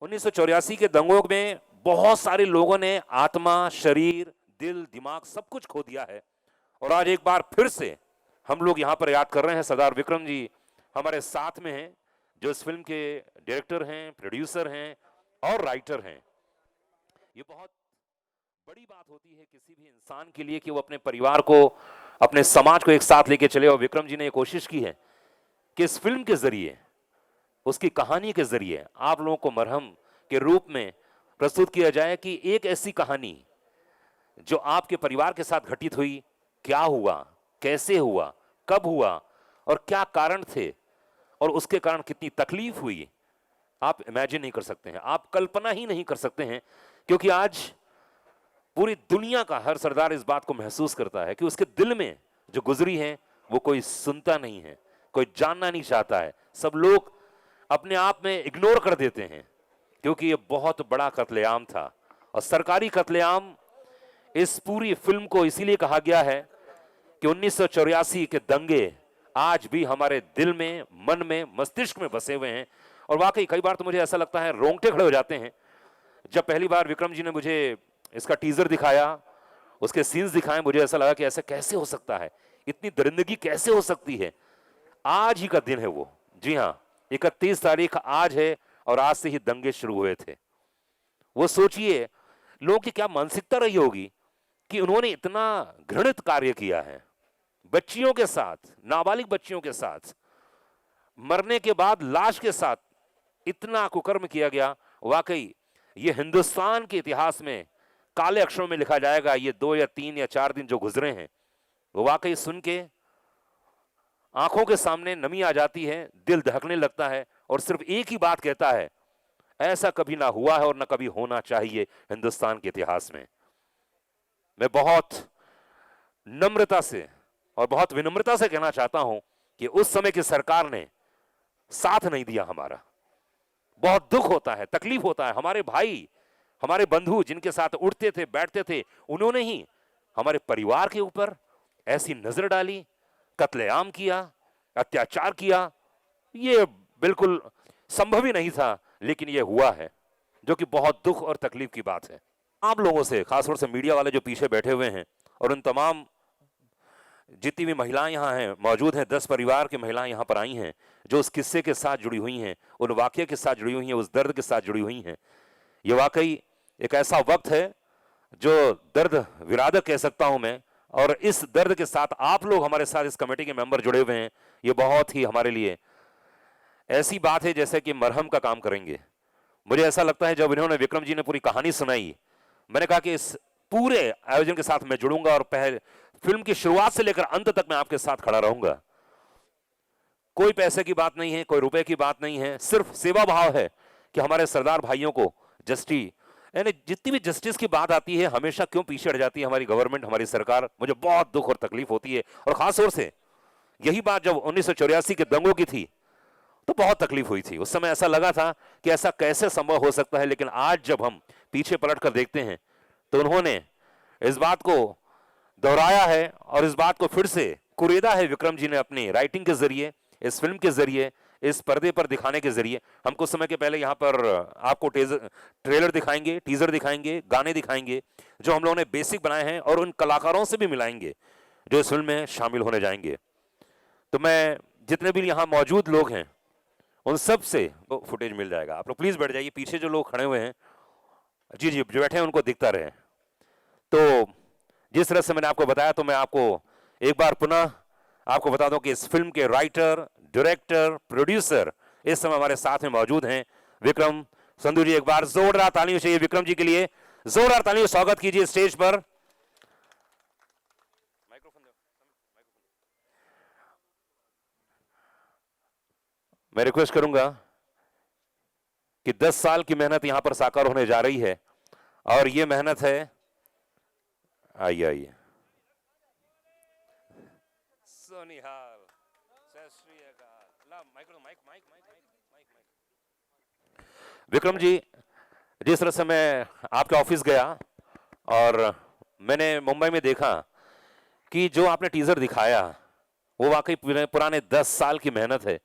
1984 के दंगों में बहुत सारे लोगों ने आत्मा, शरीर, दिल, दिमाग सब कुछ खो दिया है और आज एक बार फिर से हम लोग यहाँ पर याद कर रहे हैं। सरदार विक्रम जी हमारे साथ में हैं, जो इस फिल्म के डायरेक्टर हैं, प्रोड्यूसर हैं और राइटर हैं। ये बहुत बड़ी बात होती है किसी भी इंसान के लिए कि वो अपने परिवार को, अपने समाज को एक साथ लेके चले, और विक्रम जी ने कोशिश की है कि इस फिल्म के जरिए, उसकी कहानी के जरिए आप लोगों को मरहम के रूप में प्रस्तुत किया जाए कि एक ऐसी कहानी जो आपके परिवार के साथ घटित हुई, क्या हुआ, कैसे हुआ, कब हुआ और क्या कारण थे और उसके कारण कितनी तकलीफ हुई, आप इमेजिन नहीं कर सकते हैं, आप कल्पना ही नहीं कर सकते हैं। क्योंकि आज पूरी दुनिया का हर सरदार इस बात को महसूस करता है कि उसके दिल में जो गुजरी है वो कोई सुनता नहीं है, कोई जानना नहीं चाहता है, सब लोग अपने आप में इग्नोर कर देते हैं, क्योंकि ये बहुत बड़ा कत्लेआम था। और सरकारी कत्लेआम इस पूरी फिल्म को इसीलिए कहा गया है कि 1984 के दंगे आज भी हमारे दिल में, मन में, मस्तिष्क में बसे हुए हैं। और वाकई कई बार तो मुझे ऐसा लगता है रोंगटे खड़े हो जाते हैं जब पहली बार विक्रम जी ने मुझे इसका टीजर दिखाया, उसके सीन्स दिखाए, मुझे ऐसा लगा कि ऐसा कैसे हो सकता है, इतनी दरिंदगी कैसे हो सकती है। आज ही का दिन है वो, जी हाँ, 31 तारीख आज है और आज से ही दंगे शुरू हुए थे। वो सोचिए लोगों की क्या मानसिकता रही होगी कि उन्होंने इतना घृणित कार्य किया है, बच्चियों के साथ, नाबालिग बच्चियों के साथ, मरने के बाद लाश के साथ इतना कुकर्म किया गया। वाकई ये हिंदुस्तान के इतिहास में काले अक्षरों में लिखा जाएगा। ये 2 या 3 या 4 दिन जो गुजरे हैं वो वाकई सुन के आंखों के सामने नमी आ जाती है, दिल धड़कने लगता है और सिर्फ एक ही बात कहता है, ऐसा कभी ना हुआ है और ना कभी होना चाहिए हिंदुस्तान के इतिहास में। मैं बहुत नम्रता से और बहुत विनम्रता से कहना चाहता हूं कि उस समय की सरकार ने साथ नहीं दिया हमारा। बहुत दुख होता है, तकलीफ होता है। हमारे भाई, हमारे बंधु जिनके साथ उठते थे, बैठते थे, उन्होंने ही हमारे परिवार के ऊपर ऐसी नजर डाली, कत्लेआम किया, अत्याचार किया। ये बिल्कुल संभव ही नहीं था, लेकिन ये हुआ है, जो कि बहुत दुख और तकलीफ की बात है। आप लोगों से, खासतौर से मीडिया वाले जो पीछे बैठे हुए हैं, और उन तमाम जितनी भी महिलाएं यहाँ हैं, मौजूद हैं, 10 परिवार की महिलाएं यहाँ पर आई हैं जो उस किस्से के साथ जुड़ी हुई हैं, उन वाकये के साथ जुड़ी हुई हैं, उस दर्द के साथ जुड़ी हुई हैं। ये वाकई एक ऐसा वक्त है जो दर्द विरादक कह सकता हूं मैं, और इस दर्द के साथ आप लोग हमारे साथ, इस कमेटी के मेंबर जुड़े हुए हैं, ये बहुत ही हमारे लिए ऐसी बात है जैसे कि मरहम का काम करेंगे। मुझे ऐसा लगता है जब इन्होंने, विक्रम जी ने पूरी कहानी सुनाई, मैंने कहा कि इस पूरे आयोजन के साथ मैं जुड़ूंगा और पहले फिल्म की शुरुआत से लेकर अंत तक मैं आपके साथ खड़ा रहूंगा। कोई पैसे की बात नहीं है, कोई रुपए की बात नहीं है, सिर्फ सेवा भाव है कि हमारे सरदार भाइयों को जस्टिस, यानी जितनी भी जस्टिस की बात आती है हमेशा क्यों पीछे हट जाती है हमारी गवर्नमेंट, हमारी सरकार। मुझे बहुत दुख और तकलीफ होती है, और खासतौर से यही बात जब 1984 के दंगों की थी तो बहुत तकलीफ हुई थी। उस समय ऐसा लगा था कि ऐसा कैसे संभव हो सकता है, लेकिन आज जब हम पीछे पलट कर देखते हैं तो उन्होंने इस बात को दोहराया है और इस बात को फिर से कुरेदा है विक्रम जी ने अपनी राइटिंग के जरिए, इस फिल्म के जरिए, इस पर्दे पर दिखाने के जरिए। हम कुछ समय के पहले यहाँ पर आपको ट्रेलर दिखाएंगे, टीजर दिखाएंगे, गाने दिखाएंगे जो हम लोगों ने बेसिक बनाए हैं, और उन कलाकारों से भी मिलाएंगे जो इस फिल्म में शामिल होने जाएंगे। तो मैं, जितने भी यहाँ मौजूद लोग हैं उन सब से फुटेज मिल जाएगा। आप लोग प्लीज बैठ जाइए, पीछे जो लोग खड़े हुए हैं, जी जी जो बैठे हैं उनको दिखता रहे। तो जिस तरह से मैंने आपको बताया, तो मैं आपको एक बार पुनः आपको बता दूं कि इस फिल्म के राइटर, डायरेक्टर, प्रोड्यूसर इस समय हमारे साथ में मौजूद हैं विक्रम संधू जी। एक बार जोरदार तालियों चाहिए विक्रम जी के लिए, जोरदार तालियों स्वागत कीजिए स्टेज पर। मैं रिक्वेस्ट करूंगा कि 10 साल की मेहनत यहां पर साकार होने जा रही है, और ये मेहनत है, आइए आइए, सोनिहाल, विक्रम जी, जिस तरह से मैं आपके ऑफिस गया और मैंने मुंबई में देखा कि जो आपने टीजर दिखाया वो वाकई पुराने 10 साल की मेहनत है।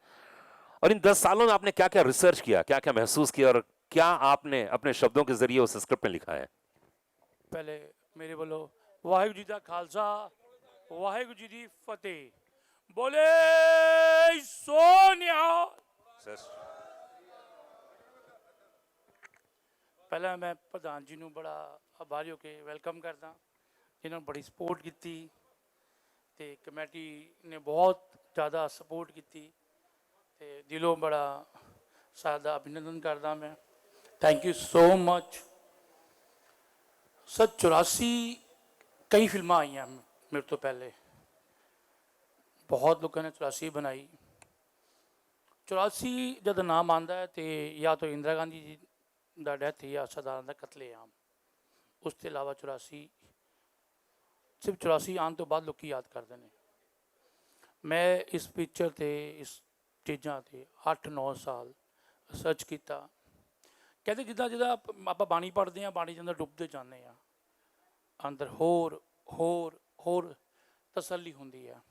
और इन 10 सालों में आपने क्या क्या रिसर्च किया, क्या क्या महसूस किया, और क्या आपने अपने शब्दों के जरिए उस स्क्रिप्ट में लिखा है? ਪਹਿਲੇ ਮੇਰੇ ਵੱਲੋਂ ਵਾਹਿਗੁਰੂ ਜੀ ਦਾ ਖਾਲਸਾ ਵਾਹਿਗੁਰੂ ਜੀ ਦੀ ਫਤਿਹ ਬੋਲੇ ਸੋਨਿਆ। ਪਹਿਲਾਂ ਮੈਂ ਪ੍ਰਧਾਨ ਜੀ ਨੂੰ ਬੜਾ ਆਭਾਰੀ ਹੋ ਕੇ ਵੈਲਕਮ ਕਰਦਾ, ਜਿਨ੍ਹਾਂ ਨੇ ਬੜੀ ਸਪੋਰਟ ਕੀਤੀ ਤੇ ਕਮੇਟੀ ਨੇ ਬਹੁਤ ਜ਼ਿਆਦਾ ਸਪੋਰਟ ਕੀਤੀ ਤੇ ਦਿਲੋਂ ਬੜਾ ਸਾਡਾ ਅਭਿਨੰਦਨ ਕਰਦਾ ਮੈਂ। Thank you so much. Sir 84 ਕਈ ਫਿਲਮਾਂ ਆਈਆਂ ਮੇਰੇ ਤੋਂ ਪਹਿਲੇ, ਬਹੁਤ ਲੋਕਾਂ ਨੇ 84 ਬਣਾਈ। 84 ਜਦ ਨਾਮ ਆਉਂਦਾ ਹੈ ਤੇ ਜਾਂ ਤਾਂ ਇੰਦਰਾ ਗਾਂਧੀ ਜੀ ਦਾ ਡੈਥ ਜਾਂ ਸਰਦਾਰਾਂ ਦਾ ਕਤਲੇਆਮ, ਉਸ ਤੋਂ ਇਲਾਵਾ 84 ਸਿਰਫ 84 ਆਉਣ ਤੋਂ ਬਾਅਦ ਲੋਕ ਯਾਦ ਕਰਦੇ ਨੇ। ਮੈਂ ਇਸ ਪਿਕਚਰ 'ਤੇ ਇਸ ਚੀਜ਼ਾਂ 'ਤੇ 8-9 ਸਾਲ ਰਿਸਰਚ ਕੀਤਾ। ਕਹਿੰਦੇ ਜਿੱਦਾਂ ਆਪਾਂ ਬਾਣੀ ਪੜ੍ਹਦੇ ਹਾਂ, ਬਾਣੀ ਦੇ ਅੰਦਰ ਡੁੱਬਦੇ ਜਾਂਦੇ ਹਾਂ, ਅੰਦਰ ਹੋਰ ਹੋਰ ਹੋਰ ਤਸੱਲੀ ਹੁੰਦੀ ਹੈ।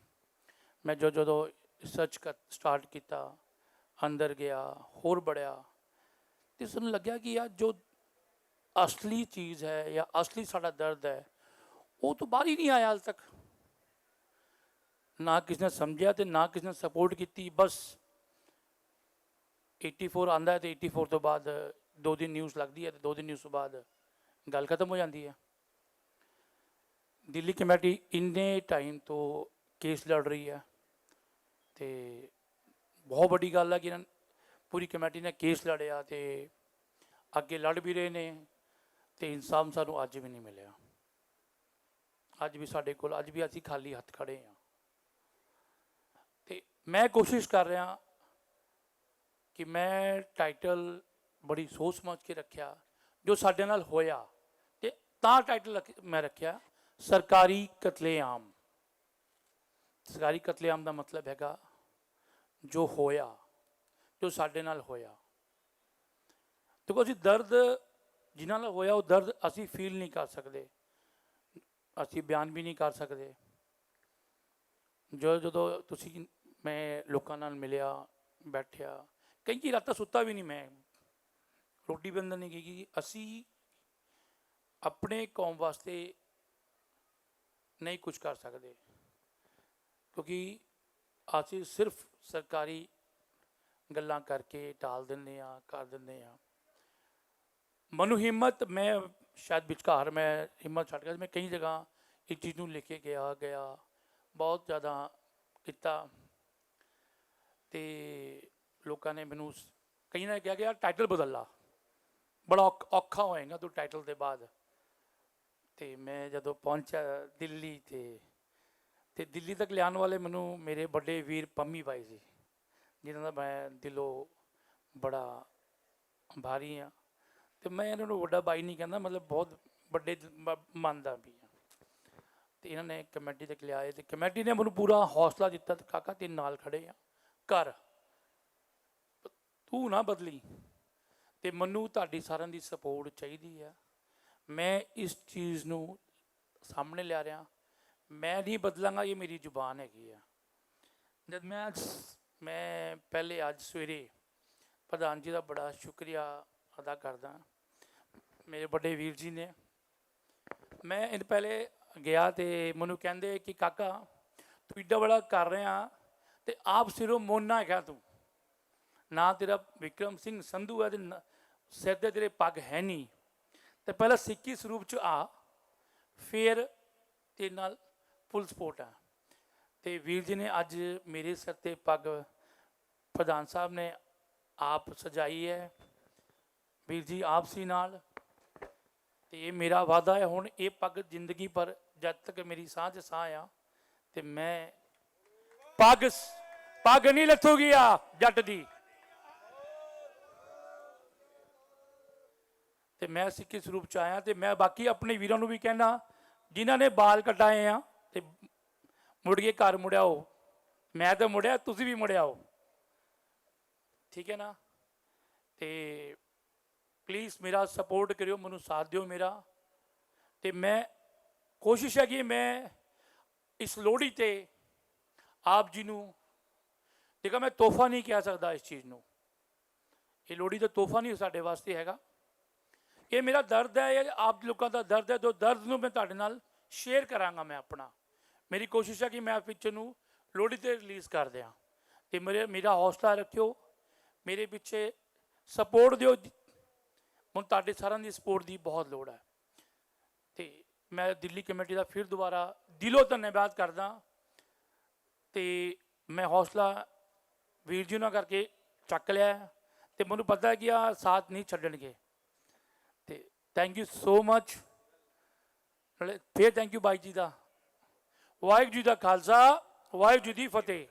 ਮੈਂ ਜਦੋਂ ਰਿਸਰਚ ਸਟਾਰਟ ਕੀਤਾ, ਅੰਦਰ ਗਿਆ, ਹੋਰ ਬੜਿਆ ਅਤੇ ਸਾਨੂੰ ਲੱਗਿਆ ਕਿ ਯਾਰ ਜੋ ਅਸਲੀ ਚੀਜ਼ ਹੈ ਜਾਂ ਅਸਲੀ ਸਾਡਾ ਦਰਦ ਹੈ ਉਹ ਤੋਂ ਬਾਹਰ ਹੀ ਨਹੀਂ ਆਇਆ ਹਾਲ ਤੱਕ। ਨਾ ਕਿਸੇ ਨੇ ਸਮਝਿਆ ਅਤੇ ਨਾ ਕਿਸੇ ਨੇ ਸਪੋਰਟ ਕੀਤੀ। ਬਸ 84 ਆਉਂਦਾ ਹੈ ਅਤੇ 84 ਤੋਂ ਬਾਅਦ 2 ਦਿਨ ਨਿਊਜ਼ ਲੱਗਦੀ ਹੈ ਅਤੇ 2 ਦਿਨ ਨਿਊਜ਼ ਤੋਂ ਬਾਅਦ ਗੱਲ ਖਤਮ ਹੋ ਜਾਂਦੀ ਹੈ। ਦਿੱਲੀ ਕਮੇਟੀ ਇੰਨੇ ਟਾਈਮ ਤੋਂ ਕੇਸ ਲੜ ਰਹੀ ਹੈ ਅਤੇ ਬਹੁਤ ਵੱਡੀ ਗੱਲ ਹੈ ਕਿ ਇਹਨਾਂ ਪੂਰੀ ਕਮੇਟੀ ਨੇ ਕੇਸ ਲੜਿਆ ਅਤੇ ਅੱਗੇ ਲੜ ਵੀ ਰਹੇ ਨੇ ਅਤੇ ਇਨਸਾਫ ਸਾਨੂੰ ਅੱਜ ਵੀ ਨਹੀਂ ਮਿਲਿਆ। ਅੱਜ ਵੀ ਸਾਡੇ ਕੋਲ ਅੱਜ ਵੀ ਅਸੀਂ ਖਾਲੀ ਹੱਥ ਖੜ੍ਹੇ ਹਾਂ। ਅਤੇ ਮੈਂ ਕੋਸ਼ਿਸ਼ ਕਰ ਰਿਹਾ ਕਿ ਮੈਂ ਟਾਈਟਲ ਬੜੀ ਸੋਚ ਸਮਝ ਕੇ ਰੱਖਿਆ ਜੋ ਸਾਡੇ ਨਾਲ ਹੋਇਆ, ਅਤੇ ਤਾਂ ਟਾਈਟਲ ਮੈਂ ਰੱਖਿਆ ਸਰਕਾਰੀ ਕਤਲੇਆਮ। ਸਰਕਾਰੀ ਕਤਲੇਆਮ ਦਾ ਮਤਲਬ ਹੈਗਾ ਜੋ ਹੋਇਆ, ਜੋ ਸਾਡੇ ਨਾਲ ਹੋਇਆ। ਦੇਖੋ ਅਸੀਂ ਦਰਦ ਜਿਨ੍ਹਾਂ ਨਾਲ ਹੋਇਆ ਉਹ ਦਰਦ ਅਸੀਂ ਫੀਲ ਨਹੀਂ ਕਰ ਸਕਦੇ, ਅਸੀਂ ਬਿਆਨ ਵੀ ਨਹੀਂ ਕਰ ਸਕਦੇ। ਜਦੋਂ ਤੁਸੀਂ ਮੈਂ ਲੋਕਾਂ ਨਾਲ ਮਿਲਿਆ, ਬੈਠਿਆ, ਕਈ ਰਾਤਾਂ ਸੁੱਤਾ ਵੀ ਨਹੀਂ ਮੈਂ, ਰੋਟੀ ਵੀ ਅੰਦਰ ਨਹੀਂ ਗਈ ਕਿ ਅਸੀਂ ਆਪਣੇ ਕੌਮ ਵਾਸਤੇ ਨਹੀਂ ਕੁਝ ਕਰ ਸਕਦੇ, ਕਿਉਂਕਿ ਅਸੀਂ ਸਿਰਫ ਸਰਕਾਰੀ ਗੱਲਾਂ ਕਰਕੇ ਟਾਲ ਦਿੰਦੇ ਹਾਂ, ਕਰ ਦਿੰਦੇ ਹਾਂ। ਮੈਨੂੰ ਹਿੰਮਤ, ਮੈਂ ਸ਼ਾਇਦ ਵਿਚਕਾਰ ਮੈਂ ਹਿੰਮਤ ਛੱਡ ਗਿਆ। ਮੈਂ ਕਈ ਜਗ੍ਹਾ ਇਸ ਚੀਜ਼ ਨੂੰ ਲੈ ਕੇ ਗਿਆ ਬਹੁਤ ਜ਼ਿਆਦਾ ਕੀਤਾ ਅਤੇ ਲੋਕਾਂ ਨੇ ਮੈਨੂੰ ਕਈ ਨੇ ਕਿਹਾ ਕਿ ਯਾਰ ਟਾਈਟਲ ਬਦਲ ਲਾ, ਬੜਾ ਔਖਾ ਹੋਏਗਾ ਤੂੰ ਟਾਈਟਲ ਦੇ ਬਾਅਦ। ਅਤੇ ਮੈਂ ਜਦੋਂ ਪਹੁੰਚਿਆ ਦਿੱਲੀ ਅਤੇ ਦਿੱਲੀ ਤੱਕ ਲਿਆਉਣ ਵਾਲੇ ਮੈਨੂੰ ਮੇਰੇ ਵੱਡੇ ਵੀਰ ਪੰਮੀ ਬਾਈ ਸੀ, ਜਿਨ੍ਹਾਂ ਦਾ ਮੈਂ ਦਿਲੋਂ ਬੜਾ ਆਭਾਰੀ ਹਾਂ। ਅਤੇ ਮੈਂ ਇਹਨਾਂ ਨੂੰ ਵੱਡਾ ਬਾਈ ਨਹੀਂ ਕਹਿੰਦਾ, ਮਤਲਬ ਬਹੁਤ ਵੱਡੇ ਮੰਨਦਾ ਵੀ ਹਾਂ। ਅਤੇ ਇਹਨਾਂ ਨੇ ਕਮੇਟੀ ਤੱਕ ਲਿਆਏ ਅਤੇ ਕਮੇਟੀ ਨੇ ਮੈਨੂੰ ਪੂਰਾ ਹੌਸਲਾ ਦਿੱਤਾ ਅਤੇ ਕਾਕਾ ਤੇਰੇ ਨਾਲ ਖੜ੍ਹੇ ਆ, ਕਰ, ਤੂੰ ਨਾ ਬਦਲੀ। ਅਤੇ ਮੈਨੂੰ ਤੁਹਾਡੀ ਸਾਰਿਆਂ ਦੀ ਸਪੋਰਟ ਚਾਹੀਦੀ ਆ। ਮੈਂ ਇਸ ਚੀਜ਼ ਨੂੰ ਸਾਹਮਣੇ ਲਿਆ ਰਿਹਾ, ਮੈਂ ਨਹੀਂ ਬਦਲਾਂਗਾ, ਇਹ ਮੇਰੀ ਜ਼ੁਬਾਨ ਹੈਗੀ ਆ। ਜਦ ਮੈਂ ਪਹਿਲੇ ਅੱਜ ਸਵੇਰੇ ਪ੍ਰਧਾਨ ਜੀ ਦਾ ਬੜਾ ਸ਼ੁਕਰੀਆ ਅਦਾ ਕਰਦਾ, ਮੇਰੇ ਵੱਡੇ ਵੀਰ ਜੀ ਨੇ। ਮੈਂ ਇਹ ਪਹਿਲੇ ਗਿਆ ਅਤੇ ਮੈਨੂੰ ਕਹਿੰਦੇ ਕਿ ਕਾਕਾ ਤੂੰ ਇੱਡਾ ਬੜਾ ਕਰ ਰਿਹਾ ਅਤੇ ਆਪ ਸਿਰੋਂ ਮੋਨਾ ਹੈਗਾ, ਤੂੰ ਨਾ ਤੇਰਾ ਵਿਕਰਮ ਸਿੰਘ ਸੰਧੂ ਹੈ ਅਤੇ ਸਿਰ 'ਤੇ ਤੇਰੇ ਪੱਗ ਹੈ ਨਹੀਂ, ਅਤੇ ਪਹਿਲਾਂ ਸਿੱਖੀ ਸਰੂਪ 'ਚ ਆ, ਫਿਰ ਤੇਰੇ ਨਾਲ ਫੁੱਲ ਸਪੋਰਟ ਆ। ਅਤੇ ਵੀਰ ਜੀ ਨੇ ਅੱਜ ਮੇਰੇ ਸਿਰ 'ਤੇ ਪੱਗ ਪ੍ਰਧਾਨ ਸਾਹਿਬ ਨੇ ਆਪ ਸਜਾਈ ਹੈ, ਵੀਰ ਜੀ ਆਪ ਸੀ ਨਾਲ। ਅਤੇ ਇਹ ਮੇਰਾ ਵਾਅਦਾ ਹੈ ਹੁਣ ਇਹ ਪੱਗ ਜ਼ਿੰਦਗੀ ਭਰ ਜਦ ਤੱਕ ਮੇਰੀ ਸਾਹ 'ਚ ਸਾਹ ਆ ਅਤੇ ਮੈਂ ਪੱਗ ਨਹੀਂ ਲੱਥੂਗੀ ਆ ਜੱਟ ਦੀ। ਅਤੇ ਮੈਂ ਸਿੱਖੀ ਸਰੂਪ 'ਚ ਆਇਆ ਅਤੇ ਮੈਂ ਬਾਕੀ ਆਪਣੇ ਵੀਰਾਂ ਨੂੰ ਵੀ ਕਹਿਣਾ ਜਿਨ੍ਹਾਂ ਨੇ ਬਾਲ ਕਟਾਏ ਆ ਅਤੇ ਮੁੜ ਕੇ ਘਰ ਮੁੜਿਆਓ, ਮੈਂ ਤਾਂ ਮੁੜਿਆ, ਤੁਸੀਂ ਵੀ ਮੁੜਿਆਓ, ਠੀਕ ਹੈ ਨਾ। ਅਤੇ ਪਲੀਜ਼ ਮੇਰਾ ਸਪੋਰਟ ਕਰਿਓ, ਮੈਨੂੰ ਸਾਥ ਦਿਓ ਮੇਰਾ। ਅਤੇ ਮੈਂ ਕੋਸ਼ਿਸ਼ ਹੈ ਕਿ ਮੈਂ ਇਸ ਲੋਹੜੀ 'ਤੇ ਆਪ ਜੀ ਨੂੰ ਦੇਖੋ, ਮੈਂ ਤੋਹਫਾ ਨਹੀਂ ਕਹਿ ਸਕਦਾ ਇਸ ਚੀਜ਼ ਨੂੰ, ਇਹ ਲੋਹੜੀ ਦਾ ਤੋਹਫਾ ਨਹੀਂ ਸਾਡੇ ਵਾਸਤੇ ਹੈਗਾ। ਇਹ ਮੇਰਾ ਦਰਦ ਹੈ, ਇਹ ਆਪ ਲੋਕਾਂ ਦਾ ਦਰਦ ਹੈ। ਜੋ ਦਰਦ ਨੂੰ ਮੈਂ ਤੁਹਾਡੇ ਨਾਲ ਸ਼ੇਅਰ ਕਰਾਂਗਾ। ਮੈਂ ਆਪਣਾ ਮੇਰੀ ਕੋਸ਼ਿਸ਼ ਹੈ ਕਿ ਮੈਂ ਪਿਕਚਰ ਨੂੰ ਲੋਹੜੀ ਤੇ ਰਿਲੀਜ਼ ਕਰ ਦਿਆਂ। ਤੇ ਮੇਰਾ ਹੌਸਲਾ ਰੱਖਿਓ, ਮੇਰੇ ਪਿੱਛੇ ਸਪੋਰਟ ਦਿਓ। ਹੁਣ ਤੁਹਾਡੇ ਸਾਰਿਆਂ ਦੀ ਸਪੋਰਟ ਦੀ ਬਹੁਤ ਲੋੜ ਹੈ। ਤੇ ਮੈਂ ਦਿੱਲੀ ਕਮੇਟੀ ਦਾ ਫਿਰ ਦੁਬਾਰਾ ਦਿਲੋਂ ਧੰਨਵਾਦ ਕਰਦਾ। ਤੇ ਮੈਂ ਹੌਸਲਾ ਵੀਰ ਜੀ ਨਾਲ ਕਰਕੇ ਚੱਕ ਲਿਆ ਤੇ ਮੈਨੂੰ ਪਤਾ ਹੈ ਕਿ ਆ ਸਾਥ ਨਹੀਂ ਛੱਡਣਗੇ। ਤੇ ਥੈਂਕ ਯੂ ਸੋ ਮਚ। ਫਿਰ ਥੈਂਕ ਯੂ ਬਾਈ ਜੀ ਦਾ। ਵਾਹਿਗੁਰੂ ਜੀ ਦਾ ਖਾਲਸਾ, ਵਾਹਿਗੁਰੂ ਜੀ ਦੀ ਫਤਿਹ।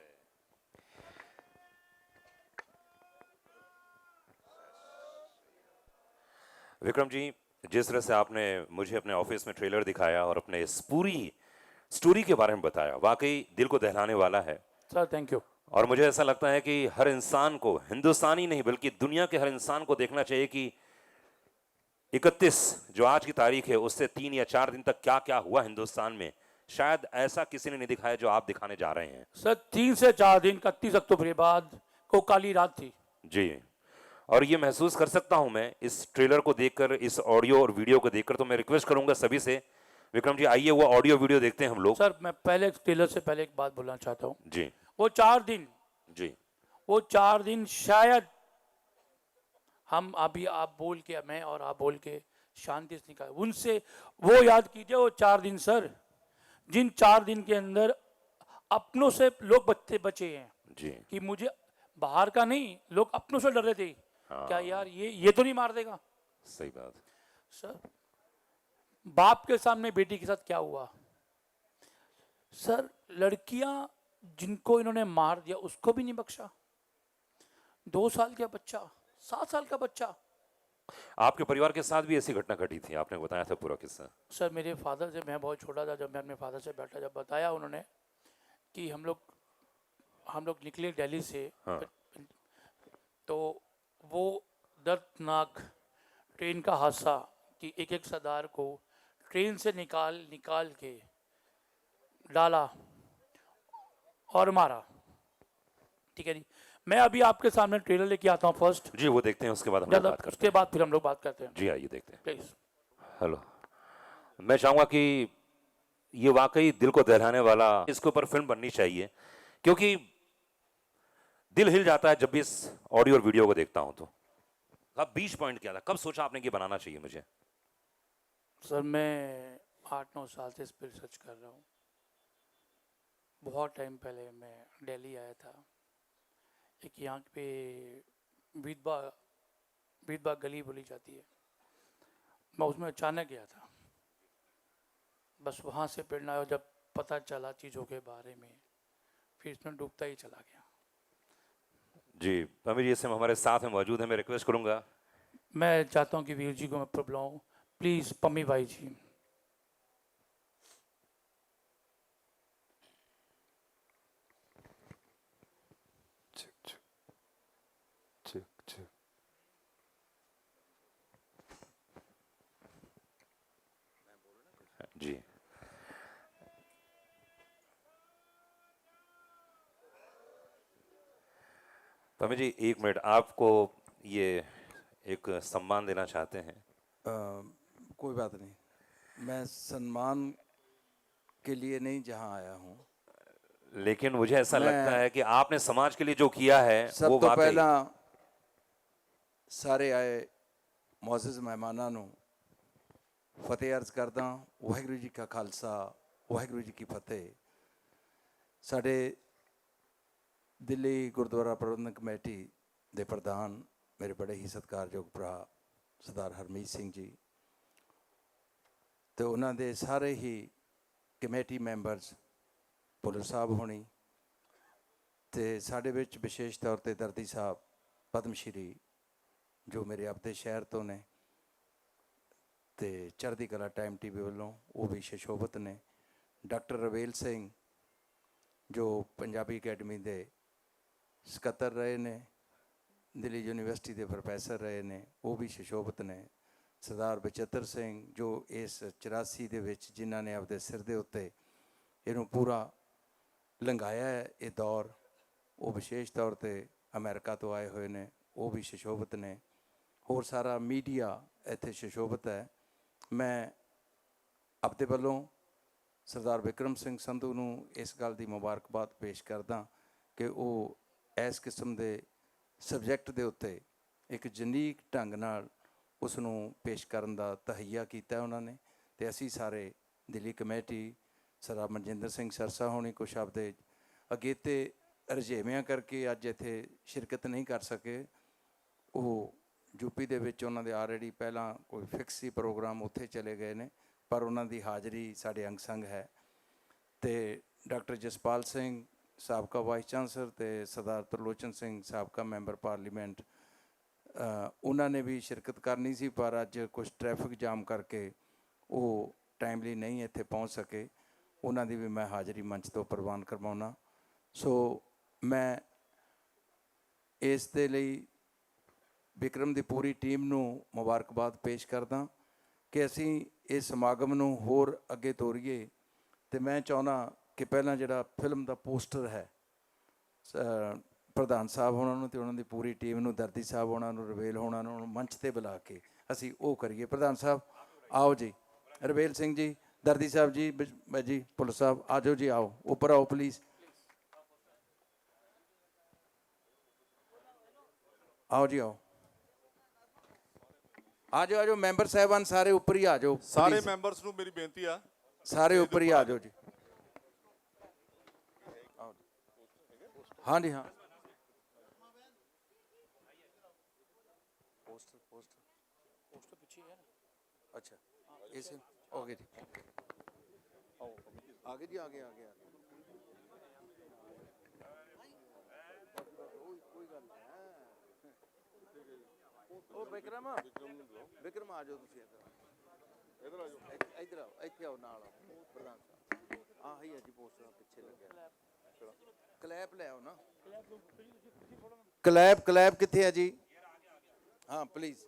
विक्रम जी, जिस तरह से आपने मुझे अपने ऑफिस में ट्रेलर दिखाया और अपने इस पूरी स्टोरी के बारे में बताया, वाकई दिल को दहलाने वाला है। Sir thank you. और मुझे ऐसा लगता है कि हर इंसान को, हिंदुस्तानी नहीं बल्कि दुनिया के हर इंसान को देखना चाहिए कि 31 जो आज की तारीख है उससे 3 या 4 दिन तक क्या क्या हुआ हिंदुस्तान में। शायद ऐसा किसी ने नहीं दिखाया जो आप दिखाने जा रहे हैं। सर 3 से 4 दिन 31 अक्टूबर के बाद को काली रात थी जी। और ये महसूस कर सकता हूं मैं इस ट्रेलर को देखकर, इस ऑडियो और वीडियो को देखकर। तो मैं रिक्वेस्ट करूंगा सभी से, विक्रम जी आइए वो ऑडियो वीडियो देखते हैं हम लोग। सर मैं पहले ट्रेलर से पहले एक बात बोलना चाहता हूँ। जी वो 4 दिन, जी, वो 4 दिन शायद हम अभी आप बोल के, मैं और आप बोल के शांति से निकाल, उनसे वो याद कीजिए वो 4 दिन सर, जिन 4 दिन के अंदर अपनों से लोग बचे हैं जी कि मुझे बाहर का नहीं, लोग अपनों से डर रहे थे। क्या यार ये तो नहीं मार देगा। सही बात। सर बाप के सामने बेटी के साथ क्या हुआ। सर लड़कियां जिनको इन्होंने मार दिया उसको भी नहीं बख्शा। 2 साल का बच्चा, 7 साल का बच्चा। आपके परिवार के साथ भी ऐसी घटना घटी थी, आपने बताया था पूरा किस्सा। सर मेरे फादर से, मैं बहुत छोटा था जब मैं अपने फादर से बैठा, जब बताया उन्होंने कि हम लोग निकले दिल्ली से। हाँ। तो वो दर्दनाक ट्रेन का हादसा कि एक सरदार को ट्रेन से निकाल के डाला और मारा। ठीक है जी। मैं अभी आपके सामने ट्रेलर लेके आता हूँ फर्स्ट जी वो देखते हैं, उसके बाद हम लोग बात करते उसके बाद फिर हम लोग बात करते हैं। हैं। जी आइए देखते हैं। प्लीज। हेलो, मैं चाहूंगा कि ये वाकई दिल को दहलाने वाला, इसके ऊपर फिल्म बननी चाहिए, क्योंकि दिल हिल जाता है जब भी इस ऑडियो और वीडियो को देखता हूं। तो कब 20 पॉइंट क्या था, कब सोचा आपने कि बनाना चाहिए मुझे? सर मैं 8-9 साल से इस पर रिसर्च कर रहा हूँ। बहुत टाइम पहले मैं दिल्ली आया था। एक यहाँ पे विधवा गली बोली जाती है, मैं उसमें अचानक गया था। बस वहाँ से प्रेरणा आया, जब पता चला चीज़ों के बारे में फिर इसमें डूबता ही चला गया। जी अमीर जी इस समय हमारे साथ में मौजूद है, मैं रिक्वेस्ट करूंगा। मैं चाहता हूँ कि वीर जी को मैं बुलाऊँ, प्लीज़ पम्मी भाई जी। जी पम्मी जी 1 मिनट, आपको ये एक सम्मान देना चाहते हैं। कोई बात नहीं, मैं सम्मान के लिए नहीं जहाँ आया हूँ। लेकिन मुझे ऐसा मैं- लगता है कि आपने समाज के लिए जो किया है सब वो तो वाकई। पहला ਸਾਰੇ ਆਏ ਮੁਅੱਜ਼ਜ਼ ਮਹਿਮਾਨਾਂ ਨੂੰ ਫਤਿਹ ਅਰਜ਼ ਕਰਦਾ। ਵਾਹਿਗੁਰੂ ਜੀ ਕਾ ਖਾਲਸਾ, ਵਾਹਿਗੁਰੂ ਜੀ ਕੀ ਫਤਿਹ। ਸਾਡੇ ਦਿੱਲੀ ਗੁਰਦੁਆਰਾ ਪ੍ਰਬੰਧਕ ਕਮੇਟੀ ਦੇ ਪ੍ਰਧਾਨ ਮੇਰੇ ਬੜੇ ਹੀ ਸਤਿਕਾਰਯੋਗ ਭਰਾ ਸਰਦਾਰ ਹਰਮੀਤ ਸਿੰਘ ਜੀ ਤੇ ਉਹਨਾਂ ਦੇ ਸਾਰੇ ਹੀ ਕਮੇਟੀ ਮੈਂਬਰਸ, ਭੁੱਲਰ ਸਾਹਿਬ ਹੋਣੀ ਤੇ ਸਾਡੇ ਵਿੱਚ ਵਿਸ਼ੇਸ਼ ਤੌਰ ਤੇ ਦਰਦੀ ਸਾਹਿਬ ਪਦਮ ਸ਼੍ਰੀ ਜੋ ਮੇਰੇ ਆਪਦੇ ਸ਼ਹਿਰ ਤੋਂ ਨੇ ਤੇ ਚੜ੍ਹਦੀ ਕਲਾ ਟਾਈਮ ਟੀਵੀ ਵੱਲੋਂ ਉਹ ਵੀ ਸ਼ਸ਼ੋਭਤ ਨੇ। ਡਾਕਟਰ ਰਵੇਲ ਸਿੰਘ ਜੋ ਪੰਜਾਬੀ ਅਕੈਡਮੀ ਦੇ ਸਕੱਤਰ ਰਹੇ ਨੇ, ਦਿੱਲੀ ਯੂਨੀਵਰਸਿਟੀ ਦੇ ਪ੍ਰੋਫੈਸਰ ਰਹੇ ਨੇ, ਉਹ ਵੀ ਸ਼ਸ਼ੋਭਤ ਨੇ। ਸਰਦਾਰ ਬਚਿੱਤਰ ਸਿੰਘ ਜੋ ਇਸ 84 ਦੇ ਵਿੱਚ ਜਿਨ੍ਹਾਂ ਨੇ ਆਪਦੇ ਸਿਰ ਦੇ ਉੱਤੇ ਇਹਨੂੰ ਪੂਰਾ ਲੰਘਾਇਆ ਹੈ ਇਹ ਦੌਰ, ਉਹ ਵਿਸ਼ੇਸ਼ ਤੌਰ 'ਤੇ ਅਮਰੀਕਾ ਤੋਂ ਆਏ ਹੋਏ ਨੇ, ਉਹ ਵੀ ਸੁਸ਼ੋਭਿਤ ਨੇ, ਹੋਰ ਸਾਰਾ ਮੀਡੀਆ ਇੱਥੇ ਸੁਸ਼ੋਭਿਤ ਹੈ। ਮੈਂ ਆਪਣੇ ਵੱਲੋਂ ਸਰਦਾਰ ਵਿਕਰਮ ਸਿੰਘ ਸੰਧੂ ਨੂੰ ਇਸ ਗੱਲ ਦੀ ਮੁਬਾਰਕਬਾਦ ਪੇਸ਼ ਕਰਦਾ ਕਿ ਉਹ ਇਸ ਕਿਸਮ ਦੇ ਸਬਜੈਕਟ ਦੇ ਉੱਤੇ ਇੱਕ ਯੂਨੀਕ ਢੰਗ ਨਾਲ ਉਸ ਨੂੰ ਪੇਸ਼ ਕਰਨ ਦਾ ਤਹਈਆ ਕੀਤਾ ਉਹਨਾਂ ਨੇ। ਅਤੇ ਅਸੀਂ ਸਾਰੇ ਦਿੱਲੀ ਕਮੇਟੀ, ਸਰਦਾਰ ਮਨਜਿੰਦਰ ਸਿੰਘ ਸਰਸਾ ਹੋਣੀ ਕੁਛ ਆਪਦੇ ਅਗੇਤੇ ਰੁਝੇਵਿਆਂ ਕਰਕੇ ਅੱਜ ਇੱਥੇ ਸ਼ਿਰਕਤ ਨਹੀਂ ਕਰ ਸਕੇ। ਉਹ ਯੂਪੀ ਦੇ ਵਿੱਚ ਉਹਨਾਂ ਦੇ ਆਲਰੇਡੀ ਪਹਿਲਾਂ ਕੋਈ ਫਿਕਸ ਸੀ ਪ੍ਰੋਗਰਾਮ, ਉੱਥੇ ਚਲੇ ਗਏ ਨੇ, ਪਰ ਉਹਨਾਂ ਦੀ ਹਾਜ਼ਰੀ ਸਾਡੇ ਅੰਗ ਸੰਗ ਹੈ। ਅਤੇ ਡਾਕਟਰ ਜਸਪਾਲ ਸਿੰਘ ਸਾਬਕਾ ਵਾਈਸ ਚਾਂਸਲਰ ਅਤੇ ਸਰਦਾਰ ਤਰਲੋਚਨ ਸਿੰਘ ਸਾਬਕਾ ਮੈਂਬਰ ਪਾਰਲੀਮੈਂਟ, ਉਹਨਾਂ ਨੇ ਵੀ ਸ਼ਿਰਕਤ ਕਰਨੀ ਸੀ, ਪਰ ਅੱਜ ਕੁਛ ਟ੍ਰੈਫਿਕ ਜਾਮ ਕਰਕੇ ਉਹ ਟਾਈਮਲੀ ਨਹੀਂ ਇੱਥੇ ਪਹੁੰਚ ਸਕੇ। ਉਹਨਾਂ ਦੀ ਵੀ ਮੈਂ ਹਾਜ਼ਰੀ ਮੰਚ ਤੋਂ ਪ੍ਰਵਾਨ ਕਰਵਾਉਣਾ। ਸੋ ਮੈਂ ਇਸ ਦੇ ਲਈ ਵਿਕਰਮ ਦੀ ਪੂਰੀ ਟੀਮ ਨੂੰ ਮੁਬਾਰਕਬਾਦ ਪੇਸ਼ ਕਰਦਾ ਕਿ ਅਸੀਂ ਇਸ ਸਮਾਗਮ ਨੂੰ ਹੋਰ ਅੱਗੇ ਤੋਰੀਏ। ਅਤੇ ਮੈਂ ਚਾਹੁੰਦਾ ਕਿ ਪਹਿਲਾਂ ਜਿਹੜਾ ਫਿਲਮ ਦਾ ਪੋਸਟਰ ਹੈ ਪ੍ਰਧਾਨ ਸਾਹਿਬ ਉਹਨਾਂ ਨੂੰ ਅਤੇ ਉਹਨਾਂ ਦੀ ਪੂਰੀ ਟੀਮ ਨੂੰ, ਦਰਦੀ ਸਾਹਿਬ ਉਹਨਾਂ ਨੂੰ, ਰਵੇਲ ਹੋਣਾ ਨੂੰ ਮੰਚ 'ਤੇ ਬੁਲਾ ਕੇ ਅਸੀਂ ਉਹ ਕਰੀਏ। ਪ੍ਰਧਾਨ ਸਾਹਿਬ ਆਓ ਜੀ, ਰਵੇਲ ਸਿੰਘ ਜੀ, ਦਰਦੀ ਸਾਹਿਬ ਜੀ, ਜੀ ਪੁਲਿਸ ਸਾਹਿਬ ਆ ਜਾਓ ਜੀ, ਆਓ ਉੱਪਰ ਆਓ ਪਲੀਜ਼, ਆਓ ਜੀ, ਆਓ ਆ ਜਾਓ, ਆ ਜਾਓ ਮੈਂਬਰ ਸਾਹਿਬਾਨ ਸਾਰੇ ਉੱਪਰ ਹੀ ਆ ਜਾਓ। ਸਾਰੇ ਮੈਂਬਰਸ ਨੂੰ ਮੇਰੀ ਬੇਨਤੀ ਆ, ਸਾਰੇ ਉੱਪਰ ਹੀ ਆ ਜਾਓ ਜੀ। ਹਾਂਜੀ ਹਾਂ, ਪੋਸਟਰ ਪਿੱਛੇ ਹੈ ਨਾ। ਅੱਛਾ ਇਸ ਓਕੇ ਜੀ, ਆਗੇ ਜੀ, ਆਗੇ ਆਗੇ ਆਗੇ ਕੋਈ ਗੱਲ ਨਹੀਂ। ਉਹ ਵਿਕਰਮ, ਵਿਕਰਮ ਆ ਜਾਓ ਤੁਸੀਂ ਇੱਧਰ ਆ ਜਾਓ, ਇੱਧਰ ਆਓ, ਇੱਥੇ ਆਓ, ਨਾਲ ਆਓ ਪ੍ਰਧਾਨ ਸਾਹਿਬ। ਆਹੀ ਹੈ ਜੀ ਪੋਸਟਰ ਪਿੱਛੇ ਲੱਗਿਆ। ਕਲੈਪ ਲੈ ਆਓ ਨਾ, ਕਲੈਪ, ਕਲੈਪ ਕਿੱਥੇ ਹੈ ਜੀ? ਹਾਂ ਪਲੀਜ਼।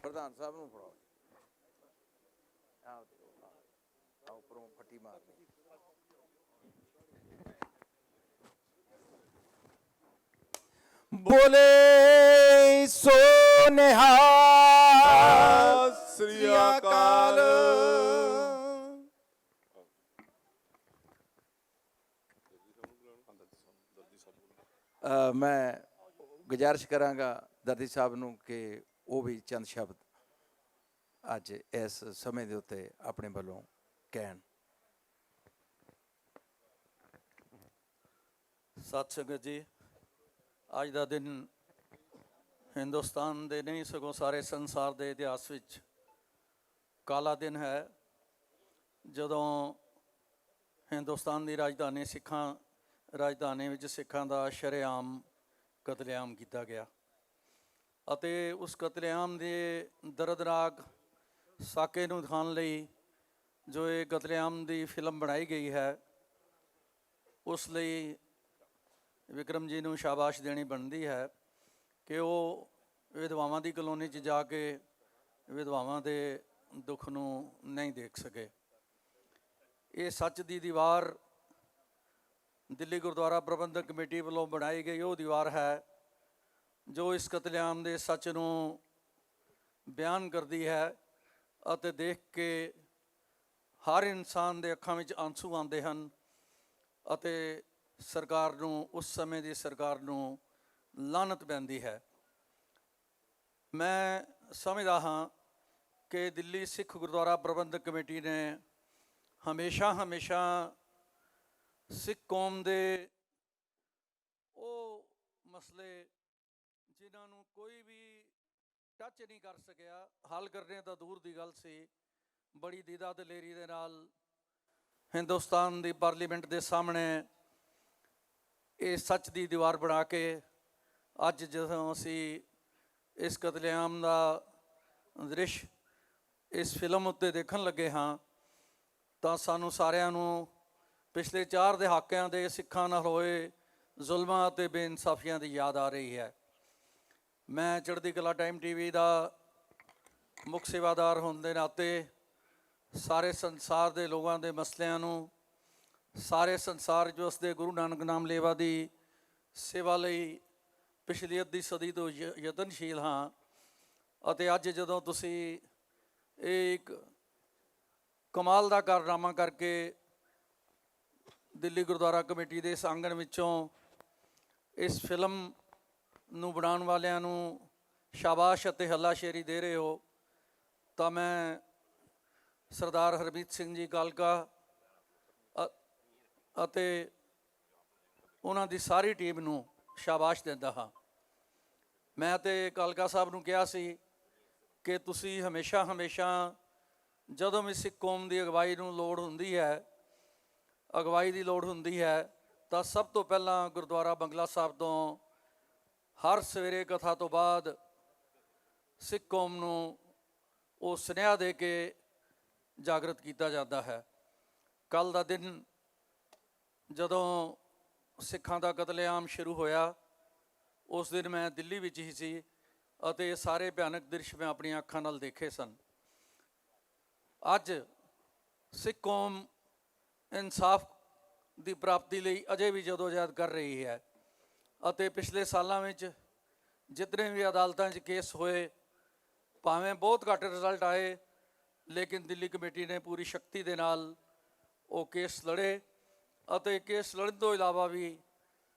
ਪ੍ਰਧਾਨ ਸਾਹਿਬ ਨੂੰ ਫੜਾਓ, ਆਓ ਆਓ ਉੱਪਰੋਂ ਫੱਟੀ ਮਾਰਨੀ। ਬੋਲੇ ਸੋ ਨਿਹਾਲ, ਸ੍ਰੀ ਅਕਾਲ। ਮੈਂ ਗੁਜ਼ਾਰਿਸ਼ ਕਰਾਂਗਾ ਦਰਦੀ ਸਾਹਿਬ ਨੂੰ ਕਿ ਉਹ ਵੀ ਚੰਦ ਸ਼ਬਦ ਅੱਜ ਇਸ ਸਮੇਂ ਦੇ ਉੱਤੇ ਆਪਣੇ ਵੱਲੋਂ ਕਹਿਣ। ਸਤਿ ਸੰਗਤ ਜੀ, ਅੱਜ ਦਾ ਦਿਨ ਹਿੰਦੁਸਤਾਨ ਦੇ ਨਹੀਂ ਸਗੋਂ ਸਾਰੇ ਸੰਸਾਰ ਦੇ ਇਤਿਹਾਸ ਵਿੱਚ ਕਾਲਾ ਦਿਨ ਹੈ, ਜਦੋਂ ਹਿੰਦੁਸਤਾਨ ਦੀ ਰਾਜਧਾਨੀ ਵਿੱਚ ਸਿੱਖਾਂ ਦਾ ਸ਼ਰੇਆਮ ਕਤਲੇਆਮ ਕੀਤਾ ਗਿਆ ਅਤੇ ਉਸ ਕਤਲੇਆਮ ਦੇ ਦਰਦਨਾਕ ਸਾਕੇ ਨੂੰ ਦਿਖਾਉਣ ਲਈ ਜੋ ਇਹ ਕਤਲੇਆਮ ਦੀ ਫਿਲਮ ਬਣਾਈ ਗਈ ਹੈ, ਉਸ ਲਈ ਵਿਕਰਮ ਜੀ ਨੂੰ ਸ਼ਾਬਾਸ਼ ਦੇਣੀ ਬਣਦੀ ਹੈ ਕਿ ਉਹ ਵਿਧਵਾਵਾਂ ਦੀ ਕਲੋਨੀ 'ਚ ਜਾ ਕੇ ਵਿਧਵਾਵਾਂ ਦੇ ਦੁੱਖ ਨੂੰ ਨਹੀਂ ਦੇਖ ਸਕੇ। ਇਹ ਸੱਚ ਦੀ ਦੀਵਾਰ ਦਿੱਲੀ ਗੁਰਦੁਆਰਾ ਪ੍ਰਬੰਧਕ ਕਮੇਟੀ ਵੱਲੋਂ ਬਣਾਈ ਗਈ ਉਹ ਦੀਵਾਰ ਹੈ ਜੋ ਇਸ ਕਤਲੇਆਮ ਦੇ ਸੱਚ ਨੂੰ ਬਿਆਨ ਕਰਦੀ ਹੈ ਅਤੇ ਦੇਖ ਕੇ ਹਰ ਇਨਸਾਨ ਦੇ ਅੱਖਾਂ ਵਿੱਚ ਆਂਸੂ ਆਉਂਦੇ ਹਨ ਅਤੇ ਸਰਕਾਰ ਨੂੰ, ਉਸ ਸਮੇਂ ਦੀ ਸਰਕਾਰ ਨੂੰ ਲਾਹਨਤ ਪੈਂਦੀ ਹੈ। ਮੈਂ ਸਮਝਦਾ ਹਾਂ ਕਿ ਦਿੱਲੀ ਸਿੱਖ ਗੁਰਦੁਆਰਾ ਪ੍ਰਬੰਧਕ ਕਮੇਟੀ ਨੇ ਹਮੇਸ਼ਾ ਸਿੱਖ ਕੌਮ ਦੇ ਉਹ ਮਸਲੇ ਜਿਨ੍ਹਾਂ ਨੂੰ ਕੋਈ ਵੀ ਟੱਚ ਨਹੀਂ ਕਰ ਸਕਿਆ, ਹੱਲ ਕਰਨੇ ਤਾਂ ਦੂਰ ਦੀ ਗੱਲ ਸੀ, ਬੜੀ ਦੀਦਾ ਦਲੇਰੀ ਦੇ ਨਾਲ ਹਿੰਦੁਸਤਾਨ ਦੀ ਪਾਰਲੀਮੈਂਟ ਦੇ ਸਾਹਮਣੇ ਇਹ ਸੱਚ ਦੀ ਦੀਵਾਰ ਬਣਾ ਕੇ ਅੱਜ ਜਦੋਂ ਅਸੀਂ ਇਸ ਕਤਲੇਆਮ ਦਾ ਦ੍ਰਿਸ਼ ਇਸ ਫਿਲਮ ਉੱਤੇ ਦੇਖਣ ਲੱਗੇ ਹਾਂ ਤਾਂ ਸਾਨੂੰ ਸਾਰਿਆਂ ਨੂੰ ਪਿਛਲੇ 4 ਦਹਾਕਿਆਂ ਦੇ ਸਿੱਖਾਂ ਨਾਲ ਹੋਏ ਜ਼ੁਲਮਾਂ ਅਤੇ ਬੇਇਨਸਾਫੀਆਂ ਦੀ ਯਾਦ ਆ ਰਹੀ ਹੈ। ਮੈਂ ਚੜ੍ਹਦੀ ਕਲਾ ਟਾਈਮ TV ਦਾ ਮੁੱਖ ਸੇਵਾਦਾਰ ਹੋਣ ਦੇ ਨਾਤੇ ਸਾਰੇ ਸੰਸਾਰ ਦੇ ਲੋਕਾਂ ਦੇ ਮਸਲਿਆਂ ਨੂੰ ਸਾਰੇ ਸੰਸਾਰ ਜੋ ਉਸਦੇ ਗੁਰੂ ਨਾਨਕ ਨਾਮ ਲੇਵਾ ਦੀ ਸੇਵਾ ਲਈ ਪਿਛਲੀ ਅੱਧੀ ਸਦੀ ਤੋਂ ਯਤਨਸ਼ੀਲ ਹਾਂ। ਅਤੇ ਅੱਜ ਜਦੋਂ ਤੁਸੀਂ ਇਹ ਇੱਕ ਕਮਾਲ ਦਾ ਕਾਰਨਾਮਾ ਕਰਕੇ ਦਿੱਲੀ ਗੁਰਦੁਆਰਾ ਕਮੇਟੀ ਦੇ ਇਸ ਆਂਗਣ ਵਿੱਚੋਂ ਇਸ ਫਿਲਮ ਨੂੰ ਬਣਾਉਣ ਵਾਲਿਆਂ ਨੂੰ ਸ਼ਾਬਾਸ਼ ਅਤੇ ਹੱਲਾਸ਼ੇਰੀ ਦੇ ਰਹੇ ਹੋ, ਤਾਂ ਮੈਂ ਸਰਦਾਰ ਹਰਮੀਤ ਸਿੰਘ ਜੀ ਕਾਲਕਾ ਅਤੇ ਉਹਨਾਂ ਦੀ ਸਾਰੀ ਟੀਮ ਨੂੰ ਸ਼ਾਬਾਸ਼ ਦਿੰਦਾ ਹਾਂ। ਮੈਂ ਤੇ ਕਾਲਕਾ ਸਾਹਿਬ ਨੂੰ ਕਿਹਾ ਸੀ ਕਿ ਤੁਸੀਂ ਹਮੇਸ਼ਾ ਜਦੋਂ ਵੀ ਸਿੱਖ ਕੌਮ ਦੀ ਅਗਵਾਈ ਦੀ ਲੋੜ ਹੁੰਦੀ ਹੈ ਤਾਂ ਸਭ ਤੋਂ ਪਹਿਲਾਂ ਗੁਰਦੁਆਰਾ ਬੰਗਲਾ ਸਾਹਿਬ ਤੋਂ ਹਰ ਸਵੇਰੇ ਕਥਾ ਤੋਂ ਬਾਅਦ ਸਿੱਖ ਕੌਮ ਨੂੰ ਉਹ ਸੁਨੇਹਾ ਦੇ ਕੇ ਜਾਗਰਤ ਕੀਤਾ ਜਾਂਦਾ ਹੈ। ਕੱਲ੍ਹ ਦਾ ਦਿਨ ਜਦੋਂ ਸਿੱਖਾਂ ਦਾ ਕਤਲੇਆਮ ਸ਼ੁਰੂ ਹੋਇਆ, ਉਸ ਦਿਨ ਮੈਂ ਦਿੱਲੀ ਵਿੱਚ ਹੀ ਸੀ ਅਤੇ ਇਹ ਸਾਰੇ ਭਿਆਨਕ ਦ੍ਰਿਸ਼ ਮੈਂ ਆਪਣੀਆਂ ਅੱਖਾਂ ਨਾਲ ਦੇਖੇ ਸਨ। ਅੱਜ ਸਿੱਖ ਕੌਮ ਇਨਸਾਫ ਦੀ ਪ੍ਰਾਪਤੀ ਲਈ ਅਜੇ ਵੀ ਜਦੋਜਹਿਦ ਕਰ ਰਹੀ ਹੈ ਅਤੇ ਪਿਛਲੇ ਸਾਲਾਂ ਵਿੱਚ ਜਿਤਨੇ ਵੀ ਅਦਾਲਤਾਂ 'ਚ ਕੇਸ ਹੋਏ, ਭਾਵੇਂ ਬਹੁਤ ਘੱਟ ਰਿਜ਼ਲਟ ਆਏ, ਲੇਕਿਨ ਦਿੱਲੀ ਕਮੇਟੀ ਨੇ ਪੂਰੀ ਸ਼ਕਤੀ ਦੇ ਨਾਲ ਉਹ ਕੇਸ ਲੜੇ ਅਤੇ ਕੇਸ ਲੜਨ ਤੋਂ ਇਲਾਵਾ ਵੀ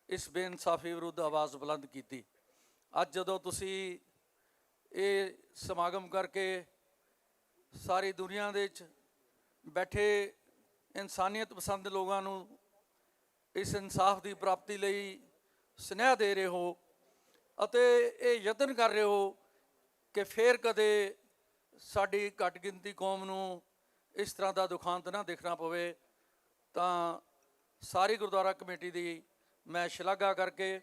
ਇਸ ਬੇਇਨਸਾਫੀ ਵਿਰੁੱਧ ਆਵਾਜ਼ ਬੁਲੰਦ ਕੀਤੀ। ਅੱਜ ਜਦੋਂ ਤੁਸੀਂ ਇਹ ਸਮਾਗਮ ਕਰਕੇ ਸਾਰੀ ਦੁਨੀਆ ਦੇ ਵਿੱਚ ਬੈਠੇ ਇਨਸਾਨੀਅਤ ਪਸੰਦ ਲੋਕਾਂ ਨੂੰ ਇਸ ਇਨਸਾਫ ਦੀ ਪ੍ਰਾਪਤੀ ਲਈ ਸੁਨੇਹਾ ਦੇ ਰਹੇ ਹੋ ਅਤੇ ਇਹ ਯਤਨ ਕਰ ਰਹੇ ਹੋ ਕਿ ਫਿਰ ਕਦੇ ਸਾਡੀ ਘੱਟ ਗਿਣਤੀ ਕੌਮ ਨੂੰ ਇਸ ਤਰ੍ਹਾਂ ਦਾ ਦੁਖਾਂਤ ਨਾ ਦੇਖਣਾ ਪਵੇ, ਤਾਂ ਸਾਰੀ ਗੁਰਦੁਆਰਾ ਕਮੇਟੀ ਦੀ ਮੈਂ ਸ਼ਲਾਘਾ ਕਰਕੇ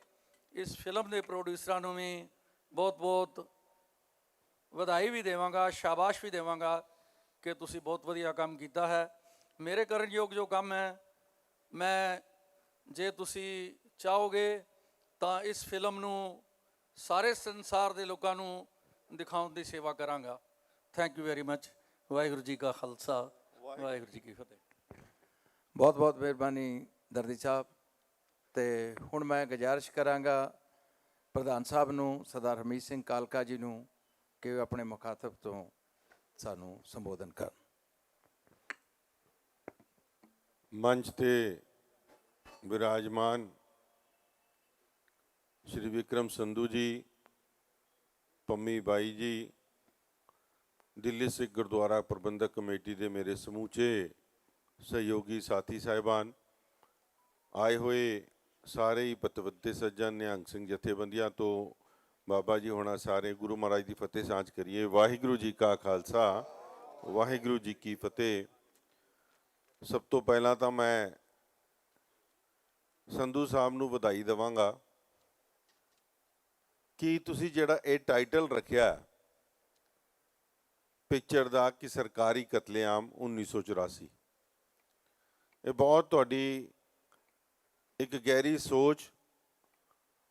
ਇਸ ਫਿਲਮ ਦੇ ਪ੍ਰੋਡਿਊਸਰਾਂ ਨੂੰ ਵੀ ਬਹੁਤ ਵਧਾਈ ਵੀ ਦੇਵਾਂਗਾ, ਸ਼ਾਬਾਸ਼ ਵੀ ਦੇਵਾਂਗਾ ਕਿ ਤੁਸੀਂ ਬਹੁਤ ਵਧੀਆ ਕੰਮ ਕੀਤਾ ਹੈ। ਮੇਰੇ ਕਰਨਯੋਗ ਜੋ ਕੰਮ ਹੈ, ਮੈਂ ਜੇ ਤੁਸੀਂ ਚਾਹੋਗੇ ਤਾਂ ਇਸ ਫਿਲਮ ਨੂੰ ਸਾਰੇ ਸੰਸਾਰ ਦੇ ਲੋਕਾਂ ਨੂੰ ਦਿਖਾਉਣ ਦੀ ਸੇਵਾ ਕਰਾਂਗਾ। Thank you very much. Waheguru ji ਕਾ ਖਾਲਸਾ, ਵਾਹਿਗੁਰੂ ਜੀ ਕੀ ਫਤਿਹ। ਬਹੁਤ ਮਿਹਰਬਾਨੀ ਦਰਦੀ ਸਾਹਿਬ। ਤੇ ਹੁਣ ਮੈਂ ਗੁਜ਼ਾਰਿਸ਼ ਕਰਾਂਗਾ ਪ੍ਰਧਾਨ ਸਾਹਿਬ ਨੂੰ, ਸਰਦਾਰ ਹਰਮੀਤ ਸਿੰਘ ਕਾਲਕਾ ਜੀ ਨੂੰ, ਕਿ ਉਹ ਆਪਣੇ ਮੁਖਾਤਬ ਤੋਂ ਸਾਨੂੰ ਸੰਬੋਧਨ ਕਰਨ। ਮੰਚ ਤੇ ਵਿਰਾਜਮਾਨ ਸ਼੍ਰੀ ਵਿਕਰਮ ਸੰਧੂ ਜੀ, ਪੰਮੀ ਬਾਈ ਜੀ, ਦਿੱਲੀ ਸਿੱਖ ਗੁਰਦੁਆਰਾ ਪ੍ਰਬੰਧਕ ਕਮੇਟੀ ਦੇ ਮੇਰੇ ਸਮੂਚੇ ਸਹਿਯੋਗੀ ਸਾਥੀ ਸਾਹਿਬਾਨ, ਆਏ ਹੋਏ ਸਾਰੇ ਹੀ ਪਤਵੰਤੇ ਸੱਜਣ, ਨਿਹੰਗ ਸਿੰਘ ਜਥੇਬੰਦੀਆਂ ਤੋਂ ਬਾਬਾ ਜੀ ਹੋਣਾ, ਸਾਰੇ ਗੁਰੂ ਮਹਾਰਾਜ ਦੀ ਫਤਿਹ ਸਾਂਝ ਕਰੀਏ। ਵਾਹਿਗੁਰੂ ਜੀ ਕਾ ਖਾਲਸਾ, ਵਾਹਿਗੁਰੂ ਜੀ ਕੀ ਫਤਿਹ। ਸਭ ਤੋਂ ਪਹਿਲਾਂ ਤਾਂ ਮੈਂ ਸੰਧੂ ਸਾਹਿਬ ਨੂੰ ਵਧਾਈ ਦੇਵਾਂਗਾ ਕਿ ਤੁਸੀਂ ਜਿਹੜਾ ਇਹ ਟਾਈਟਲ ਰੱਖਿਆ ਪਿਕਚਰ ਦਾ ਕਿ ਸਰਕਾਰੀ ਕਤਲੇਆਮ 1984, ਇਹ ਬਹੁਤ ਤੁਹਾਡੀ ਇੱਕ ਗਹਿਰੀ ਸੋਚ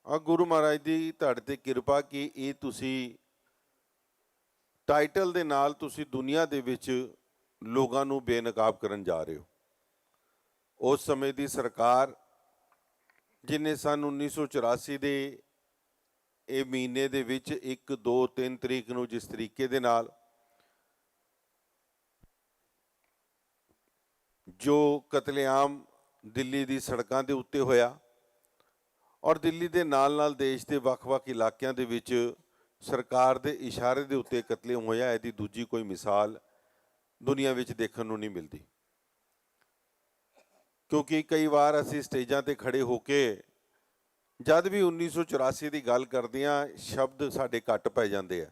ਆ, ਗੁਰੂ ਮਹਾਰਾਜ ਦੀ ਤੁਹਾਡੇ ਤੇ ਕਿਰਪਾ ਕਿ ਇਹ ਤੁਸੀਂ ਟਾਈਟਲ ਦੇ ਨਾਲ ਤੁਸੀਂ ਦੁਨੀਆ ਦੇ ਵਿੱਚ ਲੋਕਾਂ ਨੂੰ ਬੇਨਕਾਬ ਕਰਨ ਜਾ ਰਹੇ ਹੋ। ਉਸ ਸਮੇਂ ਦੀ ਸਰਕਾਰ ਜਿਨੇ ਸਨ 1984 ਦੇ ਇਹ ਮਹੀਨੇ ਦੇ ਵਿੱਚ 1, 2, 3 ਤਰੀਕ ਨੂੰ ਜਿਸ ਤਰੀਕੇ ਦੇ ਨਾਲ ਜੋ ਕਤਲੇਆਮ ਦਿੱਲੀ ਦੀ ਸੜਕਾਂ ਦੇ ਉੱਤੇ ਹੋਇਆ ਔਰ ਦਿੱਲੀ ਦੇ ਨਾਲ ਦੇਸ਼ ਦੇ ਵੱਖ-ਵੱਖ ਇਲਾਕਿਆਂ ਦੇ ਵਿੱਚ ਸਰਕਾਰ ਦੇ ਇਸ਼ਾਰੇ ਦੇ ਉੱਤੇ ਕਤਲੇਆਮ ਹੋਇਆ, ਇਹਦੀ ਦੂਜੀ ਕੋਈ ਮਿਸਾਲ ਦੁਨੀਆ ਵਿੱਚ ਦੇਖਣ ਨੂੰ ਨਹੀਂ ਮਿਲਦੀ। ਕਿਉਂਕਿ ਕਈ ਵਾਰ ਅਸੀਂ ਸਟੇਜਾਂ ਤੇ ਖੜੇ ਹੋ ਕੇ ਜਦ ਵੀ 1984 ਦੀ ਗੱਲ ਕਰਦੇ ਹਾਂ, ਸ਼ਬਦ ਸਾਡੇ ਘੱਟ ਪੈ ਜਾਂਦੇ ਆ,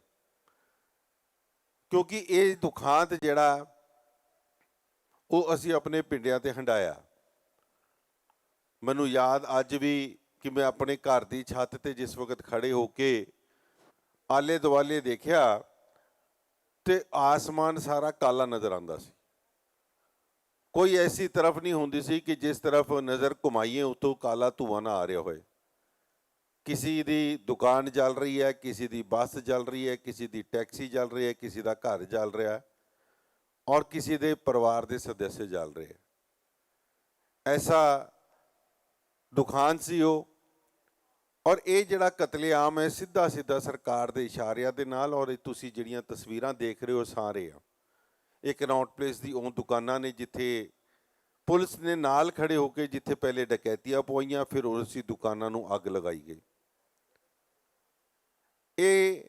ਕਿਉਂਕਿ ਇਹ ਦੁਖਾਂਤ ਜਿਹੜਾ ਉਹ ਅਸੀਂ ਆਪਣੇ ਪਿੰਡਾਂ ਤੇ ਹੰਡਾਇਆ। ਮੈਨੂੰ ਯਾਦ ਅੱਜ ਵੀ ਕਿ ਮੈਂ ਆਪਣੇ ਘਰ ਦੀ ਛੱਤ ਤੇ ਜਿਸ ਵਕਤ ਖੜੇ ਹੋ ਕੇ ਆਲੇ ਦੁਆਲੇ ਦੇਖਿਆ ਤੇ ਆਸਮਾਨ ਸਾਰਾ ਕਾਲਾ ਨਜ਼ਰ ਆਉਂਦਾ ਸੀ। ਕੋਈ ਐਸੀ ਤਰਫ ਨਹੀਂ ਹੁੰਦੀ ਸੀ ਕਿ ਜਿਸ ਤਰਫ ਨਜ਼ਰ ਘੁਮਾਈਏ ਉੱਥੋਂ ਕਾਲਾ ਧੂੰਆਂ ਨਾ ਆ ਰਿਹਾ ਹੋਏ। ਕਿਸੇ ਦੀ ਦੁਕਾਨ ਜਲ ਰਹੀ ਹੈ, ਕਿਸੇ ਦੀ ਬੱਸ ਜਲ ਰਹੀ ਹੈ, ਕਿਸੇ ਦੀ ਟੈਕਸੀ ਜਲ ਰਹੀ ਹੈ, ਕਿਸੇ ਦਾ ਘਰ ਜਲ ਰਿਹਾ ਔਰ ਕਿਸੇ ਦੇ ਪਰਿਵਾਰ ਦੇ ਸਦੱਸਿਆ ਜਲ ਰਹੇ। ਐਸਾ ਦੁਖਾਂਤ ਸੀ ਉਹ। ਔਰ ਇਹ ਜਿਹੜਾ ਕਤਲੇਆਮ ਹੈ ਸਿੱਧਾ ਸਿੱਧਾ ਸਰਕਾਰ ਦੇ ਇਸ਼ਾਰਿਆਂ ਦੇ ਨਾਲ, ਔਰ ਇਹ ਤੁਸੀਂ ਜਿਹੜੀਆਂ ਤਸਵੀਰਾਂ ਦੇਖ ਰਹੇ ਹੋ ਸਾਰੇ ਆ ਇਹ ਕਨੌਟ ਪਲੇਸ ਦੀ ਉਹ ਦੁਕਾਨਾਂ ਨੇ ਜਿੱਥੇ ਪੁਲਿਸ ਨੇ ਨਾਲ ਖੜੇ ਹੋ ਕੇ ਜਿੱਥੇ ਪਹਿਲੇ ਡਕੈਤੀਆਂ ਪਵਾਈਆਂ, ਫਿਰ ਉਸੇ ਦੁਕਾਨਾਂ ਨੂੰ ਅੱਗ ਲਗਾਈ ਗਈ। ਇਹ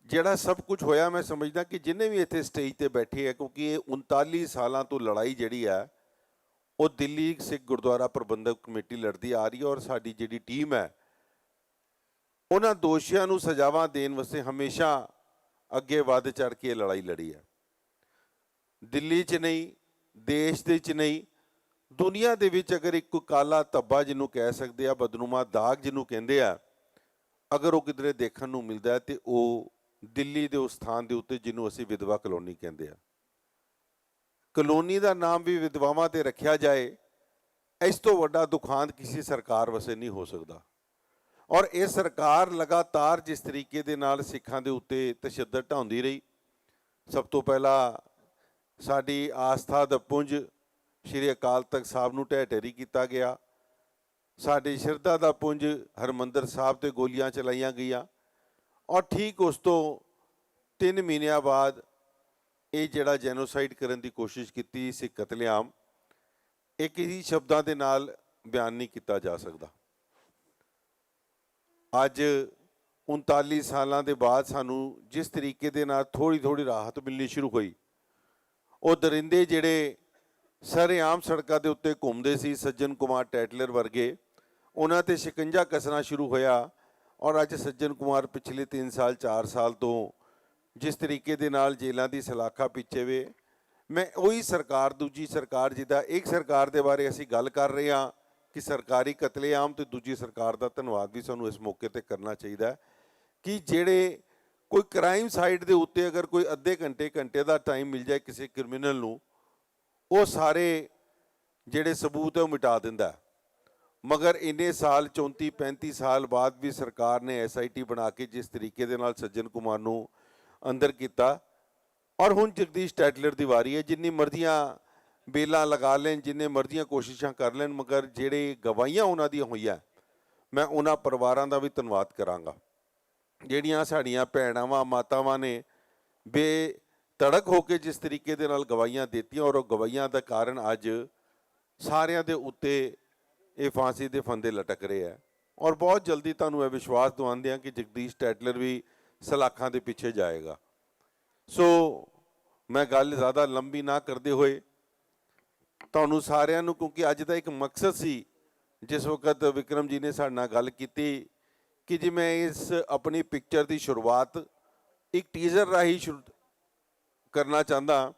ਜਿਹੜਾ ਸਭ ਕੁਝ ਹੋਇਆ, ਮੈਂ ਸਮਝਦਾ ਕਿ ਜਿੰਨੇ ਵੀ ਇੱਥੇ ਸਟੇਜ ਤੇ ਬੈਠੇ ਆ, ਕਿਉਂਕਿ ਇਹ 39 ਸਾਲਾਂ ਤੋਂ ਲੜਾਈ ਜਿਹੜੀ ਹੈ ਉਹ ਦਿੱਲੀ ਸਿੱਖ ਗੁਰਦੁਆਰਾ ਪ੍ਰਬੰਧਕ ਕਮੇਟੀ ਲੜਦੀ ਆ ਰਹੀ ਹੈ, ਔਰ ਸਾਡੀ ਜਿਹੜੀ ਟੀਮ ਹੈ ਉਹਨਾਂ ਦੋਸ਼ੀਆਂ ਨੂੰ ਸਜ਼ਾਵਾਂ ਦੇਣ ਵਾਸਤੇ ਹਮੇਸ਼ਾ ਅੱਗੇ ਵੱਧ ਚੜ ਕੇ ਇਹ ਲੜਾਈ ਲੜੀ ਹੈ। ਦਿੱਲੀ 'ਚ ਨਹੀਂ, ਦੇਸ਼ ਦੇ 'ਚ ਨਹੀਂ, ਦੁਨੀਆ ਦੇ ਵਿੱਚ ਅਗਰ ਇੱਕ ਕਾਲਾ ਧੱਬਾ ਜਿਹਨੂੰ ਕਹਿ ਸਕਦੇ ਆ, ਬਦਨੁਮਾ ਦਾਗ ਜਿਹਨੂੰ ਕਹਿੰਦੇ ਆ, ਅਗਰ ਉਹ ਕਿਧਰੇ ਦੇਖਣ ਨੂੰ ਮਿਲਦਾ ਹੈ ਤੇ ਉਹ ਦਿੱਲੀ ਦੇ ਉਸ ਸਥਾਨ ਦੇ ਉੱਤੇ ਜਿਹਨੂੰ ਅਸੀਂ ਵਿਧਵਾ ਕਲੋਨੀ ਕਹਿੰਦੇ ਆ। ਕਲੋਨੀ ਦਾ ਨਾਮ ਵੀ ਵਿਧਵਾਵਾਂ ਤੇ ਰੱਖਿਆ ਜਾਏ, ਇਸ ਤੋਂ ਵੱਡਾ ਦੁਖਾਂਤ ਕਿਸੇ ਸਰਕਾਰ ਵਾਸਤੇ ਨਹੀਂ ਹੋ ਸਕਦਾ। ਔਰ ਇਹ ਸਰਕਾਰ ਲਗਾਤਾਰ ਜਿਸ ਤਰੀਕੇ ਦੇ ਨਾਲ ਸਿੱਖਾਂ ਦੇ ਉੱਤੇ ਤਸ਼ੱਦਦ ਢਾਉਂਦੀ ਰਹੀ, ਸਭ ਤੋਂ ਪਹਿਲਾਂ ਸਾਡੀ ਆਸਥਾ ਦਾ ਪੁੰਜ ਸ਼੍ਰੀ ਅਕਾਲ ਤਖਤ ਸਾਹਿਬ ਨੂੰ ਢਹਿ ਢੇਰੀ ਕੀਤਾ ਗਿਆ, ਸਾਡੀ ਸ਼ਰਧਾ ਦਾ ਪੁੰਜ ਹਰਿਮੰਦਰ ਸਾਹਿਬ ਤੇ ਗੋਲੀਆਂ ਚਲਾਈਆਂ ਗਈਆਂ, ਔਰ ਠੀਕ ਉਸ ਤੋਂ 3 ਮਹੀਨਿਆਂ ਬਾਅਦ ਇਹ ਜਿਹੜਾ ਜੈਨੋਸਾਈਡ ਕਰਨ ਦੀ ਕੋਸ਼ਿਸ਼ ਕੀਤੀ ਸੀ, ਕਤਲੇਆਮ, ਇਹ ਕਿਸੇ ਸ਼ਬਦਾਂ ਦੇ ਨਾਲ ਬਿਆਨ ਨਹੀਂ ਕੀਤਾ ਜਾ ਸਕਦਾ। ਅੱਜ 39 ਸਾਲਾਂ ਦੇ ਬਾਅਦ ਸਾਨੂੰ ਜਿਸ ਤਰੀਕੇ ਦੇ ਨਾਲ ਥੋੜ੍ਹੀ ਥੋੜ੍ਹੀ ਰਾਹਤ ਮਿਲਣੀ ਸ਼ੁਰੂ ਹੋਈ, ਉਹ ਦਰਿੰਦੇ ਜਿਹੜੇ ਸਰੇਆਮ ਸੜਕਾਂ ਦੇ ਉੱਤੇ ਘੁੰਮਦੇ ਸੀ, ਸੱਜਣ ਕੁਮਾਰ ਟੈਟਲਰ ਵਰਗੇ, ਉਹਨਾਂ ਤੇ ਸ਼ਿਕੰਜਾ ਕੱਸਣਾ ਸ਼ੁਰੂ ਹੋਇਆ। ਔਰ ਅੱਜ ਸੱਜਣ ਕੁਮਾਰ ਪਿਛਲੇ 3 ਸਾਲ 4 ਸਾਲ ਤੋਂ ਜਿਸ ਤਰੀਕੇ ਦੇ ਨਾਲ ਜੇਲ੍ਹਾਂ ਦੀ ਸਲਾਖਾ ਪਿੱਛੇ ਵੇ, ਮੈਂ ਉਹੀ ਸਰਕਾਰ, ਦੂਜੀ ਸਰਕਾਰ, ਜਿਹਦਾ ਇੱਕ ਸਰਕਾਰ ਦੇ ਬਾਰੇ ਅਸੀਂ ਗੱਲ ਕਰ ਰਹੇ ਹਾਂ ਕਿ ਸਰਕਾਰੀ ਕਤਲੇਆਮ, ਤੇ ਦੂਜੀ ਸਰਕਾਰ ਦਾ ਧੰਨਵਾਦ ਵੀ ਸਾਨੂੰ ਇਸ ਮੌਕੇ ਤੇ ਕਰਨਾ ਚਾਹੀਦਾ ਹੈ ਕਿ ਜਿਹੜੇ ਕੋਈ ਕ੍ਰਾਈਮ ਸਾਈਟ ਦੇ ਉੱਤੇ ਅਗਰ ਕੋਈ ਅੱਧੇ ਘੰਟੇ ਦਾ ਟਾਈਮ ਮਿਲ ਜਾਏ ਕਿਸੇ ਕ੍ਰਿਮੀਨਲ ਨੂੰ, ਉਹ ਸਾਰੇ ਜਿਹੜੇ ਸਬੂਤ ਹੈ ਉਹ ਮਿਟਾ ਦਿੰਦਾ ਹੈ। ਮਗਰ ਇੰਨੇ ਸਾਲ 34-35 ਸਾਲ ਬਾਅਦ ਵੀ ਸਰਕਾਰ ਨੇ SIT ਬਣਾ ਕੇ ਜਿਸ ਤਰੀਕੇ ਦੇ ਨਾਲ ਸੱਜਣ ਕੁਮਾਰ ਨੂੰ ਅੰਦਰ ਕੀਤਾ, ਔਰ ਹੁਣ ਜਗਦੀਸ਼ ਟੈਟਲਰ ਦੀ ਵਾਰੀ ਹੈ। ਜਿੰਨੀ ਮਰਜ਼ੀਆਂ ਬੇਲਾਂ ਲਗਾ ਲੈਣ, ਜਿੰਨੇ ਮਰਜ਼ੀਆਂ ਕੋਸ਼ਿਸ਼ਾਂ ਕਰ ਲੈਣ, ਮਗਰ ਜਿਹੜੇ ਗਵਾਹੀਆਂ ਉਹਨਾਂ ਦੀਆਂ ਹੋਈਆਂ, ਮੈਂ ਉਹਨਾਂ ਪਰਿਵਾਰਾਂ ਦਾ ਵੀ ਧੰਨਵਾਦ ਕਰਾਂਗਾ ਜਿਹੜੀਆਂ ਸਾਡੀਆਂ ਭੈਣਾਵਾਂ ਮਾਤਾਵਾਂ ਨੇ ਬੇਧੜਕ ਹੋ ਕੇ ਜਿਸ ਤਰੀਕੇ ਦੇ ਨਾਲ ਗਵਾਹੀਆਂ ਦਿੱਤੀਆਂ, ਔਰ ਉਹ ਗਵਾਹੀਆਂ ਦਾ ਕਾਰਨ ਅੱਜ ਸਾਰਿਆਂ ਦੇ ਉੱਤੇ ਇਹ ਫਾਂਸੀ ਦੇ ਫੰਦੇ ਲਟਕ ਰਹੇ ਹੈ। ਔਰ ਬਹੁਤ ਜਲਦੀ ਤੁਹਾਨੂੰ ਇਹ ਵਿਸ਼ਵਾਸ ਦਿਵਾਉਂਦੇ ਹਾਂ ਕਿ ਜਗਦੀਸ਼ ਟੈਟਲਰ ਵੀ ਸਲਾਖਾਂ ਦੇ ਪਿੱਛੇ ਜਾਏਗਾ। ਸੋ ਮੈਂ ਗੱਲ ਜ਼ਿਆਦਾ ਲੰਬੀ ਨਾ ਕਰਦੇ ਹੋਏ ਤੁਹਾਨੂੰ ਸਾਰਿਆਂ ਨੂੰ, ਕਿਉਂਕਿ ਅੱਜ ਦਾ ਇੱਕ ਮਕਸਦ ਸੀ, ਜਿਸ ਵਕਤ ਵਿਕਰਮ ਜੀ ਨੇ ਸਾਡੇ ਨਾਲ ਗੱਲ ਕੀਤੀ ਕਿ ਜੀ ਮੈਂ ਇਸ ਆਪਣੀ ਪਿਕਚਰ ਦੀ ਸ਼ੁਰੂਆਤ ਇੱਕ ਟੀਜ਼ਰ ਰਾਹੀਂ ਕਰਨਾ ਚਾਹੁੰਦਾ।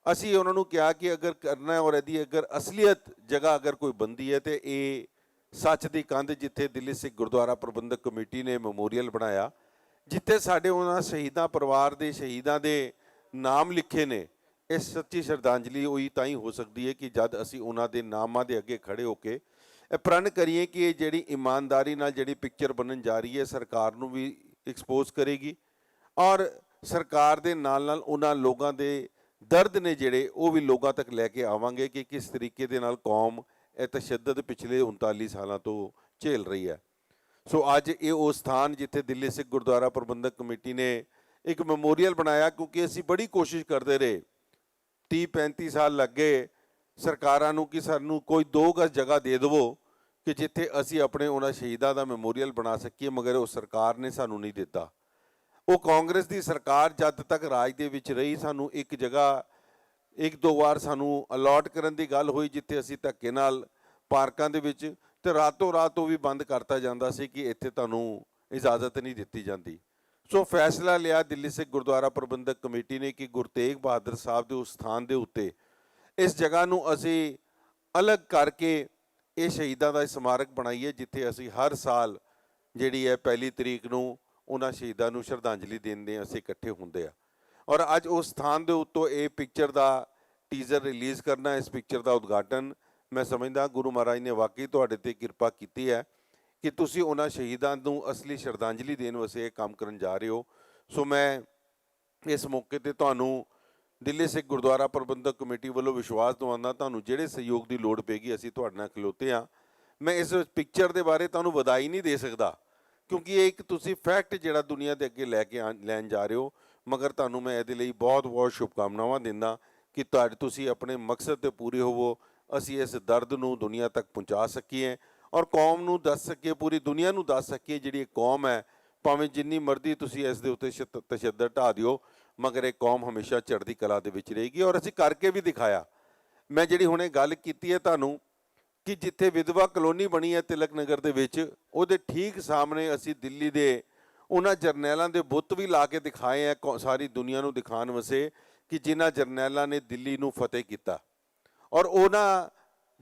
ਅਸੀਂ ਉਹਨਾਂ ਨੂੰ ਕਿਹਾ ਕਿ ਅਗਰ ਕਰਨਾ ਔਰ ਇਹਦੀ ਅਗਰ ਅਸਲੀਅਤ ਜਗ੍ਹਾ ਅਗਰ ਕੋਈ ਬੰਦੀ ਹੈ ਤੇ ਇਹ ਸੱਚ ਦੀ ਕੰਧ, ਜਿੱਥੇ ਦਿੱਲੀ ਸਿੱਖ ਗੁਰਦੁਆਰਾ ਪ੍ਰਬੰਧਕ ਕਮੇਟੀ ਨੇ ਮੈਮੋਰੀਅਲ ਬਣਾਇਆ, ਜਿੱਥੇ ਸਾਡੇ ਉਹਨਾਂ ਸ਼ਹੀਦਾਂ ਪਰਿਵਾਰ ਦੇ ਸ਼ਹੀਦਾਂ ਦੇ ਨਾਮ ਲਿਖੇ ਨੇ, ਇਹ ਸੱਚੀ ਸ਼ਰਧਾਂਜਲੀ ਹੋਈ ਤਾਂ ਹੀ ਹੋ ਸਕਦੀ ਹੈ ਕਿ ਜਦ ਅਸੀਂ ਉਹਨਾਂ ਦੇ ਨਾਮਾਂ ਦੇ ਅੱਗੇ ਖੜੇ ਹੋ ਕੇ ਇਹ ਪ੍ਰਣ ਕਰੀਏ ਕਿ ਇਹ ਜਿਹੜੀ ਇਮਾਨਦਾਰੀ ਨਾਲ ਜਿਹੜੀ ਪਿਕਚਰ ਬਣਨ ਜਾ ਰਹੀ ਹੈ, ਸਰਕਾਰ ਨੂੰ ਵੀ ਐਕਸਪੋਜ਼ ਕਰੇਗੀ, ਔਰ ਸਰਕਾਰ ਦੇ ਨਾਲ ਨਾਲ ਉਹਨਾਂ ਲੋਕਾਂ ਦੇ ਦਰਦ ਨੇ ਜਿਹੜੇ ਉਹ ਵੀ ਲੋਕਾਂ ਤੱਕ ਲੈ ਕੇ ਆਵਾਂਗੇ ਕਿ ਕਿਸ ਤਰੀਕੇ ਦੇ ਨਾਲ ਕੌਮ ਇਹ ਤਸ਼ੱਦਦ ਪਿਛਲੇ 39 ਸਾਲਾਂ ਤੋਂ ਝੇਲ ਰਹੀ ਹੈ। ਸੋ ਅੱਜ ਇਹ ਉਹ ਸਥਾਨ ਜਿੱਥੇ ਦਿੱਲੀ ਸਿੱਖ ਗੁਰਦੁਆਰਾ ਪ੍ਰਬੰਧਕ ਕਮੇਟੀ ਨੇ ਇੱਕ ਮੈਮੋਰੀਅਲ ਬਣਾਇਆ, ਕਿਉਂਕਿ ਅਸੀਂ ਬੜੀ ਕੋਸ਼ਿਸ਼ ਕਰਦੇ ਰਹੇ, 30-35 ਸਾਲ ਲੱਗੇ ਸਰਕਾਰਾਂ ਨੂੰ ਕਿ ਸਾਨੂੰ ਕੋਈ 2 ਗਜ਼ ਜਗ੍ਹਾ ਦੇ ਦੇਵੋ ਕਿ ਜਿੱਥੇ ਅਸੀਂ ਆਪਣੇ ਉਹਨਾਂ ਸ਼ਹੀਦਾਂ ਦਾ ਮੈਮੋਰੀਅਲ ਬਣਾ ਸਕੀਏ, ਮਗਰ ਉਹ ਸਰਕਾਰ ਨੇ ਸਾਨੂੰ ਨਹੀਂ ਦਿੱਤਾ। ਉਹ ਕਾਂਗਰਸ ਦੀ ਸਰਕਾਰ ਜਦ ਤੱਕ ਰਾਜ ਦੇ ਵਿੱਚ ਰਹੀ, ਸਾਨੂੰ ਇੱਕ ਜਗ੍ਹਾ 1-2 ਵਾਰ ਸਾਨੂੰ ਅਲਾਟ ਕਰਨ ਦੀ ਗੱਲ ਹੋਈ, ਜਿੱਥੇ ਅਸੀਂ ਧੱਕੇ ਨਾਲ ਪਾਰਕਾਂ ਦੇ ਵਿੱਚ, ਤੇ ਰਾਤੋਂ ਰਾਤ ਉਹ ਵੀ ਬੰਦ ਕਰਤਾ ਜਾਂਦਾ ਸੀ ਕਿ ਇੱਥੇ ਤੁਹਾਨੂੰ ਇਜਾਜ਼ਤ ਨਹੀਂ ਦਿੱਤੀ ਜਾਂਦੀ। ਸੋ ਫੈਸਲਾ ਲਿਆ ਦਿੱਲੀ ਸਿੱਖ ਗੁਰਦੁਆਰਾ ਪ੍ਰਬੰਧਕ ਕਮੇਟੀ ਨੇ ਕਿ ਗੁਰੂ ਤੇਗ ਬਹਾਦਰ ਸਾਹਿਬ ਦੇ ਉਸ ਸਥਾਨ ਦੇ ਉੱਤੇ ਇਸ ਜਗ੍ਹਾ ਨੂੰ ਅਸੀਂ ਅਲੱਗ ਕਰਕੇ ਇਹ ਸ਼ਹੀਦਾਂ ਦਾ ਸਮਾਰਕ ਬਣਾਈਏ, ਜਿੱਥੇ ਅਸੀਂ ਹਰ ਸਾਲ ਜਿਹੜੀ ਹੈ 1 ਤਰੀਕ ਨੂੰ ਉਹਨਾਂ ਸ਼ਹੀਦਾਂ ਨੂੰ ਸ਼ਰਧਾਂਜਲੀ ਦੇਣ ਅਸੀਂ ਇਕੱਠੇ ਹੁੰਦੇ ਆ। ਔਰ ਅੱਜ ਉਸ ਸਥਾਨ ਦੇ ਉੱਤੋਂ ਇਹ ਪਿਕਚਰ ਦਾ ਟੀਜ਼ਰ ਰਿਲੀਜ਼ ਕਰਨਾ, ਇਸ ਪਿਕਚਰ ਦਾ ਉਦਘਾਟਨ, ਮੈਂ ਸਮਝਦਾ ਗੁਰੂ ਮਹਾਰਾਜ ਨੇ ਵਾਕਈ ਤੁਹਾਡੇ ਤੇ ਕਿਰਪਾ ਕੀਤੀ ਹੈ ਕਿ ਤੁਸੀਂ ਉਹਨਾਂ ਸ਼ਹੀਦਾਂ ਨੂੰ ਅਸਲੀ ਸ਼ਰਧਾਂਜਲੀ ਦੇਣ ਵਾਸਤੇ ਇਹ ਕੰਮ ਕਰਨ ਜਾ ਰਹੇ ਹੋ। ਸੋ ਮੈਂ ਇਸ ਮੌਕੇ ਤੇ ਤੁਹਾਨੂੰ ਦਿੱਲੀ ਸਿੱਖ ਗੁਰਦੁਆਰਾ ਪ੍ਰਬੰਧਕ ਕਮੇਟੀ ਵੱਲੋਂ ਵਿਸ਼ਵਾਸ ਦਿਵਾਉਂਦਾ ਤੁਹਾਨੂੰ ਜਿਹੜੇ ਸਹਿਯੋਗ ਦੀ ਲੋੜ ਪੈਗੀ ਅਸੀਂ ਤੁਹਾਡੇ ਨਾਲ ਖਲੋਤੇ ਹਾਂ। ਮੈਂ ਇਸ ਪਿਕਚਰ ਦੇ ਬਾਰੇ ਤੁਹਾਨੂੰ ਵਧਾਈ ਨਹੀਂ ਦੇ ਸਕਦਾ ਕਿਉਂਕਿ ਇਹ ਇੱਕ ਤੁਸੀਂ ਫੈਕਟ ਜਿਹੜਾ ਦੁਨੀਆ ਦੇ ਅੱਗੇ ਲੈਣ ਜਾ ਰਹੇ ਹੋ, ਮਗਰ ਤੁਹਾਨੂੰ ਮੈਂ ਇਹਦੇ ਲਈ ਬਹੁਤ ਬਹੁਤ ਸ਼ੁਭਕਾਮਨਾਵਾਂ ਦਿੰਦਾ ਕਿ ਤੁਸੀਂ ਆਪਣੇ ਮਕਸਦ ਤੇ ਪੂਰੇ ਹੋਵੋ, ਅਸੀਂ ਇਸ ਦਰਦ ਨੂੰ ਦੁਨੀਆ ਤੱਕ ਪਹੁੰਚਾ ਸਕੀਏ ਔਰ ਕੌਮ ਨੂੰ ਦੱਸ ਸਕੀਏ, ਪੂਰੀ ਦੁਨੀਆ ਨੂੰ ਦੱਸ ਸਕੀਏ ਜਿਹੜੀ ਇਹ ਕੌਮ ਹੈ, ਭਾਵੇਂ ਜਿੰਨੀ ਮਰਜ਼ੀ ਤੁਸੀਂ ਇਸ ਦੇ ਉੱਤੇ ਤਸ਼ੱਦਦ ਢਾ ਦਿਓ, ਮਗਰ ਇਹ ਕੌਮ ਹਮੇਸ਼ਾ ਚੜ੍ਹਦੀ ਕਲਾ ਦੇ ਵਿੱਚ ਰਹੇਗੀ ਔਰ ਅਸੀਂ ਕਰਕੇ ਵੀ ਦਿਖਾਇਆ। ਮੈਂ ਜਿਹੜੀ ਹੁਣੇ ਗੱਲ ਕੀਤੀ ਹੈ ਤੁਹਾਨੂੰ ਕਿ ਜਿੱਥੇ ਵਿਧਵਾ ਕਲੋਨੀ ਬਣੀ ਹੈ ਤਿਲਕ ਨਗਰ ਦੇ ਵਿੱਚ, ਉਹਦੇ ਠੀਕ ਸਾਹਮਣੇ ਅਸੀਂ ਦਿੱਲੀ ਦੇ ਉਹਨਾਂ ਜਰਨੈਲਾਂ ਦੇ ਬੁੱਤ ਵੀ ਲਾ ਕੇ ਦਿਖਾਏ ਹੈ ਸਾਰੀ ਦੁਨੀਆ ਨੂੰ ਦਿਖਾਉਣ ਵਾਸਤੇ ਕਿ ਜਿਨ੍ਹਾਂ ਜਰਨੈਲਾਂ ਨੇ ਦਿੱਲੀ ਨੂੰ ਫਤਿਹ ਕੀਤਾ। ਔਰ ਉਹਨਾਂ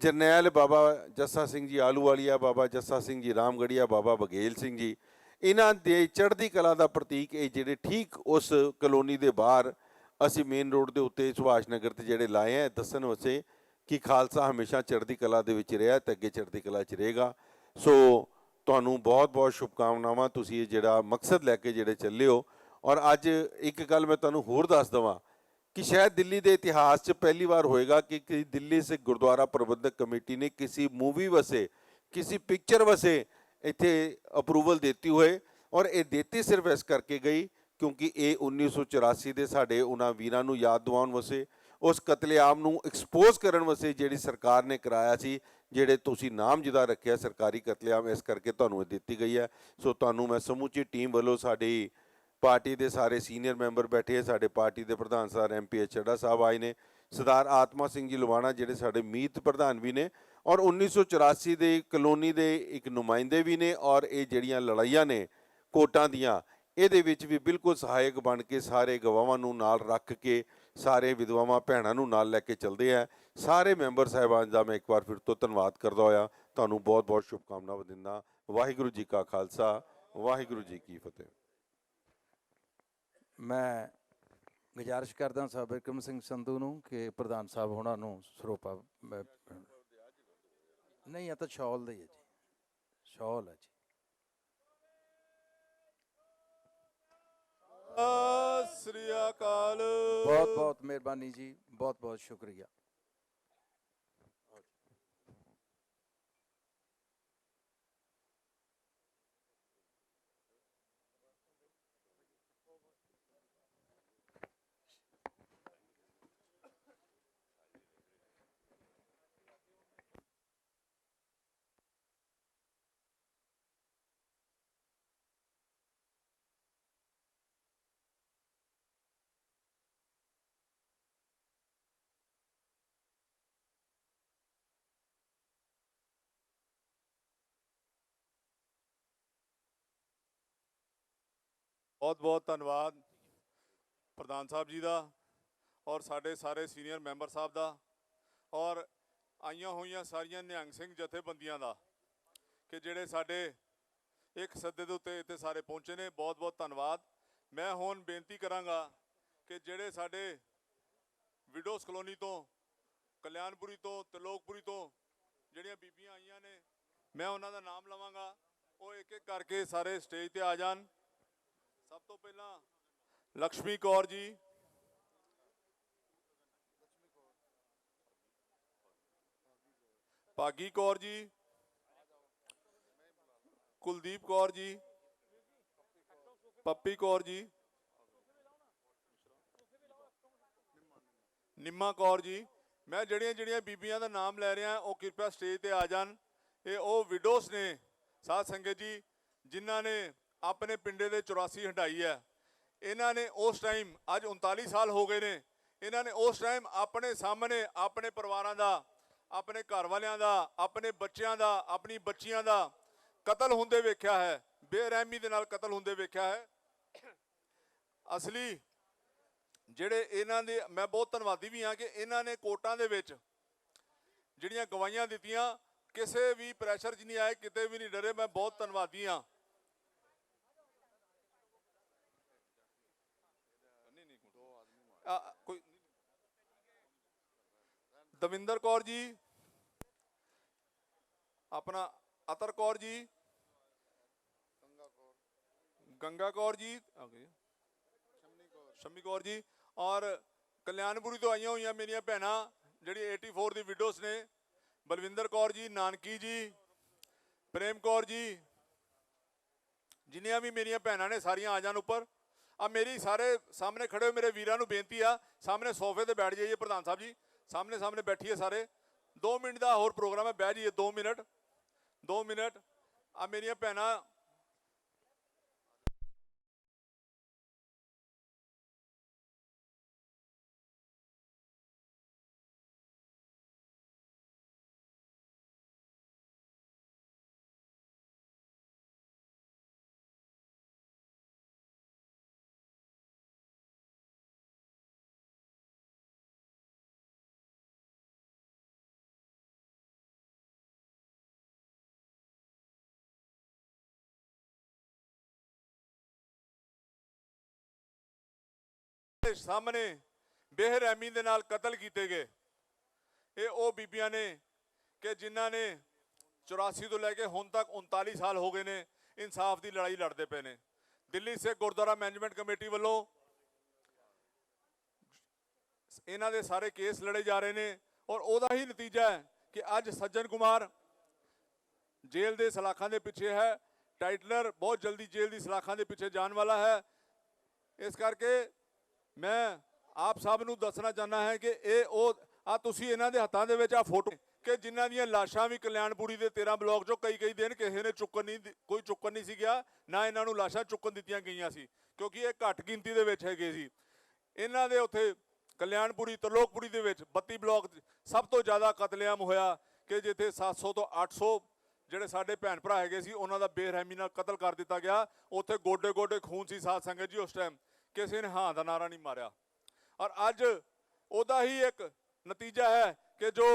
ਜਰਨੈਲ ਬਾਬਾ ਜੱਸਾ ਸਿੰਘ ਜੀ ਆਹਲੂਵਾਲੀਆ, ਬਾਬਾ ਜੱਸਾ ਸਿੰਘ ਜੀ ਰਾਮਗੜੀਆ, ਬਾਬਾ ਬਘੇਲ ਸਿੰਘ ਜੀ, ਇਹਨਾਂ ਦੇ ਚੜ੍ਹਦੀ ਕਲਾ ਦਾ ਪ੍ਰਤੀਕ ਇਹ ਜਿਹੜੇ ਠੀਕ ਉਸ ਕਲੋਨੀ ਦੇ ਬਾਹਰ ਅਸੀਂ ਮੇਨ ਰੋਡ ਦੇ ਉੱਤੇ ਸੁਭਾਸ਼ ਨਗਰ ਤੇ ਜਿਹੜੇ ਲਾਏ ਹੈ ਦੱਸਣ ਵਾਸਤੇ ਕਿ ਖਾਲਸਾ ਹਮੇਸ਼ਾ ਚੜ੍ਹਦੀ ਕਲਾ ਦੇ ਵਿੱਚ ਰਿਹਾ ਤੇ ਅੱਗੇ ਚੜ੍ਹਦੀ ਕਲਾ 'ਚ ਰਹੇਗਾ। ਸੋ ਤੁਹਾਨੂੰ ਬਹੁਤ ਬਹੁਤ ਸ਼ੁਭਕਾਮਨਾਵਾਂ, ਤੁਸੀਂ ਇਹ ਜਿਹੜਾ ਮਕਸਦ ਲੈ ਕੇ ਜਿਹੜੇ ਚੱਲੇ ਹੋ। ਔਰ ਅੱਜ ਇੱਕ ਗੱਲ ਮੈਂ ਤੁਹਾਨੂੰ ਹੋਰ ਦੱਸ ਦੇਵਾਂ ਕਿ ਸ਼ਾਇਦ ਦਿੱਲੀ ਦੇ ਇਤਿਹਾਸ 'ਚ ਪਹਿਲੀ ਵਾਰ ਹੋਏਗਾ ਕਿ ਦਿੱਲੀ ਸਿੱਖ ਗੁਰਦੁਆਰਾ ਪ੍ਰਬੰਧਕ ਕਮੇਟੀ ਨੇ ਕਿਸੇ ਮੂਵੀ ਵਾਸਤੇ, ਕਿਸੇ ਪਿਕਚਰ ਵਾਸਤੇ ਇੱਥੇ ਅਪਰੂਵਲ ਦਿੱਤੀ ਹੋਏ ਔਰ ਇਹ ਦਿੱਤੀ ਸਿਰਫ ਇਸ ਕਰਕੇ ਗਈ ਕਿਉਂਕਿ ਇਹ 1984 ਦੇ ਸਾਡੇ ਉਹਨਾਂ ਵੀਰਾਂ ਨੂੰ ਯਾਦ ਦਿਵਾਉਣ ਵਾਸਤੇ, ਉਸ ਕਤਲੇਆਮ ਨੂੰ ਐਕਸਪੋਜ਼ ਕਰਨ ਵਾਸਤੇ ਜਿਹੜੀ ਸਰਕਾਰ ਨੇ ਕਰਾਇਆ ਸੀ, ਜਿਹੜੇ ਤੁਸੀਂ ਨਾਮ ਜਿਹਦਾ ਰੱਖਿਆ ਸਰਕਾਰੀ ਕਤਲੇਆਮ, ਇਸ ਕਰਕੇ ਤੁਹਾਨੂੰ ਇਹ ਦਿੱਤੀ ਗਈ ਹੈ। ਸੋ ਤੁਹਾਨੂੰ ਮੈਂ ਸਮੁੱਚੀ ਟੀਮ ਵੱਲੋਂ, ਸਾਡੀ ਪਾਰਟੀ ਦੇ ਸਾਰੇ ਸੀਨੀਅਰ ਮੈਂਬਰ ਬੈਠੇ ਹੈ, ਸਾਡੇ ਪਾਰਟੀ ਦੇ ਪ੍ਰਧਾਨ ਸਰ MP ਚੱਡਾ ਸਾਹਿਬ ਆਏ ਨੇ, ਸਰਦਾਰ ਆਤਮਾ ਸਿੰਘ ਜੀ ਲਵਾਣਾ ਜਿਹੜੇ ਸਾਡੇ ਮੀਤ ਪ੍ਰਧਾਨ ਵੀ ਨੇ ਔਰ 1984 ਦੇ ਕਲੋਨੀ ਦੇ ਇੱਕ ਨੁਮਾਇੰਦੇ ਵੀ ਨੇ ਔਰ ਇਹ ਜਿਹੜੀਆਂ ਲੜਾਈਆਂ ਨੇ ਕੋਟਾਂ ਦੀਆਂ, ਇਹਦੇ ਵਿੱਚ ਵੀ ਬਿਲਕੁਲ ਸਹਾਇਕ ਬਣ ਕੇ ਸਾਰੇ ਗਵਾਹਾਂ ਨੂੰ ਨਾਲ ਰੱਖ ਕੇ ਸਾਰੇ ਵਿਧਵਾਵਾਂ ਭੈਣਾਂ ਨੂੰ ਨਾਲ ਲੈ ਕੇ ਚੱਲਦੇ ਆ। ਸਾਰੇ ਮੈਂਬਰ ਸਾਹਿਬਾਨ ਦਾ ਮੈਂ ਇੱਕ ਵਾਰ ਫਿਰ ਤੋਂ ਧੰਨਵਾਦ ਕਰਦਾ ਹੋਇਆ ਤੁਹਾਨੂੰ ਬਹੁਤ ਬਹੁਤ ਸ਼ੁਭਕਾਮਨਾਵਾਂ ਦਿੰਦਾ। ਵਾਹਿਗੁਰੂ ਜੀ ਕਾ ਖਾਲਸਾ, ਵਾਹਿਗੁਰੂ ਜੀ ਕੀ ਫਤਿਹ। ਮੈਂ ਗੁਜ਼ਾਰਿਸ਼ ਕਰਦਾ ਸਾਹਿਬ ਬਿਕਰਮ ਸਿੰਘ ਸੰਧੂ ਨੂੰ ਕਿ ਪ੍ਰਧਾਨ ਸਾਹਿਬ ਹੋਣਾ ਨੂੰ ਸਰੋਪਾ ਨਹੀਂ, ਇਹ ਤਾਂ ਸ਼ਾਲ ਦਾ ਹੀ ਹੈ ਜੀ, ਸ਼ਾਲ ਹੈ ਜੀ। ਸਤਿ ਸ੍ਰੀ ਅਕਾਲ। ਬਹੁਤ ਬਹੁਤ ਮਿਹਰਬਾਨੀ ਜੀ, ਬਹੁਤ ਬਹੁਤ ਸ਼ੁਕਰੀਆ। ਬਹੁਤ ਬਹੁਤ ਧੰਨਵਾਦ ਪ੍ਰਧਾਨ ਸਾਹਿਬ ਜੀ ਦਾ ਔਰ ਸਾਡੇ ਸਾਰੇ ਸੀਨੀਅਰ ਮੈਂਬਰ ਸਾਹਿਬ ਦਾ ਔਰ ਆਈਆਂ ਹੋਈਆਂ ਸਾਰੀਆਂ ਨਿਹੰਗ ਸਿੰਘ ਜਥੇਬੰਦੀਆਂ ਦਾ ਕਿ ਜਿਹੜੇ ਸਾਡੇ ਇੱਕ ਸੱਦੇ ਦੇ ਉੱਤੇ ਇੱਥੇ ਸਾਰੇ ਪਹੁੰਚੇ ਨੇ। ਬਹੁਤ ਬਹੁਤ ਧੰਨਵਾਦ। ਮੈਂ ਹੁਣ ਬੇਨਤੀ ਕਰਾਂਗਾ ਕਿ ਜਿਹੜੇ ਸਾਡੇ ਵਿਡੋਜ਼ ਕਲੋਨੀ ਤੋਂ, ਕਲਿਆਣਪੁਰੀ ਤੋਂ, ਤਲੋਕਪੁਰੀ ਤੋਂ ਜਿਹੜੀਆਂ ਬੀਬੀਆਂ ਆਈਆਂ ਨੇ, ਮੈਂ ਉਹਨਾਂ ਦਾ ਨਾਮ ਲਵਾਂਗਾ, ਉਹ ਇੱਕ ਇੱਕ ਕਰਕੇ ਸਾਰੇ ਸਟੇਜ ਤੇ ਆ ਜਾਣ। ਸਭ ਤੋਂ ਪਹਿਲਾਂ ਲక్ష్ਮੀ ਕੌਰ ਜੀ, ਭਾਗੀ ਕੌਰ ਜੀ, ਕੁਲਦੀਪ ਕੌਰ ਜੀ, ਪੱਪੀ ਕੌਰ ਜੀ, ਨਿੰਮਾ ਕੌਰ ਜੀ। ਮੈਂ ਜਿਹੜੀਆਂ ਬੀਬੀਆਂ ਦਾ ਨਾਮ ਲੈ ਰਿਹਾ ਉਹ ਕਿਰਪਾ ਸਟੇਜ ਤੇ ਆ ਜਾਣ। ਇਹ ਉਹ ਵਿਡੋਸ ਨੇ ਸਾਧ ਸੰਗਤ ਜੀ ਜਿਨ੍ਹਾਂ ਨੇ ਆਪਣੇ ਪਿੰਡੇ ਦੇ 84 ਹੰਢਾਈ ਹੈ। ਇਹਨਾਂ ਨੇ ਉਸ ਟਾਈਮ, ਅੱਜ 39 ਸਾਲ ਹੋ ਗਏ ਨੇ, ਇਹਨਾਂ ਨੇ ਉਸ ਟਾਈਮ ਆਪਣੇ ਸਾਹਮਣੇ ਆਪਣੇ ਪਰਿਵਾਰਾਂ ਦਾ, ਆਪਣੇ ਘਰ ਵਾਲਿਆਂ ਦਾ, ਆਪਣੇ ਬੱਚਿਆਂ ਦਾ, ਆਪਣੀ ਬੱਚੀਆਂ ਦਾ ਕਤਲ ਹੁੰਦੇ ਵੇਖਿਆ ਹੈ, ਬੇਰਹਿਮੀ ਦੇ ਨਾਲ ਕਤਲ ਹੁੰਦੇ ਵੇਖਿਆ ਹੈ। ਅਸਲੀ ਜਿਹੜੇ ਇਹਨਾਂ ਦੇ, ਮੈਂ ਬਹੁਤ ਧੰਨਵਾਦੀ ਵੀ ਹਾਂ ਕਿ ਇਹਨਾਂ ਨੇ ਕੋਰਟਾਂ ਦੇ ਵਿੱਚ ਜਿਹੜੀਆਂ ਗਵਾਹੀਆਂ ਦਿੱਤੀਆਂ, ਕਿਸੇ ਵੀ ਪ੍ਰੈਸ਼ਰ 'ਚ ਨਹੀਂ ਆਏ, ਕਿਤੇ ਵੀ ਨਹੀਂ ਡਰੇ। ਮੈਂ ਬਹੁਤ ਧੰਨਵਾਦੀ ਹਾਂ। ਕੋਈ ਦਵਿੰਦਰ ਕੌਰ ਜੀ, ਆਪਣਾ ਅਤਰ ਕੌਰ ਜੀ, ਗੰਗਾ ਕੌਰ ਜੀ, ਸ਼ਮੀ ਕੌਰ ਜੀ, ਔਰ ਕਲਿਆਣਪੁਰੀ ਤੋਂ ਆਈਆਂ ਹੋਈਆਂ ਮੇਰੀਆਂ ਭੈਣਾਂ ਜਿਹੜੀ 84 ਦੀ ਵਿਡੋਜ਼ ਨੇ, ਬਲਵਿੰਦਰ ਕੌਰ ਜੀ, ਨਾਨਕੀ ਜੀ, ਪ੍ਰੇਮ ਕੌਰ ਜੀ, ਜਿੰਨੀਆਂ ਵੀ ਮੇਰੀਆਂ ਭੈਣਾਂ ਨੇ ਸਾਰੀਆਂ ਆ ਜਾਣ ਉੱਪਰ। ਆ ਮੇਰੀ ਸਾਰੇ ਸਾਹਮਣੇ ਖੜੇ ਹੋਏ ਮੇਰੇ ਵੀਰਾਂ ਨੂੰ ਬੇਨਤੀ ਆ, ਸਾਹਮਣੇ ਸੋਫੇ ਤੇ ਬੈਠ ਜਾਈਏ। ਪ੍ਰਧਾਨ ਸਾਹਿਬ ਜੀ ਸਾਹਮਣੇ ਸਾਹਮਣੇ ਬੈਠੀਏ ਸਾਰੇ। 2 ਮਿੰਟ ਦਾ ਹੋਰ ਪ੍ਰੋਗਰਾਮ ਹੈ, ਬਹਿ ਜਾਈਏ 2 ਮਿੰਟ 2 ਮਿੰਟ। ਆ ਮੇਰੀਆਂ ਭੈਣਾਂ ਦੇ ਸਾਹਮਣੇ ਬੇਰਹਿਮੀ ਦੇ ਨਾਲ ਕਤਲ ਕੀਤੇ ਗਏ। ਇਹ ਉਹ ਬੀਬੀਆਂ ਨੇ ਕਿ ਜਿਨ੍ਹਾਂ ਨੇ 84 ਤੋਂ ਲੈ ਕੇ ਹੁਣ ਤੱਕ 39 ਸਾਲ ਹੋ ਗਏ ਨੇ ਇਨਸਾਫ ਦੀ ਲੜਾਈ ਲੜਦੇ ਪਏ ਨੇ। ਦਿੱਲੀ ਸਿੱਖ ਗੁਰਦੁਆਰਾ ਮੈਨੇਜਮੈਂਟ ਕਮੇਟੀ ਵੱਲੋਂ ਇਹਨਾਂ ਦੇ ਸਾਰੇ ਕੇਸ ਲੜੇ ਜਾ ਰਹੇ ਨੇ ਔਰ ਉਹਦਾ ਹੀ ਨਤੀਜਾ ਹੈ ਕਿ ਅੱਜ ਸੱਜਣ ਕੁਮਾਰ ਜੇਲ੍ਹ ਦੇ ਸਲਾਖਾਂ ਦੇ ਪਿੱਛੇ ਹੈ। ਟਾਈਟਲਰ ਬਹੁਤ ਜਲਦੀ ਜੇਲ੍ਹ ਦੀ ਸਲਾਖਾਂ ਦੇ ਪਿੱਛੇ ਜਾਣ ਵਾਲਾ ਹੈ। ਇਸ ਕਰਕੇ ਮੈਂ ਆਪ ਸਭ ਨੂੰ ਦੱਸਣਾ ਚਾਹੁੰਦਾ ਹੈ ਕਿ ਇਹ ਉਹ ਆ ਤੁਸੀਂ ਇਹਨਾਂ ਦੇ ਹੱਥਾਂ ਦੇ ਵਿੱਚ ਆ ਫੋਟੋ ਕਿ ਜਿਨ੍ਹਾਂ ਦੀਆਂ ਲਾਸ਼ਾਂ ਵੀ ਕਲਿਆਣਪੁਰੀ ਦੇ 13 ਬਲਾਕ ਚੋਂ ਕਈ ਦਿਨ ਕਿਸੇ ਨੇ ਕੋਈ ਚੁੱਕਣ ਨਹੀਂ ਸੀ ਗਿਆ, ਨਾ ਇਹਨਾਂ ਨੂੰ ਲਾਸ਼ਾਂ ਚੁੱਕਣ ਦਿੱਤੀਆਂ ਗਈਆਂ ਸੀ ਕਿਉਂਕਿ ਇਹ ਘੱਟ ਗਿਣਤੀ ਦੇ ਵਿੱਚ ਹੈਗੇ ਸੀ। ਇਹਨਾਂ ਦੇ ਉੱਥੇ ਕਲਿਆਣਪੁਰੀ ਤਰਲੋਕਪੁਰੀ ਦੇ ਵਿੱਚ 32 ਬਲਾਕ ਸਭ ਤੋਂ ਜ਼ਿਆਦਾ ਕਤਲੇਆਮ ਹੋਇਆ ਕਿ ਜਿੱਥੇ 700 ਤੋਂ 800 ਜਿਹੜੇ ਸਾਡੇ ਭੈਣ ਭਰਾ ਹੈਗੇ ਸੀ ਉਹਨਾਂ ਦਾ ਬੇਰਹਿਮੀ ਨਾਲ ਕਤਲ ਕਰ ਦਿੱਤਾ ਗਿਆ। ਉੱਥੇ ਗੋਡੇ ਗੋਡੇ ਖੂਨ ਸੀ ਸਾਧ ਸੰਗਤ ਜੀ। ਉਸ ਟਾਈਮ ਕਿਸੇ ਨੇ ਹਾਂ ਦਾ ਨਾਰਾ ਨਹੀਂ ਮਾਰਿਆ ਔਰ ਅੱਜ ਉਹਦਾ ਹੀ ਇੱਕ ਨਤੀਜਾ ਹੈ ਕਿ ਜੋ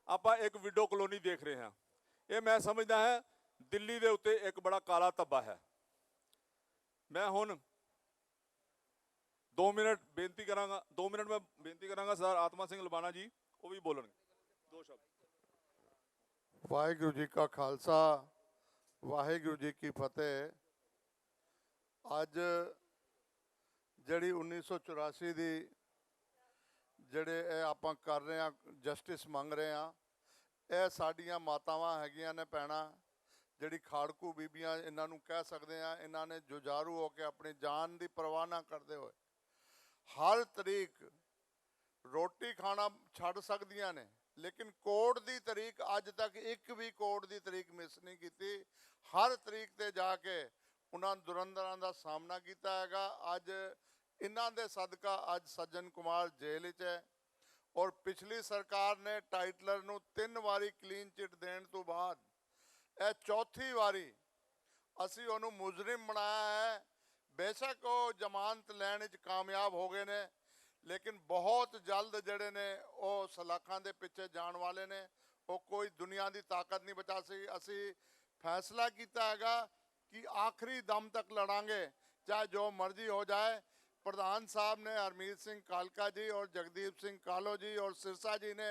ਆਪਾਂ ਇੱਕ ਵਿਡੋ ਕਲੋਨੀ ਦੇਖ ਰਹੇ ਹਾਂ। ਇਹ ਮੈਂ ਸਮਝਦਾ ਹੈ ਦਿੱਲੀ ਦੇ ਉੱਤੇ ਇੱਕ ਬੜਾ ਕਾਲਾ ਧੱਬਾ ਹੈ। ਮੈਂ ਹੁਣ 2 ਮਿੰਟ ਬੇਨਤੀ ਕਰਾਂਗਾ 2 ਮਿੰਟ ਮੈਂ ਬੇਨਤੀ ਕਰਾਂਗਾ ਸਰਦਾਰ ਆਤਮਾ ਸਿੰਘ ਲਬਾਣਾ ਜੀ ਉਹ ਵੀ ਬੋਲਣਗੇ 2 ਸ਼ਬਦ। ਵਾਹਿਗੁਰੂ ਜੀ ਕਾ ਖਾਲਸਾ ਵਾਹਿਗੁਰੂ ਜੀ ਕੀ ਫਤਿਹ। ਅੱਜ ਜਿਹੜੀ 1984 ਦੀ ਜਿਹੜੇ ਇਹ ਆਪਾਂ ਕਰ ਰਹੇ ਹਾਂ ਜਸਟਿਸ ਮੰਗ ਰਹੇ ਹਾਂ, ਇਹ ਸਾਡੀਆਂ ਮਾਤਾਵਾਂ ਹੈਗੀਆਂ ਨੇ ਭੈਣਾਂ, ਜਿਹੜੀ ਖਾੜਕੂ ਬੀਬੀਆਂ ਇਹਨਾਂ ਨੂੰ ਕਹਿ ਸਕਦੇ ਆ। ਇਹਨਾਂ ਨੇ ਜੁਝਾਰੂ ਹੋ ਕੇ ਆਪਣੀ ਜਾਨ ਦੀ ਪਰਵਾਹ ਨਾ ਕਰਦੇ ਹੋਏ ਹਰ ਤਰੀਕ ਰੋਟੀ ਖਾਣਾ ਛੱਡ ਸਕਦੀਆਂ ਨੇ, ਲੇਕਿਨ ਕੋਰਟ ਦੀ ਤਰੀਕ ਅੱਜ ਤੱਕ ਇੱਕ ਵੀ ਕੋਰਟ ਦੀ ਤਰੀਕ ਮਿਸ ਨਹੀਂ ਕੀਤੀ। ਹਰ ਤਰੀਕ ਤੇ ਜਾ ਕੇ ਉਹਨਾਂ ਦੁਰੰਦਰਾਂ ਦਾ ਸਾਹਮਣਾ ਕੀਤਾ ਹੈਗਾ। ਅੱਜ ਇਹਨਾਂ ਦੇ ਸਦਕਾ ਅੱਜ ਸੱਜਣ ਕੁਮਾਰ ਜੇਲ੍ਹ ਵਿੱਚ ਹੈ ਔਰ ਪਿਛਲੀ ਸਰਕਾਰ ਨੇ ਟਾਈਟਲਰ ਨੂੰ 3 ਵਾਰੀ ਕਲੀਨ ਚਿੱਟ ਦੇਣ ਤੋਂ ਬਾਅਦ ਇਹ ਚੌਥੀ ਵਾਰੀ ਅਸੀਂ ਉਹਨੂੰ ਮੁਜਰਿਮ ਬਣਾਇਆ ਹੈ। ਬੇਸ਼ੱਕ ਉਹ ਜ਼ਮਾਨਤ ਲੈਣ ਵਿੱਚ ਕਾਮਯਾਬ ਹੋ ਗਏ ਨੇ, ਲੇਕਿਨ ਬਹੁਤ ਜਲਦ ਜਿਹੜੇ ਨੇ ਉਹ ਸਲਾਖਾਂ ਦੇ ਪਿੱਛੇ ਜਾਣ ਵਾਲੇ ਨੇ। ਉਹ ਕੋਈ ਦੁਨੀਆ ਦੀ ਤਾਕਤ ਨਹੀਂ ਬਚਾ ਸਕੀ। ਅਸੀਂ ਫੈਸਲਾ ਕੀਤਾ ਹੈਗਾ ਕਿ ਆਖਰੀ ਦਮ ਤੱਕ ਲੜਾਂਗੇ, ਚਾਹੇ ਜੋ ਮਰਜ਼ੀ ਹੋ ਜਾਏ। ਪ੍ਰਧਾਨ ਸਾਹਿਬ ਨੇ ਹਰਮੀਤ ਸਿੰਘ ਕਾਲਕਾ ਜੀ ਔਰ ਜਗਦੀਪ ਸਿੰਘ ਕਾਲੋ ਜੀ ਔਰ ਸਿਰਸਾ ਜੀ ਨੇ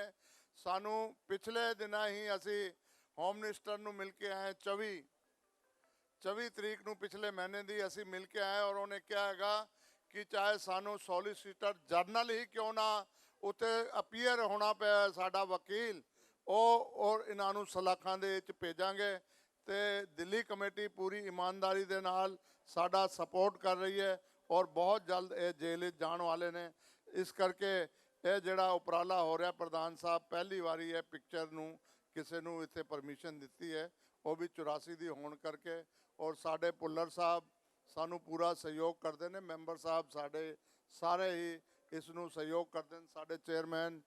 ਸਾਨੂੰ ਪਿਛਲੇ ਦਿਨਾਂ ਹੀ ਅਸੀਂ ਹੋਮ ਮਿਨਿਸਟਰ ਨੂੰ ਮਿਲ ਕੇ ਆਏ 24 ਤਰੀਕ ਨੂੰ ਪਿਛਲੇ ਮਹੀਨੇ ਦੀ ਅਸੀਂ ਮਿਲ ਕੇ ਆਏ ਔਰ ਉਹਨੇ ਕਿਹਾ ਹੈਗਾ ਕਿ ਚਾਹੇ ਸਾਨੂੰ ਸੋਲੀਸਿਟਰ ਜਨਰਲ ਹੀ ਕਿਉਂ ਨਾ ਉੱਥੇ ਅਪੀਅਰ ਹੋਣਾ ਪਿਆ ਸਾਡਾ ਵਕੀਲ, ਉਹ ਔਰ ਇਹਨਾਂ ਨੂੰ ਸਲਾਖਾਂ ਦੇ ਵਿੱਚ ਭੇਜਾਂਗੇ। ਤੇ ਦਿੱਲੀ ਕਮੇਟੀ ਪੂਰੀ ਇਮਾਨਦਾਰੀ ਦੇ ਨਾਲ ਸਾਡਾ ਸਪੋਰਟ ਕਰ ਰਹੀ ਹੈ ਔਰ ਬਹੁਤ ਜਲਦ ਇਹ ਜੇਲ੍ਹ ਜਾਣ ਵਾਲੇ ਨੇ। ਇਸ ਕਰਕੇ ਇਹ ਜਿਹੜਾ ਉਪਰਾਲਾ ਹੋ ਰਿਹਾ, ਪ੍ਰਧਾਨ ਸਾਹਿਬ ਪਹਿਲੀ ਵਾਰੀ ਇਹ ਪਿਕਚਰ ਨੂੰ ਕਿਸੇ ਨੂੰ ਇੱਥੇ ਪਰਮਿਸ਼ਨ ਦਿੱਤੀ ਹੈ, ਉਹ ਵੀ 84 ਦੀ ਹੋਣ ਕਰਕੇ। ਔਰ ਸਾਡੇ ਭੁੱਲਰ ਸਾਹਿਬ ਸਾਨੂੰ ਪੂਰਾ ਸਹਿਯੋਗ ਕਰਦੇ ਨੇ, ਮੈਂਬਰ ਸਾਹਿਬ ਸਾਡੇ ਸਾਰੇ ਹੀ ਇਸ ਨੂੰ ਸਹਿਯੋਗ ਕਰਦੇ ਨੇ। ਸਾਡੇ ਚੇਅਰਮੈਨ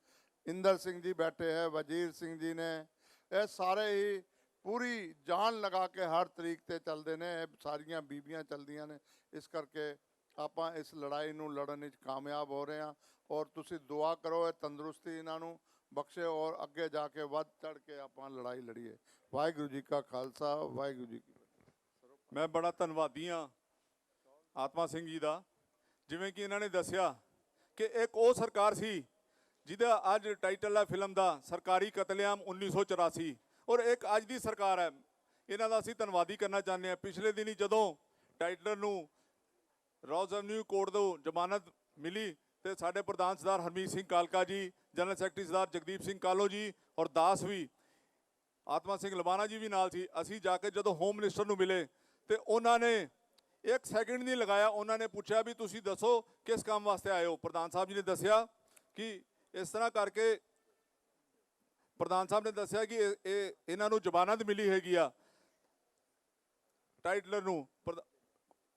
ਇੰਦਰ ਸਿੰਘ ਜੀ ਬੈਠੇ ਹੈ, ਵਜ਼ੀਰ ਸਿੰਘ ਜੀ ਨੇ, ਇਹ ਸਾਰੇ ਹੀ ਪੂਰੀ ਜਾਨ ਲਗਾ ਕੇ ਹਰ ਤਰੀਕ ਤੇ ਚੱਲਦੇ ਨੇ। ਇਹ ਸਾਰੀਆਂ ਬੀਬੀਆਂ ਚੱਲਦੀਆਂ ਨੇ। ਇਸ ਕਰਕੇ ਆਪਾਂ ਇਸ ਲੜਾਈ ਨੂੰ ਲੜਨ ਵਿੱਚ ਕਾਮਯਾਬ ਹੋ ਰਹੇ ਹਾਂ ਔਰ ਤੁਸੀਂ ਦੁਆ ਕਰੋ ਇਹ ਤੰਦਰੁਸਤੀ ਇਹਨਾਂ ਨੂੰ ਬਖਸ਼ੇ ਔਰ ਅੱਗੇ ਜਾ ਕੇ ਵੱਧ ਚੜ ਕੇ ਆਪਾਂ ਲੜਾਈ ਲੜੀਏ। ਵਾਹਿਗੁਰੂ ਜੀ ਕਾ ਖਾਲਸਾ ਵਾਹਿਗੁਰੂ ਜੀ ਕੀ ਫਤਿਹ। ਮੈਂ ਬੜਾ ਧੰਨਵਾਦੀ ਹਾਂ ਆਤਮਾ ਸਿੰਘ ਜੀ ਦਾ। ਜਿਵੇਂ ਕਿ ਇਹਨਾਂ ਨੇ ਦੱਸਿਆ ਕਿ ਇੱਕ ਉਹ ਸਰਕਾਰ ਸੀ ਜਿਹਦਾ ਅੱਜ ਟਾਈਟਲ ਹੈ ਫਿਲਮ ਦਾ ਸਰਕਾਰੀ ਕਤਲੇਆਮ 1984 ਔਰ ਇੱਕ ਅੱਜ ਦੀ ਸਰਕਾਰ ਹੈ। ਇਹਨਾਂ ਦਾ ਅਸੀਂ ਧੰਨਵਾਦੀ ਕਰਨਾ ਚਾਹੁੰਦੇ ਹਾਂ। ਪਿਛਲੇ ਦਿਨੀ ਜਦੋਂ ਟਾਈਟਲਰ ਨੂੰ ਰੌਜ਼ ਐਵਨਿਊ ਕੋਰਟ ਤੋਂ ਜ਼ਮਾਨਤ ਮਿਲੀ ਤੇ ਸਾਡੇ ਪ੍ਰਧਾਨ ਸਰਦਾਰ ਹਰਮੀਤ ਸਿੰਘ ਕਾਲਕਾ ਜੀ, ਜਨਰਲ ਸੈਕਟਰੀ ਸਰਦਾਰ ਜਗਦੀਪ ਸਿੰਘ ਕਾਲੋ ਜੀ ਔਰ ਦਾਸ ਵੀ, ਆਤਮਾ ਸਿੰਘ ਲਬਾਨਾ ਜੀ ਵੀ ਨਾਲ ਸੀ। ਅਸੀਂ ਜਾ ਕੇ ਜਦੋਂ ਹੋਮ ਮਿਨਿਸਟਰ ਨੂੰ ਮਿਲੇ ਤੇ ਉਹਨਾਂ ਨੇ 1 ਸੈਕਿੰਡ ਨਹੀਂ ਲਗਾਇਆ, ਉਹਨਾਂ ਨੇ ਪੁੱਛਿਆ ਵੀ ਤੁਸੀਂ ਦੱਸੋ ਕਿਸ ਕੰਮ ਵਾਸਤੇ ਆਏ ਹੋ। ਪ੍ਰਧਾਨ ਸਾਹਿਬ ਜੀ ਨੇ ਦੱਸਿਆ ਕਿ ਇਸ ਤਰ੍ਹਾਂ ਕਰਕੇ, ਪ੍ਰਧਾਨ ਸਾਹਿਬ ਨੇ ਦੱਸਿਆ ਕਿ ਇਹਨਾਂ ਨੂੰ ਜ਼ਮਾਨਤ ਮਿਲੀ ਹੈਗੀ ਆ ਟਾਈਟਲਰ ਨੂੰ।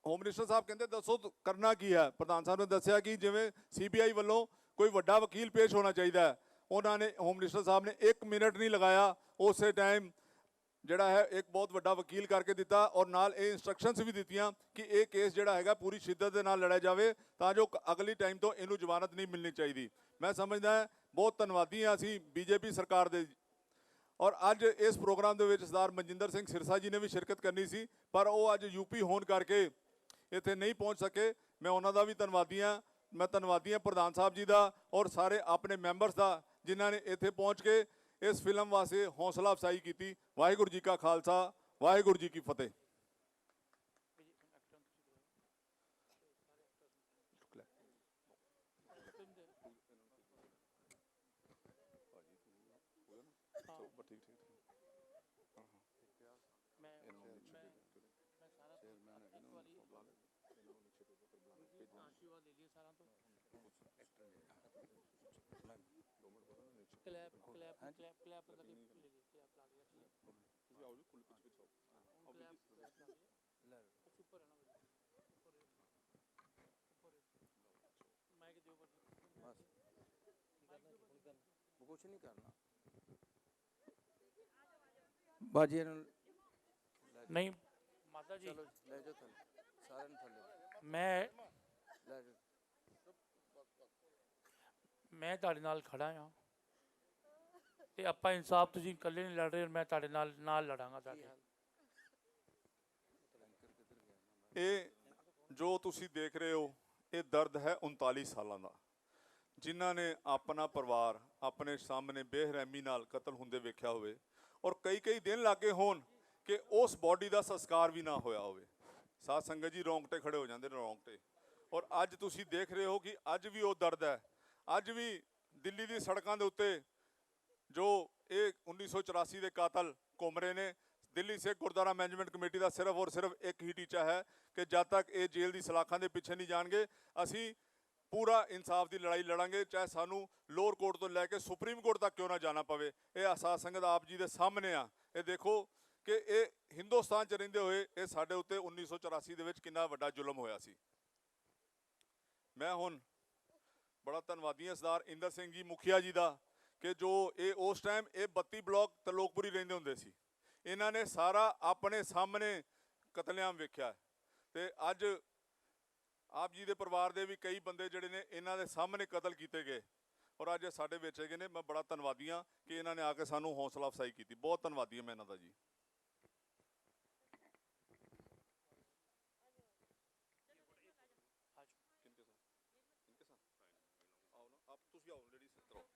ਹੋਮ ਮਿਨਿਸਟਰ ਸਾਹਿਬ ਕਹਿੰਦੇ ਦੱਸੋ ਕਰਨਾ ਕੀ ਹੈ। ਪ੍ਰਧਾਨ ਸਾਹਿਬ ਨੇ ਦੱਸਿਆ ਕਿ ਜਿਵੇਂ CBI ਵੱਲੋਂ ਕੋਈ ਵੱਡਾ ਵਕੀਲ ਪੇਸ਼ ਹੋਣਾ ਚਾਹੀਦਾ ਹੈ। ਉਹਨਾਂ ਨੇ, ਹੋਮ ਮਿਨਿਸਟਰ ਸਾਹਿਬ ਨੇ 1 ਮਿੰਟ ਨਹੀਂ ਲਗਾਇਆ, ਉਸੇ ਟਾਈਮ ਜਿਹੜਾ ਹੈ ਇੱਕ ਬਹੁਤ ਵੱਡਾ ਵਕੀਲ ਕਰਕੇ ਦਿੱਤਾ ਔਰ ਨਾਲ ਇਹ ਇੰਸਟਰਕਸ਼ਨਸ ਵੀ ਦਿੱਤੀਆਂ ਕਿ ਇਹ ਕੇਸ ਜਿਹੜਾ ਹੈਗਾ ਪੂਰੀ ਸ਼ਿੱਦਤ ਦੇ ਨਾਲ ਲੜਿਆ ਜਾਵੇ ਤਾਂ ਜੋ ਅਗਲੀ ਟਾਈਮ ਤੋਂ ਇਹਨੂੰ ਜ਼ਮਾਨਤ ਨਹੀਂ ਮਿਲਣੀ ਚਾਹੀਦੀ। ਮੈਂ ਸਮਝਦਾ ਬਹੁਤ ਧੰਨਵਾਦੀ ਹਾਂ ਅਸੀਂ BJP ਸਰਕਾਰ ਦੇ। ਔਰ ਅੱਜ ਇਸ ਪ੍ਰੋਗਰਾਮ ਦੇ ਵਿੱਚ ਸਰਦਾਰ ਮਨਜਿੰਦਰ ਸਿੰਘ ਸਿਰਸਾ ਜੀ ਨੇ ਵੀ ਸ਼ਿਰਕਤ ਕਰਨੀ ਸੀ, ਪਰ ਉਹ ਅੱਜ UP ਹੋਣ ਕਰਕੇ ਇੱਥੇ ਨਹੀਂ ਪਹੁੰਚ ਸਕੇ। ਮੈਂ ਉਹਨਾਂ ਦਾ ਵੀ ਧੰਨਵਾਦੀ ਹਾਂ। ਮੈਂ ਧੰਨਵਾਦੀ ਹਾਂ ਪ੍ਰਧਾਨ ਸਾਹਿਬ ਜੀ ਦਾ ਔਰ ਸਾਰੇ ਆਪਣੇ ਮੈਂਬਰਸ ਦਾ ਜਿਨ੍ਹਾਂ ਨੇ ਇੱਥੇ ਪਹੁੰਚ ਕੇ ਇਸ ਫਿਲਮ ਵਾਸਤੇ ਹੌਸਲਾ ਅਫਜ਼ਾਈ ਕੀਤੀ। ਵਾਹਿਗੁਰੂ ਜੀ ਕਾ ਖਾਲਸਾ, ਵਾਹਿਗੁਰੂ ਜੀ ਕੀ ਫਤਿਹ। ਕੁਛ ਨਹੀਂ ਕਰਨਾ ਬਾਜੀ ਨੂੰ ਨਹੀਂ ਮਾਤਾ ਜੀ, ਚਲੋ ਲੈ ਜਾਓ ਥੱਲੇ, ਸਾਰਿਆਂ ਨੂੰ ਥੱਲੇ ਮੈਂ ਲੈ ਜਾਓ। ਤੁਹਾਡੇ ਨਾਲ ਖੜਾ ਹਾਂ ਤੇ ਆਪਾਂ ਇਨਸਾਫ, ਤੁਸੀਂ ਇਕੱਲੇ ਨਹੀਂ ਲੜ ਰਹੇ, ਮੈਂ ਤੁਹਾਡੇ ਨਾਲ ਲੜਾਂਗਾ ਤੁਹਾਡੇ। ਇਹ ਜੋ ਤੁਸੀਂ ਦੇਖ ਰਹੇ ਹੋ ਇਹ ਦਰਦ ਹੈ 39 ਸਾਲਾਂ ਦਾ, ਜਿਨ੍ਹਾਂ ਨੇ ਆਪਣਾ ਪਰਿਵਾਰ ਆਪਣੇ ਸਾਹਮਣੇ ਬੇਰਹਿਮੀ ਨਾਲ ਕਤਲ ਹੁੰਦੇ ਵੇਖਿਆ ਹੋਵੇ ਔਰ ਕਈ ਦਿਨ ਲੱਗੇ ਹੋਣ ਕਿ ਉਸ ਬਾਡੀ ਦਾ ਸੰਸਕਾਰ ਵੀ ਨਾ ਹੋਇਆ ਹੋਵੇ। ਸਾਧ ਸੰਗਤ ਜੀ, ਰੌਂਗਟੇ ਖੜੇ ਹੋ ਜਾਂਦੇ ਨੇ, ਰੌਂਗਟੇ। ਔਰ ਅੱਜ ਤੁਸੀਂ ਦੇਖ ਰਹੇ ਹੋ ਕਿ ਅੱਜ ਵੀ ਉਹ ਦਰਦ ਹੈ। ਅੱਜ ਵੀ ਦਿੱਲੀ ਦੀ ਸੜਕਾਂ ਦੇ ਉੱਤੇ ਜੋ ਇਹ 1984 ਦੇ ਕਾਤਲ ਘੁੰਮ ਰਹੇ ਨੇ। ਦਿੱਲੀ ਸਿੱਖ ਗੁਰਦੁਆਰਾ ਮੈਨੇਜਮੈਂਟ ਕਮੇਟੀ ਦਾ ਸਿਰਫ ਔਰ ਸਿਰਫ ਇੱਕ ਹੀ ਟੀਚਾ ਹੈ ਕਿ ਜਦ ਤੱਕ ਇਹ ਜੇਲ੍ਹ ਦੀ ਸਲਾਖਾਂ ਦੇ ਪਿੱਛੇ ਨਹੀਂ ਜਾਣਗੇ, ਅਸੀਂ ਪੂਰਾ ਇਨਸਾਫ ਦੀ ਲੜਾਈ ਲੜਾਂਗੇ, ਚਾਹੇ ਸਾਨੂੰ ਲੋਅਰ ਕੋਰਟ ਤੋਂ ਲੈ ਕੇ ਸੁਪਰੀਮ ਕੋਰਟ ਤੱਕ ਕਿਉਂ ਨਾ ਜਾਣਾ ਪਵੇ। ਇਹ ਸਾਧ ਸੰਗਤ ਆਪ ਜੀ ਦੇ ਸਾਹਮਣੇ ਆ। ਇਹ ਦੇਖੋ ਕਿ ਇਹ ਹਿੰਦੁਸਤਾਨ 'ਚ ਰਹਿੰਦੇ ਹੋਏ ਇਹ ਸਾਡੇ ਉੱਤੇ 1984 ਦੇ ਵਿੱਚ ਕਿੰਨਾ ਵੱਡਾ ਜ਼ੁਲਮ ਹੋਇਆ ਸੀ। ਮੈਂ ਹੁਣ ਬੜਾ ਧੰਨਵਾਦੀ ਹਾਂ ਸਰਦਾਰ ਇੰਦਰ ਸਿੰਘ ਜੀ ਮੁਖੀਆ ਜੀ ਦਾ ਕਿ ਜੋ ਇਹ ਉਸ ਟਾਈਮ ਇਹ 32 ਬਲਾਕ ਤਲੋਕਪੁਰੀ ਰਹਿੰਦੇ ਹੁੰਦੇ ਸੀ, ਇਹਨਾਂ ਨੇ ਸਾਰਾ ਆਪਣੇ ਸਾਹਮਣੇ ਕਤਲੇਆਮ ਵੇਖਿਆ ਤੇ ਅੱਜ ਆਪ ਜੀ ਦੇ ਪਰਿਵਾਰ ਦੇ ਵੀ ਕਈ ਬੰਦੇ ਜਿਹੜੇ ਨੇ ਇਹਨਾਂ ਦੇ ਸਾਹਮਣੇ ਕਤਲ ਕੀਤੇ ਗਏ ਔਰ ਅੱਜ ਸਾਡੇ ਵਿੱਚ ਹੈਗੇ ਨੇ। ਮੈਂ ਬੜਾ ਧੰਨਵਾਦੀ ਹਾਂ ਕਿ ਇਹਨਾਂ ਨੇ ਆ ਕੇ ਸਾਨੂੰ ਹੌਸਲਾ ਅਫਜ਼ਾਈ ਕੀਤੀ। ਬਹੁਤ ਧੰਨਵਾਦੀ ਹਾਂ ਮੈਂ ਇਹਨਾਂ ਦਾ ਜੀ। ਤੁਸੀਂ ਆਓ ਲੇਡੀਜ਼ ਤਰੋ।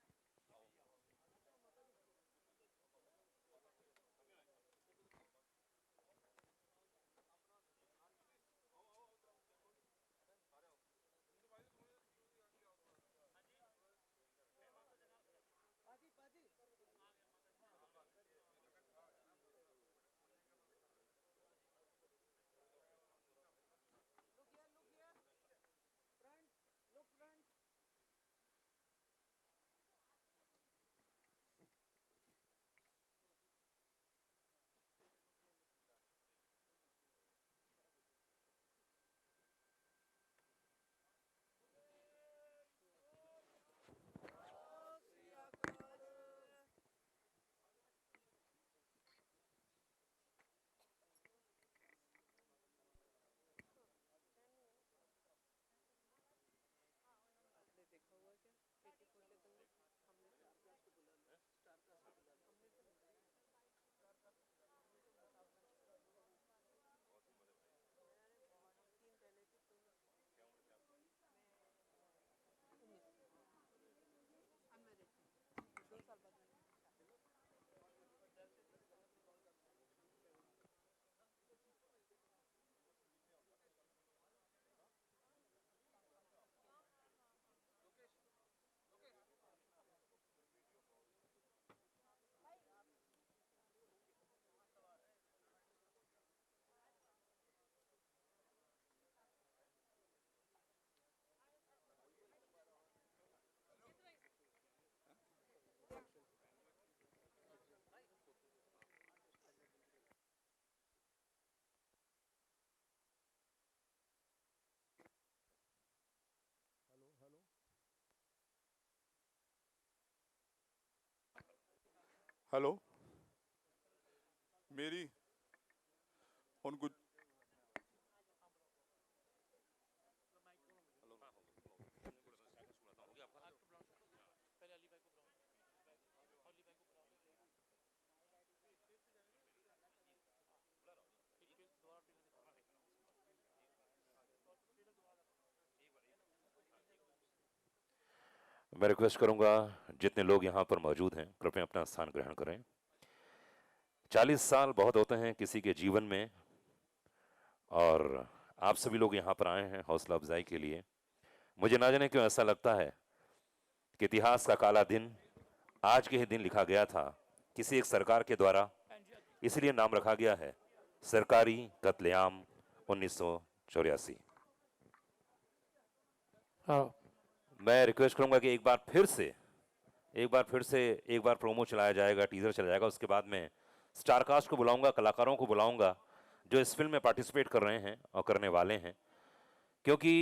ਹੈਲੋ ਮੇਰੀ ਹੁਣ ਕੁਝ मैं रिक्वेस्ट करूंगा जितने लोग यहाँ पर मौजूद हैं कृपया अपना स्थान ग्रहण करें। 40 साल बहुत होते हैं किसी के जीवन में, और आप सभी लोग यहाँ पर आए हैं हौसला अफजाई के लिए। मुझे ना जाने क्यों ऐसा लगता है कि इतिहास का काला दिन आज के ही दिन लिखा गया था किसी एक सरकार के द्वारा, इसलिए नाम रखा गया है सरकारी कत्लेआम 1984। हाँ, मैं रिक्वेस्ट करूंगा कि एक बार प्रोमो चलाया जाएगा, टीजर चलाया जाएगा, उसके बाद में स्टार कास्ट को बुलाऊंगा, कलाकारों को बुलाऊंगा जो इस फिल्म में पार्टिसिपेट कर रहे हैं और करने वाले हैं, क्योंकि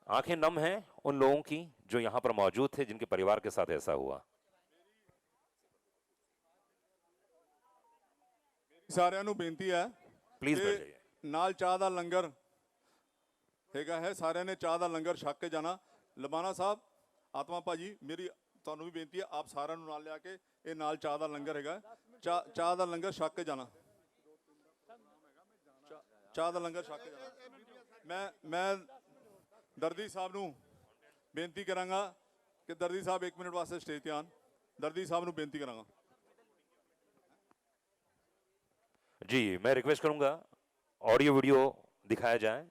आंखें नम हैं उन लोगों की जो यहां पर मौजूद थे जिनके परिवार के साथ ऐसा हुआ। ਸਾਰਿਆਂ ਨੂੰ ਬੇਨਤੀ ਹੈ प्लीज ਕਿ बैठ जाइए। ਨਾਲ ਚਾਹ ਦਾ ਲੰਗਰ ਹੈਗਾ ਹੈ, ਸਾਰਿਆਂ ਨੇ ਚਾਹ ਦਾ ਲੰਗਰ ਛਕ ਕੇ ਜਾਣਾ। ਲਬਾਨਾ ਸਾਹਿਬ, ਆਤਮਾ ਭਾਜੀ, ਮੇਰੀ ਤੁਹਾਨੂੰ ਵੀ ਬੇਨਤੀ ਹੈ, ਆਪ ਸਾਰਿਆਂ ਨੂੰ ਨਾਲ ਲਿਆ ਕੇ ਇਹ ਨਾਲ ਚਾਹ ਦਾ ਲੰਗਰ ਹੈਗਾ, ਚਾਹ ਦਾ ਲੰਗਰ ਛਕ ਕੇ ਜਾਣਾ। ਚਾਹ ਦਾ ਲੰਗਰ ਛਕ ਕੇ ਜਾਣਾ। ਮੈਂ ਦਰਦੀ ਸਾਹਿਬ ਨੂੰ ਬੇਨਤੀ ਕਰਾਂਗਾ ਕਿ ਦਰਦੀ ਸਾਹਿਬ 1 ਮਿੰਟ ਵਾਸਤੇ ਸਟੇਜ ਤੇ ਆਉਣ। ਦਰਦੀ ਸਾਹਿਬ ਨੂੰ ਬੇਨਤੀ ਕਰਾਂਗਾ। जी, मैं रिक्वेस्ट करूंगा ऑडियो वीडियो दिखाया जाए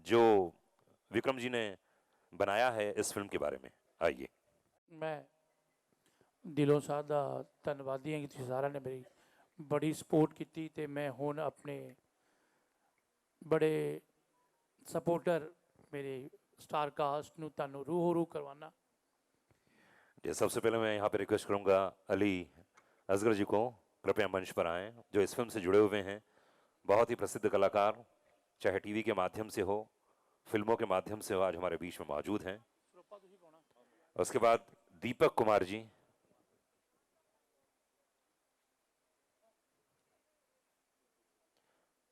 जो विक्रम जी ने बनाया है इस फिल्म के बारे में। आइए। मैं दिलों साधा धन्नवादी ਹਾਂ ਕਿ ਤੁਸੀਂ ਸਾਰਿਆਂ ਨੇ ਮੇਰੀ ਬੜੀ ਸਪੋਰਟ ਕੀਤੀ ਤੇ ਮੈਂ ਹੁਣ ਆਪਣੇ ਬੜੇ ਸਪੋਰਟਰ मेरे स्टार कास्ट ਨੂੰ ਤੁਹਾਨੂੰ रूबरू करवाना। जी, सबसे पहले मैं यहाँ पे रिक्वेस्ट करूंगा अली असगर जी को कृपया मंच पर आएं, जो इस फिल्म से जुड़े हुए हैं, बहुत ही प्रसिद्ध कलाकार, चाहे टीवी के माध्यम से हो, फिल्मों के माध्यम से हो, आज हमारे बीच में मौजूद हैं। उसके बाद दीपक कुमार जी,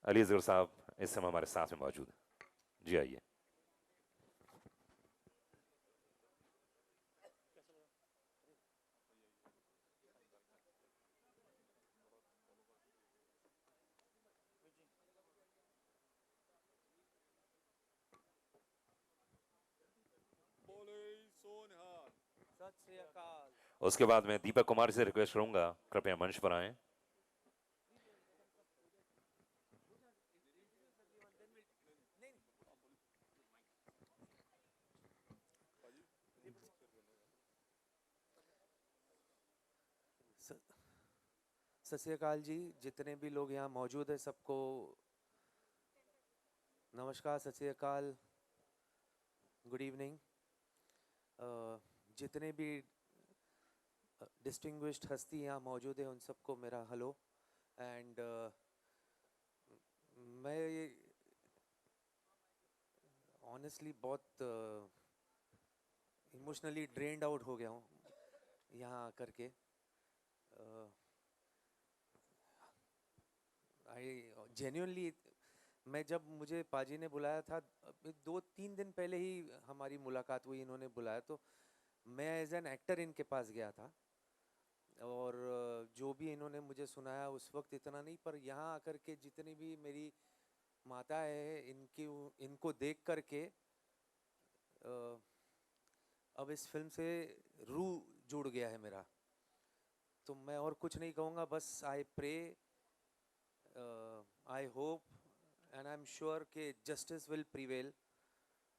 अली असगर साहब इस समय हमारे साथ में मौजूद हैं। जी आइए। उसके बाद मैं दीपक कुमार से रिक्वेस्ट करूंगा कृपया मंच पर आएं। सत श्री अकाल जी, जितने भी लोग यहाँ मौजूद हैं सबको नमस्कार, सत श्री अकाल, गुड इवनिंग। जितने भी डिस्टिंग्विश्ड हस्ती यहाँ मौजूद है उन सबको मेरा हेलो। एंड मैं ऑनेस्टली बहुत इमोशनली ड्रेन्ड आउट हो गया हूँ यहाँ करके। जेन्युइनली मैं जब मुझे पाजी ने बुलाया था 2-3 दिन पहले ही हमारी मुलाकात हुई, इन्होंने बुलाया तो मैं एज एन एक्टर इनके पास गया था और जो भी इन्होंने मुझे सुनाया उस वक्त इतना नहीं, पर यहाँ आकर के जितनी भी मेरी माता है इनको देख करके अब इस फिल्म से रूह जुड़ गया है मेरा। तो मैं और कुछ नहीं कहूँगा, बस I pray, I hope and I am sure कि जस्टिस विल प्रिवेल।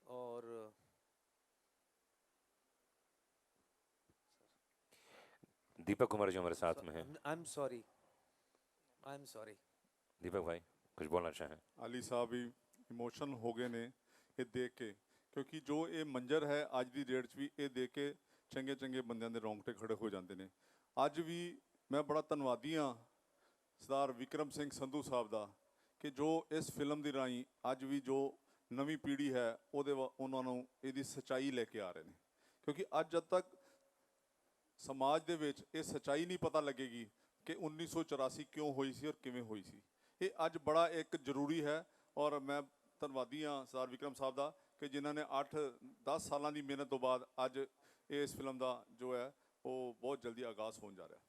और दीपक कुमार जी हमारे साथ में हैं। आई एम सॉरी दीपक भाई कुछ बोलना चाहें? ਅਲੀ ਸਾਹਿਬ ਵੀ ਇਮੋਸ਼ਨਲ ਹੋ ਗਏ ਨੇ ਇਹ ਦੇਖ ਕੇ, ਕਿਉਂਕਿ ਜੋ ਇਹ ਮੰਜ਼ਰ ਹੈ ਅੱਜ ਦੀ ਡੇਟ 'ਚ ਵੀ ਇਹ ਦੇਖ ਕੇ ਚੰਗੇ ਚੰਗੇ ਬੰਦਿਆਂ ਦੇ ਰੌਂਗਟੇ ਖੜੇ ਹੋ ਜਾਂਦੇ ਨੇ। ਅੱਜ ਵੀ ਮੈਂ ਬੜਾ ਧੰਨਵਾਦੀ ਹਾਂ ਸਰਦਾਰ ਵਿਕਰਮ ਸਿੰਘ ਸੰਧੂ ਸਾਹਿਬ ਦਾ ਕਿ ਜੋ ਇਸ ਫਿਲਮ ਦੀ ਰਾਹੀਂ ਅੱਜ ਵੀ ਜੋ ਨਵੀਂ ਪੀੜ੍ਹੀ ਹੈ ਉਹਨਾਂ ਨੂੰ ਇਹਦੀ ਸੱਚਾਈ ਲੈ ਕੇ ਆ ਰਹੇ ਨੇ। ਕਿਉਂਕਿ ਅੱਜ ਜਦ ਤੱਕ ਸਮਾਜ ਦੇ ਵਿੱਚ ਇਹ ਸੱਚਾਈ ਨਹੀਂ ਪਤਾ ਲੱਗੇਗੀ ਕਿ 1984 ਕਿਉਂ ਹੋਈ ਸੀ ਔਰ ਕਿਵੇਂ ਹੋਈ ਸੀ। ਇਹ ਅੱਜ ਬੜਾ ਇੱਕ ਜ਼ਰੂਰੀ ਹੈ ਔਰ ਮੈਂ ਧੰਨਵਾਦੀ ਹਾਂ ਸਰਦਾਰ ਵਿਕਰਮ ਸਾਹਿਬ ਦਾ ਕਿ ਜਿਨ੍ਹਾਂ ਨੇ 8-10 ਸਾਲਾਂ ਦੀ ਮਿਹਨਤ ਤੋਂ ਬਾਅਦ ਅੱਜ ਇਸ ਫਿਲਮ ਦਾ ਜੋ ਹੈ ਉਹ ਬਹੁਤ ਜਲਦੀ ਆਗਾਜ਼ ਹੋਣ ਜਾ ਰਿਹਾ।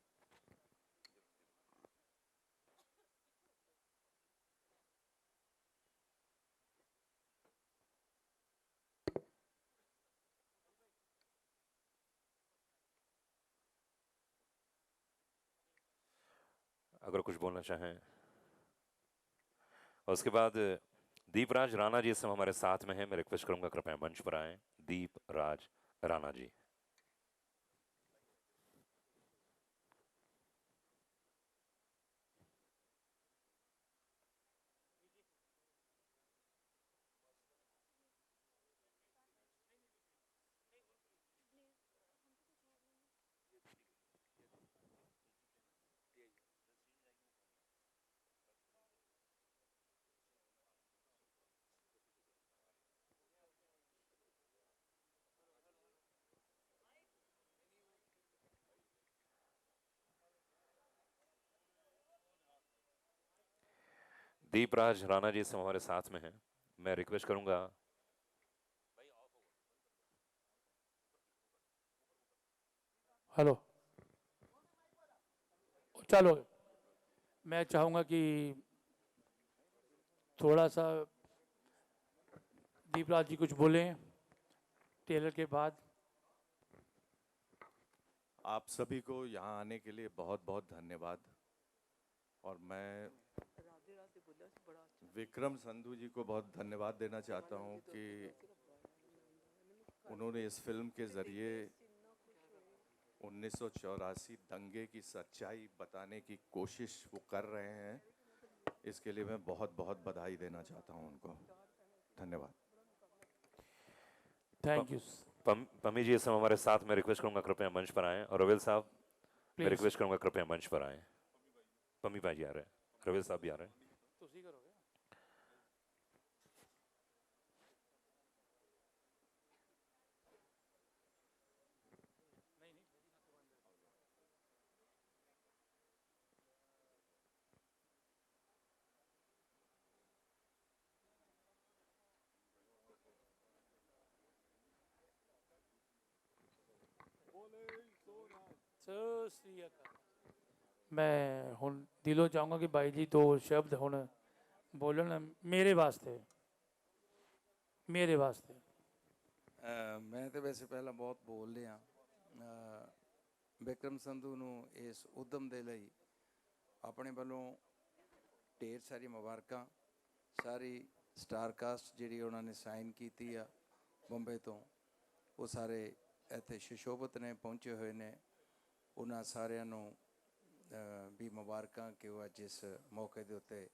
अगर कुछ बोलना चाहें। और उसके बाद दीपराज राणा जी इस समय हमारे साथ में हैं, मैं रिक्वेस्ट करूंगा कृपया मंच पर आएं। दीपराज राणा जी। दीपराज राणा जी इस समय हमारे साथ में हैं, मैं रिक्वेस्ट करूंगा। हेलो, चलो मैं चाहूँगा कि थोड़ा सा दीपराज जी कुछ बोलें टेलर के बाद। आप सभी को यहाँ आने के लिए बहुत बहुत धन्यवाद। और मैं विक्रम संधू जी को बहुत धन्यवाद देना चाहता हूँ कि उन्होंने इस फिल्म के ज़रिए 1984 दंगे की सच्चाई बताने की कोशिश वो कर रहे हैं। इसके लिए मैं बहुत बहुत बधाई देना चाहता हूँ उनको। धन्यवाद। Thank you. पम्मी जी इस समय हमारे साथ में, रिक्वेस्ट करूंगा कृपया मंच पर आएं। और रवेल साहब मैं Please. रिक्वेस्ट करूंगा कृपया मंच पर आएं। पम्मी भाई जी आ रहे हैं, रवेल साहब भी आ रहे हैं। मैं हुण दिलों चाहूँगा कि भाई जी दो शब्द हुण बोलन मेरे वास्ते, मेरे वास्ते। ਮੈਂ ਤੇ ਵੈਸੇ ਪਹਿਲਾਂ ਬਹੁਤ ਬੋਲ ਲਿਆ। ਵਿਕਰਮ ਸੰਧੂ ਨੂੰ ਇਸ ਉਦਮ ਦੇ ਲਈ ਆਪਣੇ ਵੱਲੋਂ ਢੇਰ ਸਾਰੀ ਮੁਬਾਰਕਾਂ। ਸਾਰੀ ਸਟਾਰ ਕਾਸਟ ਜਿਹੜੀ ਉਹਨਾਂ ਨੇ ਸਾਈਨ ਕੀਤੀ ਆ ਬੰਬੇ ਤੋਂ, ਉਹ ਸਾਰੇ ਇੱਥੇ ਸ਼ਸ਼ੋਭਤ ਨੇ ਪਹੁੰਚੇ ਹੋਏ ਨੇ। ਉਹਨਾਂ ਸਾਰਿਆਂ ਨੂੰ ਵੀ ਮੁਬਾਰਕਾਂ ਕਿ ਉਹ ਅੱਜ ਇਸ ਮੌਕੇ ਦੇ ਉੱਤੇ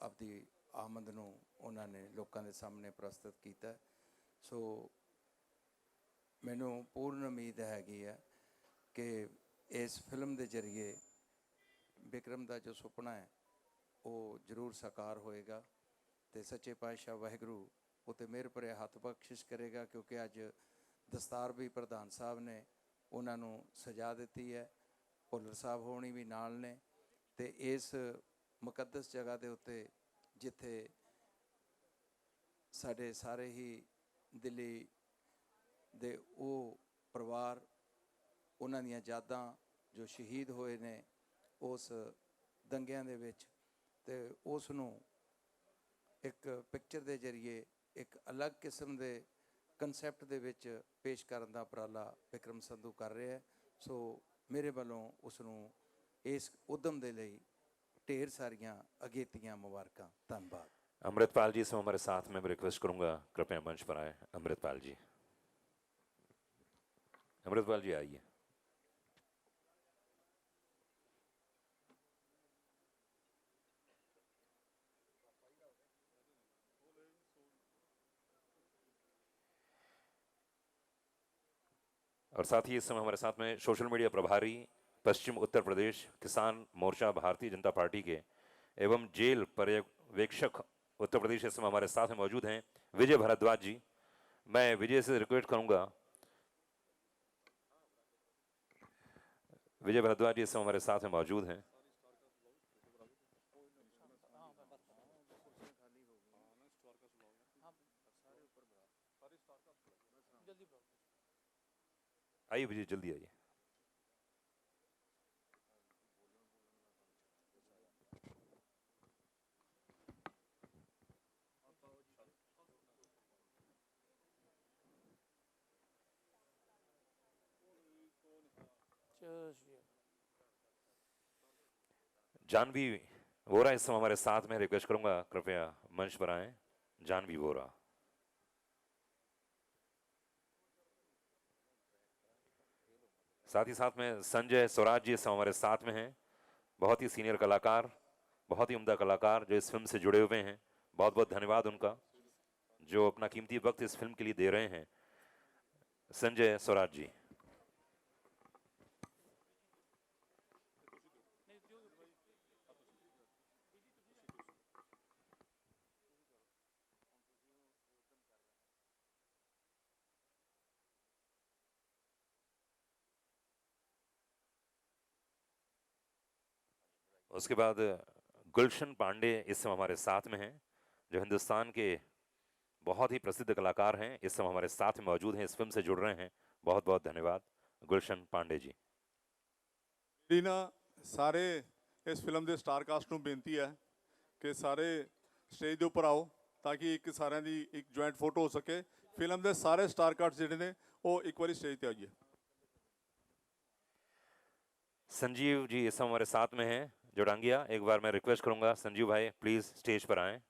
ਆਪਦੀ ਆਮਦ ਨੂੰ ਉਹਨਾਂ ਨੇ ਲੋਕਾਂ ਦੇ ਸਾਹਮਣੇ ਪ੍ਰਸਤੁਤ ਕੀਤਾ। ਸੋ ਮੈਨੂੰ ਪੂਰਨ ਉਮੀਦ ਹੈਗੀ ਹੈ ਕਿ ਇਸ ਫਿਲਮ ਦੇ ਜ਼ਰੀਏ ਵਿਕਰਮ ਦਾ ਜੋ ਸੁਪਨਾ ਹੈ ਉਹ ਜ਼ਰੂਰ ਸਾਕਾਰ ਹੋਏਗਾ ਅਤੇ ਸੱਚੇ ਪਾਤਸ਼ਾਹ ਵਾਹਿਗੁਰੂ ਉੱਤੇ ਮਿਹਰ ਭਰਿਆ ਹੱਥ ਬਖਸ਼ਿਸ਼ ਕਰੇਗਾ, ਕਿਉਂਕਿ ਅੱਜ ਦਸਤਾਰ ਵੀ ਪ੍ਰਧਾਨ ਸਾਹਿਬ ਨੇ ਉਹਨਾਂ ਨੂੰ ਸਜਾ ਦਿੱਤੀ ਹੈ। ਭੁੱਲਰ ਸਾਹਿਬ ਹੋਣੀ ਵੀ ਨਾਲ ਨੇ ਅਤੇ ਇਸ ਮੁਕੱਦਸ ਜਗ੍ਹਾ ਦੇ ਉੱਤੇ ਜਿੱਥੇ ਸਾਡੇ ਸਾਰੇ ਹੀ ਦਿੱਲੀ ਦੇ ਉਹ ਪਰਿਵਾਰ, ਉਹਨਾਂ ਦੀਆਂ ਯਾਦਾਂ ਜੋ ਸ਼ਹੀਦ ਹੋਏ ਨੇ ਉਸ ਦੰਗਿਆਂ ਦੇ ਵਿੱਚ, ਅਤੇ ਉਸ ਨੂੰ ਇੱਕ ਪਿਕਚਰ ਦੇ ਜ਼ਰੀਏ ਇੱਕ ਅਲੱਗ ਕਿਸਮ ਦੇ ਕਨਸੈਪਟ ਦੇ ਵਿੱਚ ਪੇਸ਼ ਕਰਨ ਦਾ ਉਪਰਾਲਾ ਵਿਕਰਮ ਸੰਧੂ ਕਰ ਰਿਹਾ ਹੈ। ਸੋ ਮੇਰੇ ਵੱਲੋਂ ਉਸ ਨੂੰ ਇਸ ਉਦਮ ਦੇ ਲਈ ਢੇਰ ਸਾਰੀਆਂ ਅਗੇਤੀਆਂ ਮੁਬਾਰਕਾਂ। ਧੰਨਵਾਦ। अमृतपाल जी इस समय हमारे साथ में, मैं रिक्वेस्ट करूंगा कृपया मंच पर आए। अमृतपाल जी, अमृतपाल जी आइए। और साथ ही इस समय हमारे साथ में सोशल मीडिया प्रभारी पश्चिम उत्तर प्रदेश किसान मोर्चा भारतीय जनता पार्टी के एवं जेल पर्यवेक्षक उत्तर प्रदेश इस समय हमारे साथ में मौजूद हैं विजय भारद्वाज जी। मैं विजय से रिक्वेस्ट करूंगा विजय भारद्वाज जी इस समय हमारे साथ में मौजूद हैं। आइए विजय, जल्दी आइए। जानवी वोरा इस समय हमारे साथ में, रिक्वेस्ट करूंगा कृपया मंच पर आए। जानवी वोरा। साथ ही साथ में संजय स्वराज जी इस समय हमारे साथ में हैं, बहुत ही सीनियर कलाकार, बहुत ही उम्दा कलाकार जो इस फिल्म से जुड़े हुए हैं। बहुत बहुत धन्यवाद उनका, जो अपना कीमती वक्त इस फिल्म के लिए दे रहे हैं। संजय स्वराज जी। उसके बाद गुलशन पांडे इस समय हमारे साथ में हैं, जो हिंदुस्तान के बहुत ही प्रसिद्ध कलाकार हैं, इस समय हमारे साथ में मौजूद हैं, इस फिल्म से जुड़ रहे हैं। बहुत बहुत धन्यवाद गुलशन पांडे जी। मेरी ना सारे इस फिल्म के स्टार कास्ट ਨੂੰ ਬੇਨਤੀ ਹੈ ਕਿ ਸਾਰੇ ਸਟੇਜ ਦੇ ਉੱਪਰ ਆਓ ਤਾਂ ਕਿ ਇੱਕ ਸਾਰਿਆਂ ਦੀ ਇੱਕ ਜੁਆਇੰਟ ਫੋਟੋ ਹੋ ਸਕੇ। ਫਿਲਮ ਦੇ ਸਾਰੇ ਸਟਾਰ ਕਾਸਟ ਜਿਹੜੇ ਨੇ ਉਹ ਇੱਕ ਵਾਰੀ ਸਟੇਜ ਤੇ ਆਈਏ। संजीव जी इस समय हमारे साथ में हैं, जोड़ांगिया। एक बार मैं रिक्वेस्ट करूंगा संजीव भाई प्लीज स्टेज पर आएं।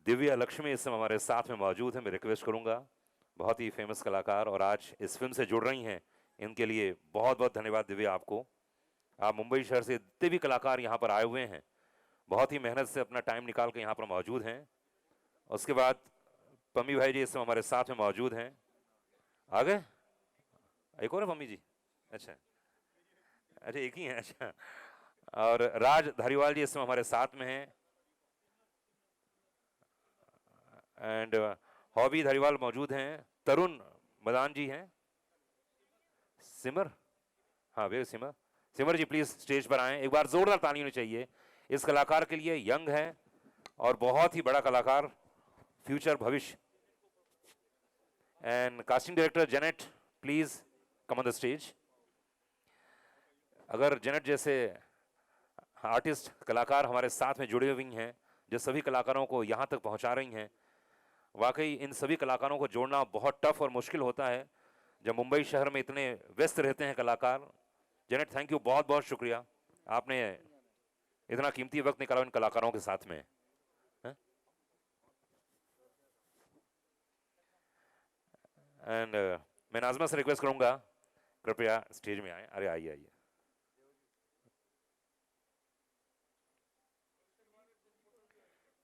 दिव्या लक्ष्मी इस समय हमारे साथ में मौजूद है। मैं रिक्वेस्ट करूंगा, बहुत ही फेमस कलाकार और आज इस फिल्म से जुड़ रही हैं, इनके लिए बहुत बहुत धन्यवाद दिव्या आपको। आप मुंबई शहर से जितने भी कलाकार यहाँ पर आए हुए हैं, बहुत ही मेहनत से अपना टाइम निकाल कर यहाँ पर मौजूद हैं। उसके बाद पम्मी भाई जी इस समय हमारे साथ में मौजूद हैं। आ गए? एक और है पम्मी जी? अच्छा अच्छा, एक ही है। अच्छा, और राज धारीवाल जी इस समय हमारे साथ में हैं, एंड हॉबी धारीवाल मौजूद हैं। तरुण मदान जी हैं। सिमर, हाँ वे सिमर, सिमर जी प्लीज स्टेज पर आएं। एक बार जोरदार ताली होनी चाहिए इस कलाकार के लिए। यंग है और बहुत ही बड़ा कलाकार, फ्यूचर भविष्य। And casting director Janet, please come on the stage. अगर जेनेट जैसे आर्टिस्ट कलाकार हमारे साथ में जुड़े हुए हैं, जो सभी कलाकारों को यहाँ तक पहुँचा रही हैं, वाकई इन सभी कलाकारों को जोड़ना बहुत टफ और मुश्किल होता है जब मुंबई शहर में इतने व्यस्त रहते हैं कलाकार। जेनेट थैंक यू, बहुत बहुत शुक्रिया, आपने इतना कीमती वक्त निकाला इन कलाकारों के साथ में। एंड मैं नाज़मा से रिक्वेस्ट करूंगा कृपया स्टेज में आए। अरे आइए आइए।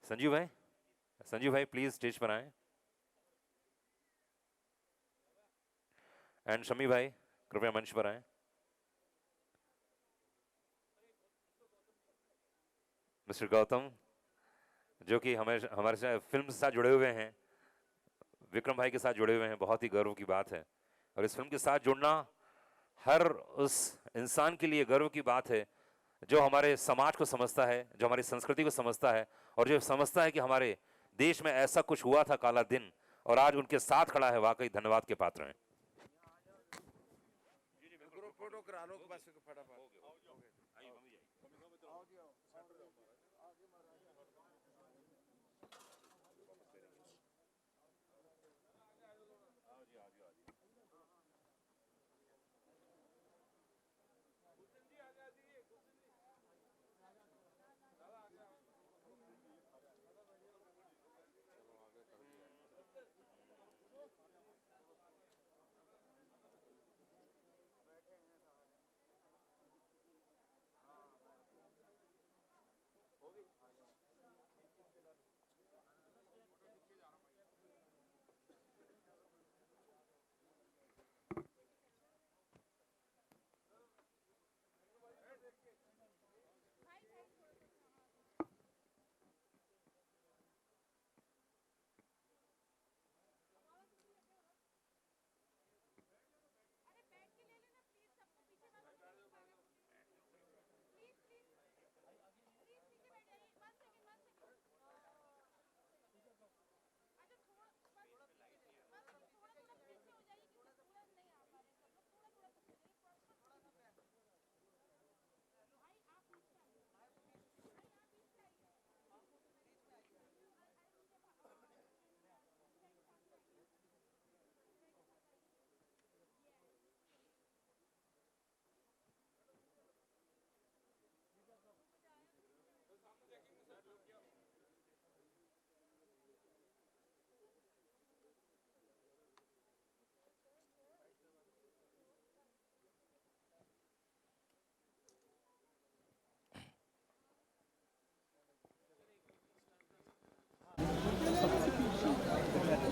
संजीव भाई, संजीव भाई प्लीज स्टेज पर आए। एंड शमी भाई कृपया मंच पर आए। मिस्टर गौतम जो कि हमारे साथ फिल्म के साथ जुड़े हुए हैं, विक्रम भाई के साथ जुड़े हुए हैं, बहुत ही गर्व की बात है। और इस फिल्म के साथ जुड़ना हर उस इंसान के लिए गर्व की बात है जो हमारे समाज को समझता है, जो हमारी संस्कृति को समझता है, और जो समझता है कि हमारे देश में ऐसा कुछ हुआ था काला दिन, और आज उनके साथ खड़ा है। वाकई धन्यवाद के पात्र हैं। फोटो करा लो बस फटाफट।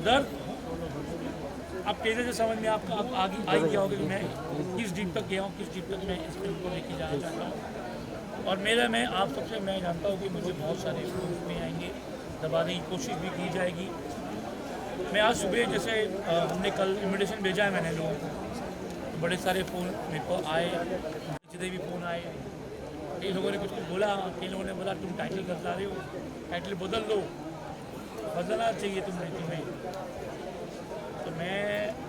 दर्द आप कहने से समझ में आपका आप आगे आ ही गया होगा कि मैं किस डीप तक गया हूँ, किस डीप तक मैं इस फिल्म को लेके जाना चाहता हूँ। और मैं आप सबसे मैं जानता हूँ कि मुझे बहुत सारे फोन भी आएंगे, दबाने की कोशिश भी की जाएगी। मैं आज सुबह जैसे हमने कल इन्विटेशन भेजा है मैंने लोगों को, तो बड़े सारे फ़ोन मेरे को आए, जितने भी फ़ोन आए, कई लोगों ने कुछ बोला, कई लोगों ने बोला तुम टाइटल बदला रहे हो, टाइटल बदल लो, बदलना चाहिए तुम्हें। तो मैं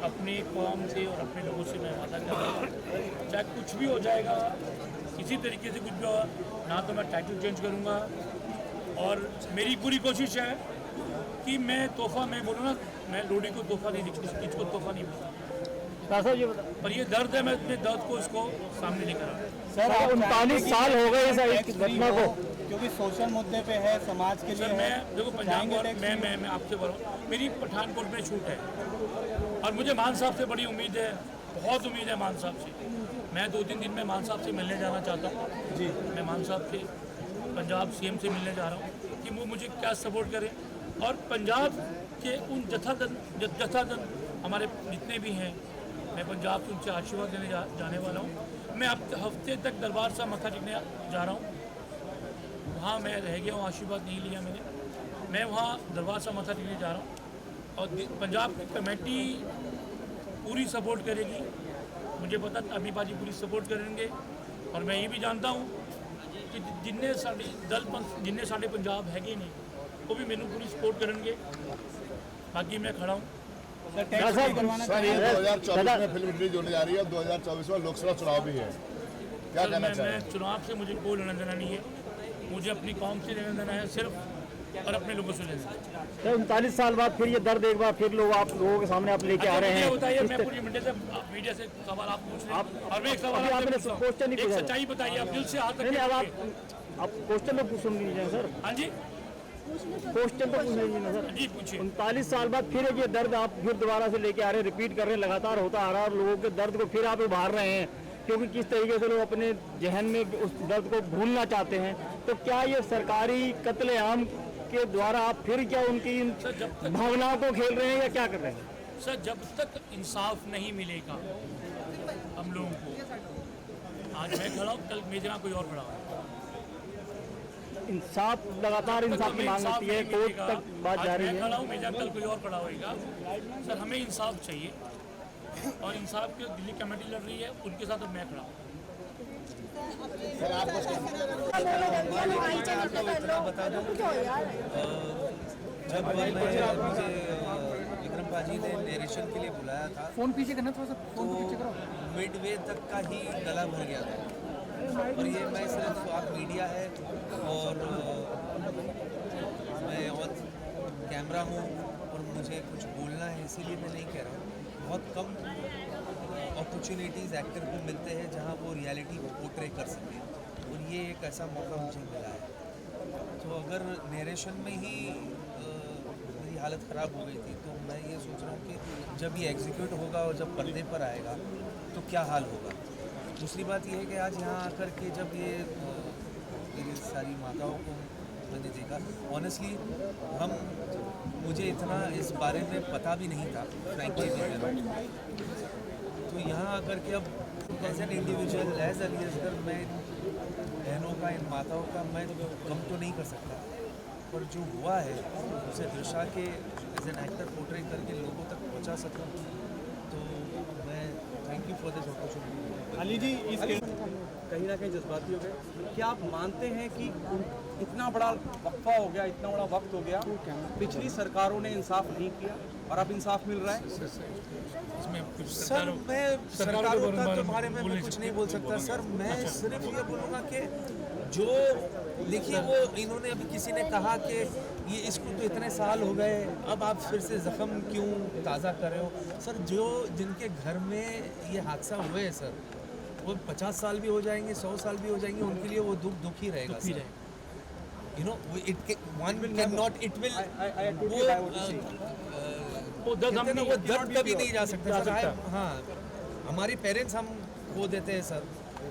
अपनी कौम से और अपने लोगों से मैं वादा कर रहा हूँ, चाहे कुछ भी हो जाएगा, किसी तरीके से कुछ भी होगा, ना तो मैं टाइटल चेंज करूँगा, और मेरी पूरी कोशिश है कि मैं तोहफा, मैं बोलूँ ना, मैं लोडी को तोहफा नहीं देती, किसी को तोहफा नहीं बोलता, पर ये दर्द है, मैं अपने दर्द को इसको सामने लेकर आ रहा हूँ। सर 39 साल हो गए इस घटना को, क्योंकि सोशल मुद्दे पे है, समाज के लिए सर मैं देखो पंजाब और मैं आपसे बोल रहा हूँ, मेरी पठानकोट में शूट है और मुझे मान साहब से बड़ी उम्मीद है, बहुत उम्मीद है मान साहब से। मैं 2-3 दिन में मान साहब से मिलने जाना चाहता हूँ जी। मैं मान साहब से, पंजाब सीएम से मिलने जा रहा हूँ कि वो मुझे क्या सपोर्ट करें, और पंजाब के उन जथादन हमारे जितने भी हैं, मैं पंजाब से उनसे आशीर्वाद लेने जाने वाला हूँ। मैं अब हफ्ते तक दरबार साहब मत्था टेकने जा रहा हूँ, वहाँ मैं रह गया हूँ, आशीर्वाद नहीं लिया मैंने, मैं वहाँ दरबार साहब मत्था टेकने जा रहा हूँ, और पंजाब की कमेटी पूरी सपोर्ट करेगी, मुझे पता अभी बाजी पूरी सपोर्ट करेंगे। और मैं ये भी जानता हूँ कि जिन्ने साडे दल जिन्ने साडे पंजाब है नहीं, वो भी मैनू पूरी सपोर्ट करेंगे। बाकी मैं खड़ा हूँ। सर ये 2024 में फिल्म रिलीज होने जा रही है, 2024 में लोकसभा चुनाव भी है, क्या कहना चाहिए? मैं चुनाव से मुझे कोई लेना देना नहीं है, मुझे अपनी कौम से लेना देना है सिर्फ, और अपने लोगों से लेना है। 39 साल बाद फिर ये दर्द एक बार फिर आप लोगों के सामने आप लेके आ रहे हैं। बताइए, मैं पूरी मीडिया से सवाल आप पूछ रहे हैं, और मैं एक सवाल आपने क्वेश्चन नहीं पूछा, सच्चाई बताइए, आप दिल से हाथ रखिए। आप क्वेश्चन तो सुन लीजिए सर। हाँ जी, क्वेश्चन तो पूछ लीजिए ना सर। जी पूछिए। 39 साल बाद फिर ये दर्द आप फिर दोबारा से लेके आ रहे हैं, रिपीट कर रहे हैं, लगातार होता आ रहा है, और लोगों के दर्द को फिर आप उभार रहे हैं, क्योंकि किस तरीके से लोग अपने जहन में उस दर्द को भूलना चाहते हैं। तो क्या ये सरकारी कत्लेआम के द्वारा आप फिर क्या उनकी भावनाओं को खेल रहे हैं या क्या कर रहे हैं? सर जब तक इंसाफ नहीं मिलेगा हम लोगों को, आज मैं खड़ा हूँ, कल मेजरा कोई और खड़ा होगा। इंसाफ, लगातार इंसाफ की मांग होती है, कोर्ट तक बात जा रही है। मैं खड़ा हूँ, मेजरा कल कोई और खड़ा होगा। सर हमें इंसाफ चाहिए, और इंसाफ की दिल्ली कमेटी लड़ रही है, उनके साथ अब मैं खड़ा हूँ। जब मुझे विक्रम पाजी ने नरेशन के लिए बुलाया था, फोन पीछे करना थोड़ा सा, तो मिडवे तक का ही गला भर गया था, और ये मैं सिर्फ आप मीडिया है और मैं और कैमरा हूँ और मुझे कुछ बोलना है, इसीलिए मैं नहीं कह रहा हूँ। बहुत कम अपॉर्चुनिटीज़ एक्टर को मिलते हैं जहाँ वो रियलिटी को पोर्ट्रे कर सकें, और ये एक ऐसा मौका मुझे मिला है। तो अगर नरेशन में ही मेरी हालत ख़राब हो गई थी, तो मैं ये सोच रहा हूँ कि जब ये एग्जीक्यूट होगा और जब पर्दे पर आएगा तो क्या हाल होगा। दूसरी बात यह है कि आज यहाँ आकर के जब ये मेरी सारी माताओं को मैंने देखा, ऑनेस्टली मुझे इतना इस बारे में पता भी नहीं था, फ्रैंकली। तो यहाँ आकर के अब as an individual, as a listener, मैं इन बहनों का, इन माताओं का मैं कम तो नहीं कर सकता, पर जो हुआ है उसे दर्शा के एज एन एक्टर पोर्ट्रे करके लोगों तक पहुँचा सकूँ, तो मैं thank you for this opportunity. Ali ji, कहीं ना कहीं जज्बाती हो गए, क्या आप मानते हैं कि इतना बड़ा वक्फा हो गया, इतना बड़ा वक्त हो गया, पिछली सरकारों ने इंसाफ नहीं किया और अब इंसाफ मिल रहा है? सर मैं सरकारों का बारे में मैं कुछ नहीं बोल सकता सर, मैं सिर्फ ये बोलूँगा कि जो देखिए वो इन्होंने अभी किसी ने कहा कि ये इसको तो इतने साल हो गए, अब आप फिर से ज़ख्म क्यों ताज़ा कर रहे हो? सर जो जिनके घर में ये हादसा हुए है सर, वो 50 साल भी हो जाएंगे, 100 साल भी हो जाएंगे, उनके लिए वो दुख ही रहेगा sir. You know, one cannot, it will, वो दर्द कभी नहीं जा सकता सर। हाँ, हमारे पेरेंट्स हम खो देते हैं सर,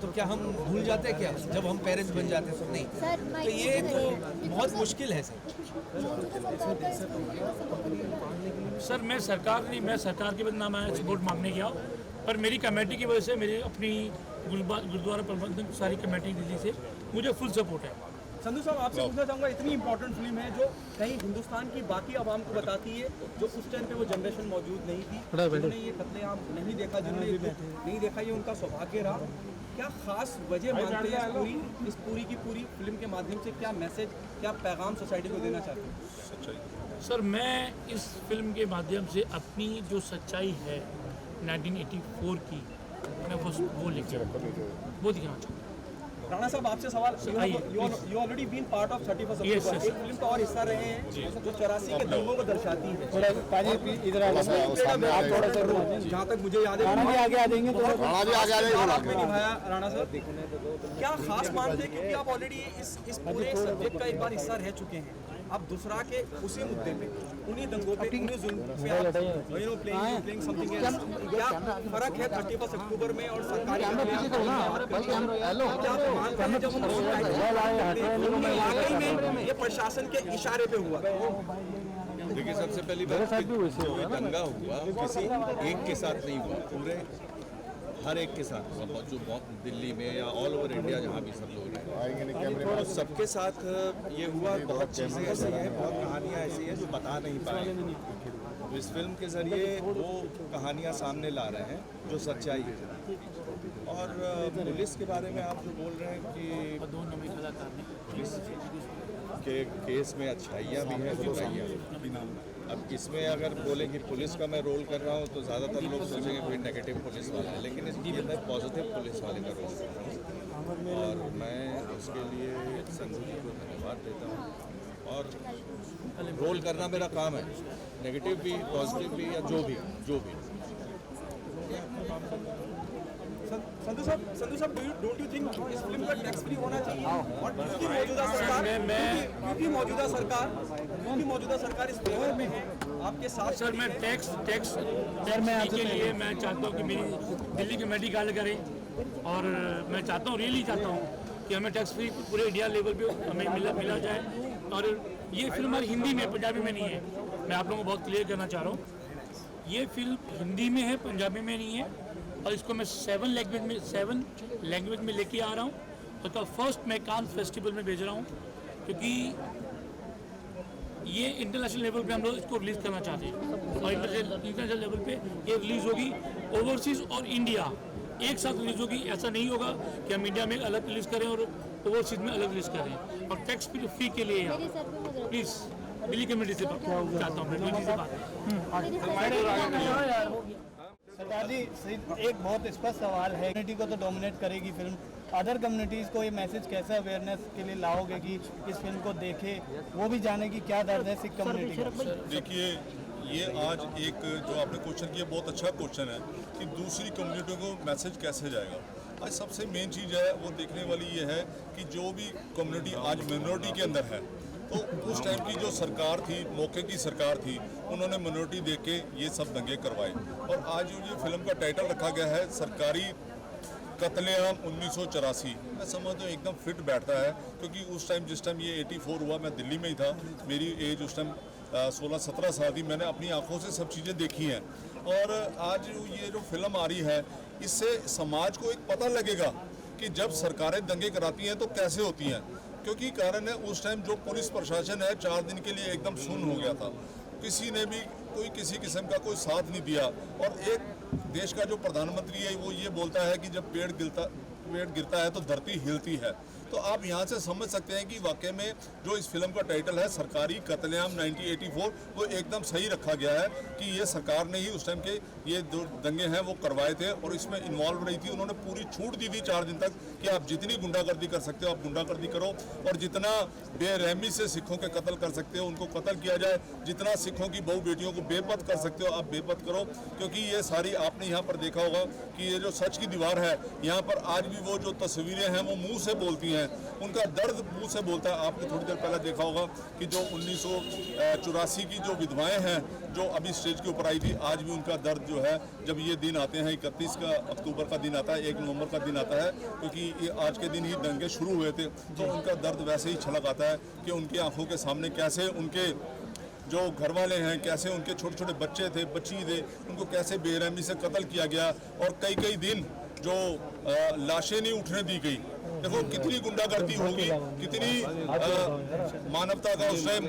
तो क्या हम भूल जाते हैं क्या जब हम पेरेंट्स बन जाते हैं? तो नहीं, तो ये तो बहुत मुश्किल है सर। सर मैं सरकार नहीं, मैं सरकार के बदनाम आया सपोर्ट मांगने गया, पर मेरी कमेटी की वजह से, मेरी अपनी गुरुद्वारा प्रबंधन सारी कमेटी दिल्ली से मुझे फुल सपोर्ट है। संधू साहब आपसे पूछना चाहूँगा, इतनी इंपॉर्टेंट फिल्म है जो कहीं हिंदुस्तान की बाकी आवाम को बताती है, जो उस टाइम पे वो जनरेशन मौजूद नहीं थी, जिन्होंने ये कत्लेआम नहीं देखा, जिन्होंने ये दुख नहीं देखा, ये उनका सौभाग्य रहा। क्या खास वजह मानते हैं इस पूरी की पूरी फिल्म के माध्यम से, क्या मैसेज, क्या पैगाम सोसाइटी को देना चाहते हैं? सर मैं इस फिल्म के माध्यम से अपनी जो सच्चाई है 1984 की, मैं वो लेके वो दिखाना चाहूँगा। राणा साहब आपसे सवाल, you already been part of 31 October, एक फिल्म का और हिस्सा रहे हैं जो 84 के दंगों को दर्शाती है। जहाँ तक मुझे याद है, आगे आ जाएंगे आपने निभाया राणा साहब, क्या खास मानते हैं क्योंकि आप ऑलरेडी इस पूरे सब्जेक्ट का एक बार हिस्सा रह चुके हैं, अब दूसरा के उसी मुद्दे पे, उन्हीं दंगों पे, उन्हीं जुल्म पे आप प्लेइंग समथिंग एल्स, क्या फर्क है 31 अक्टूबर में और सरकारी क्या मानते हैं जब हम वाकई में ये प्रशासन के इशारे पे हुआ? देखिए, सबसे पहली बात, जो दंगा हुआ किसी एक के साथ नहीं हुआ, पूरे हर एक के साथ हुआ, जो दिल्ली में या ऑल ओवर इंडिया जहाँ भी सब लोग हैं, तो सबके साथ ये हुआ। बहुत चीज़ें ऐसी हैं, बहुत कहानियाँ ऐसी हैं जो बता नहीं पाए, तो इस फिल्म के ज़रिए वो कहानियाँ सामने ला रहे हैं जो सच्चाई है। और पुलिस के बारे में आप जो बोल रहे हैं कि पुलिस के केस में अच्छाइयाँ भी हैं, बुराइयाँ भी। अब इसमें अगर बोले कि पुलिस का मैं रोल कर रहा हूँ तो ज़्यादातर लोग सोचेंगे कोई नेगेटिव पुलिस वाला है, लेकिन इसकी अंदर पॉजिटिव पुलिस वाले का रोल कर रहा हूँ, और मैं उसके लिए संधू जी को धन्यवाद देता हूँ। और रोल करना मेरा काम है, नेगेटिव भी पॉजिटिव भी, या जो भी। संधू साहब, डोंट यू थिंक इस फिल्म का टैक्स फ्री होना चाहिए? और क्योंकि मौजूदा सरकार इस फेवर में है आपके साथ। सर मैं टैक्स के लिए मैं चाहता हूँ कि मेरी दिल्ली कमेटी गाल करे, और मैं चाहता हूँ, रियली चाहता हूँ कि हमें टैक्स फ्री पूरे इंडिया लेवल पे हमें मिला जाए। और ये फिल्म हमारी हिंदी में, पंजाबी में नहीं है, मैं आप लोगों को बहुत क्लियर करना चाह रहा हूँ। ये फिल्म हिंदी में है, पंजाबी में नहीं है, और इसको मैं 7 लैंग्वेज में लेके आ रहा हूँ। तो फर्स्ट मैं कान फेस्टिवल में भेज रहा हूँ, क्योंकि ये इंटरनेशनल लेवल पे हम लोग इसको रिलीज़ करना चाहते हैं, और इंटरनेशनल लेवल पे ये रिलीज़ होगी। ओवरसीज़ और इंडिया एक साथ रिलीज़ होगी। ऐसा नहीं होगा कि हम इंडिया में अलग रिलीज़ करें और ओवरसीज़ में अलग रिलीज़ करें। और टैक्स फ्री के लिए प्लीज़ दिल्ली कमेटी से चाहता हूँ, दिल्ली से बात। सरदार जी, एक बहुत स्पष्ट सवाल है, कम्युनिटी को तो डोमिनेट करेगी फिल्म, अदर कम्युनिटीज़ को ये मैसेज कैसे अवेयरनेस के लिए लाओगे कि इस फिल्म को देखे, वो भी जाने की क्या दर्द है सिख कम्युनिटी का? देखिए, ये आज एक जो आपने क्वेश्चन किया बहुत अच्छा क्वेश्चन है कि दूसरी कम्युनिटी को मैसेज कैसे जाएगा। आज सबसे मेन चीज़ है वो देखने वाली ये है कि जो भी कम्युनिटी आज मिनोरिटी के अंदर है, तो उस टाइम की जो सरकार थी, मौके की सरकार थी, उन्होंने मिनोरिटी देख के ये सब दंगे करवाए। और आज जो ये फिल्म का टाइटल रखा गया है सरकारी कत्लेआम 1984, मैं समझता हूँ एकदम फिट बैठता है, क्योंकि उस टाइम जिस टाइम ये 84 हुआ, मैं दिल्ली में ही था, मेरी एज उस टाइम 16-17 साल थी, मैंने अपनी आंखों से सब चीज़ें देखी हैं। और आज ये जो फिल्म आ रही है, इससे समाज को एक पता लगेगा कि जब सरकारें दंगे कराती हैं तो कैसे होती हैं। क्योंकि कारण है उस टाइम जो पुलिस प्रशासन है 4 दिन के लिए एकदम सुन्न हो गया था, किसी ने भी कोई किसी किस्म का कोई साथ नहीं दिया। और एक देश का जो प्रधानमंत्री है वो ये बोलता है कि जब पेड़ गिरता है तो धरती हिलती है। तो आप यहाँ से समझ सकते हैं कि वाकई में जो इस फिल्म का टाइटल है सरकारी कत्लेआम 1984, वो एकदम सही रखा गया है कि ये सरकार ने ही उस टाइम के ये जो दंगे हैं वो करवाए थे और इसमें इन्वॉल्व रही थी। उन्होंने पूरी छूट दी थी 4 दिन तक कि आप जितनी गुंडागर्दी कर सकते हो आप गुंडागर्दी करो, और जितना बेरहमी से सिखों के कत्ल कर सकते हो उनको कत्ल किया जाए, जितना सिखों की बहू बेटियों को बेपत कर सकते हो आप बेपत करो। क्योंकि ये सारी आपने यहाँ पर देखा होगा कि ये जो सच की दीवार है, यहाँ पर आज भी वो जो तस्वीरें हैं वो मुँह से बोलती हैं, उनका दर्द मुंह से बोलता है। आपने थोड़ी देर पहले देखा होगा कि जो 1984 की जो विधवाएं हैं जो अभी स्टेज के ऊपर आई थी, आज भी उनका दर्द जो है, जब ये दिन आते हैं 31 अक्टूबर का दिन आता है, 1 नवंबर का दिन आता है, क्योंकि ये आज के दिन ही दंगे शुरू हुए थे, तो उनका दर्द वैसे ही छलक आता है कि उनकी आंखों के सामने कैसे उनके जो घर वाले हैं, कैसे उनके छोटे छोटे बच्चे थे, बच्ची थे, उनको कैसे बेरहमी से कत्ल किया गया और कई कई दिन जो लाशें नहीं उठने दी गई। देखो कितनी गुंडागर्दी होगी, कितनी मानवता का उस टाइम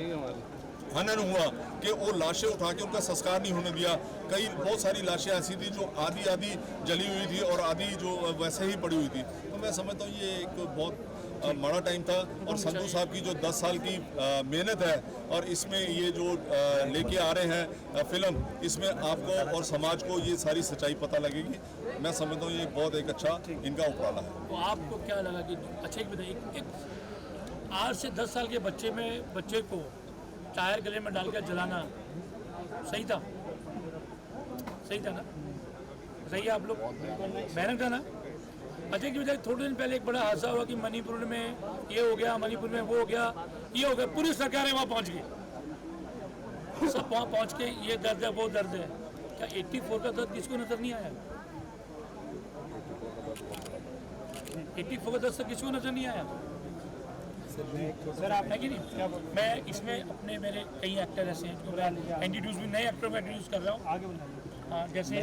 हनन हुआ कि वो लाशें उठा के उनका संस्कार नहीं होने दिया। कई बहुत सारी लाशें ऐसी थी जो आधी आधी जली हुई थी और आधी जो वैसे ही पड़ी हुई थी। तो मैं समझता हूँ ये एक बहुत बड़ा टाइम था और संधू साहब की जो 10 साल की मेहनत है और इसमें ये जो लेके आ रहे हैं फिल्म, इसमें आपको और समाज को ये सारी सच्चाई पता लगेगी। मैं समझता हूँ ये बहुत एक अच्छा इनका उपराला है। तो आपको क्या लगा कि अच्छा एक बताइए, आज से 10 साल के बच्चे को टायर गले में डाल कर जलाना सही था? सही था ना? सही है आप लोग मेहनत था ना? अच्छा की वजह थोड़े दिन पहले एक बड़ा हादसा हुआ कि मणिपुर में ये हो गया, मणिपुर में वो हो गया, ये हो गया, पूरी सरकारें वहाँ पहुँच गई, सब वहाँ पहुँच के ये दर्द है वो दर्द है। क्या 84 का दर्द किसको नजर नहीं आया? 84 का दर्द किसको नजर नहीं आया? सर आप है कि नहीं? मैं इसमें अपने मेरे कई एक्टर ऐसे हैं जो मैं इंट्रोड्यूस भी नए एक्टर को इंट्रोड्यूस कर रहा हूँ। हाँ, जैसे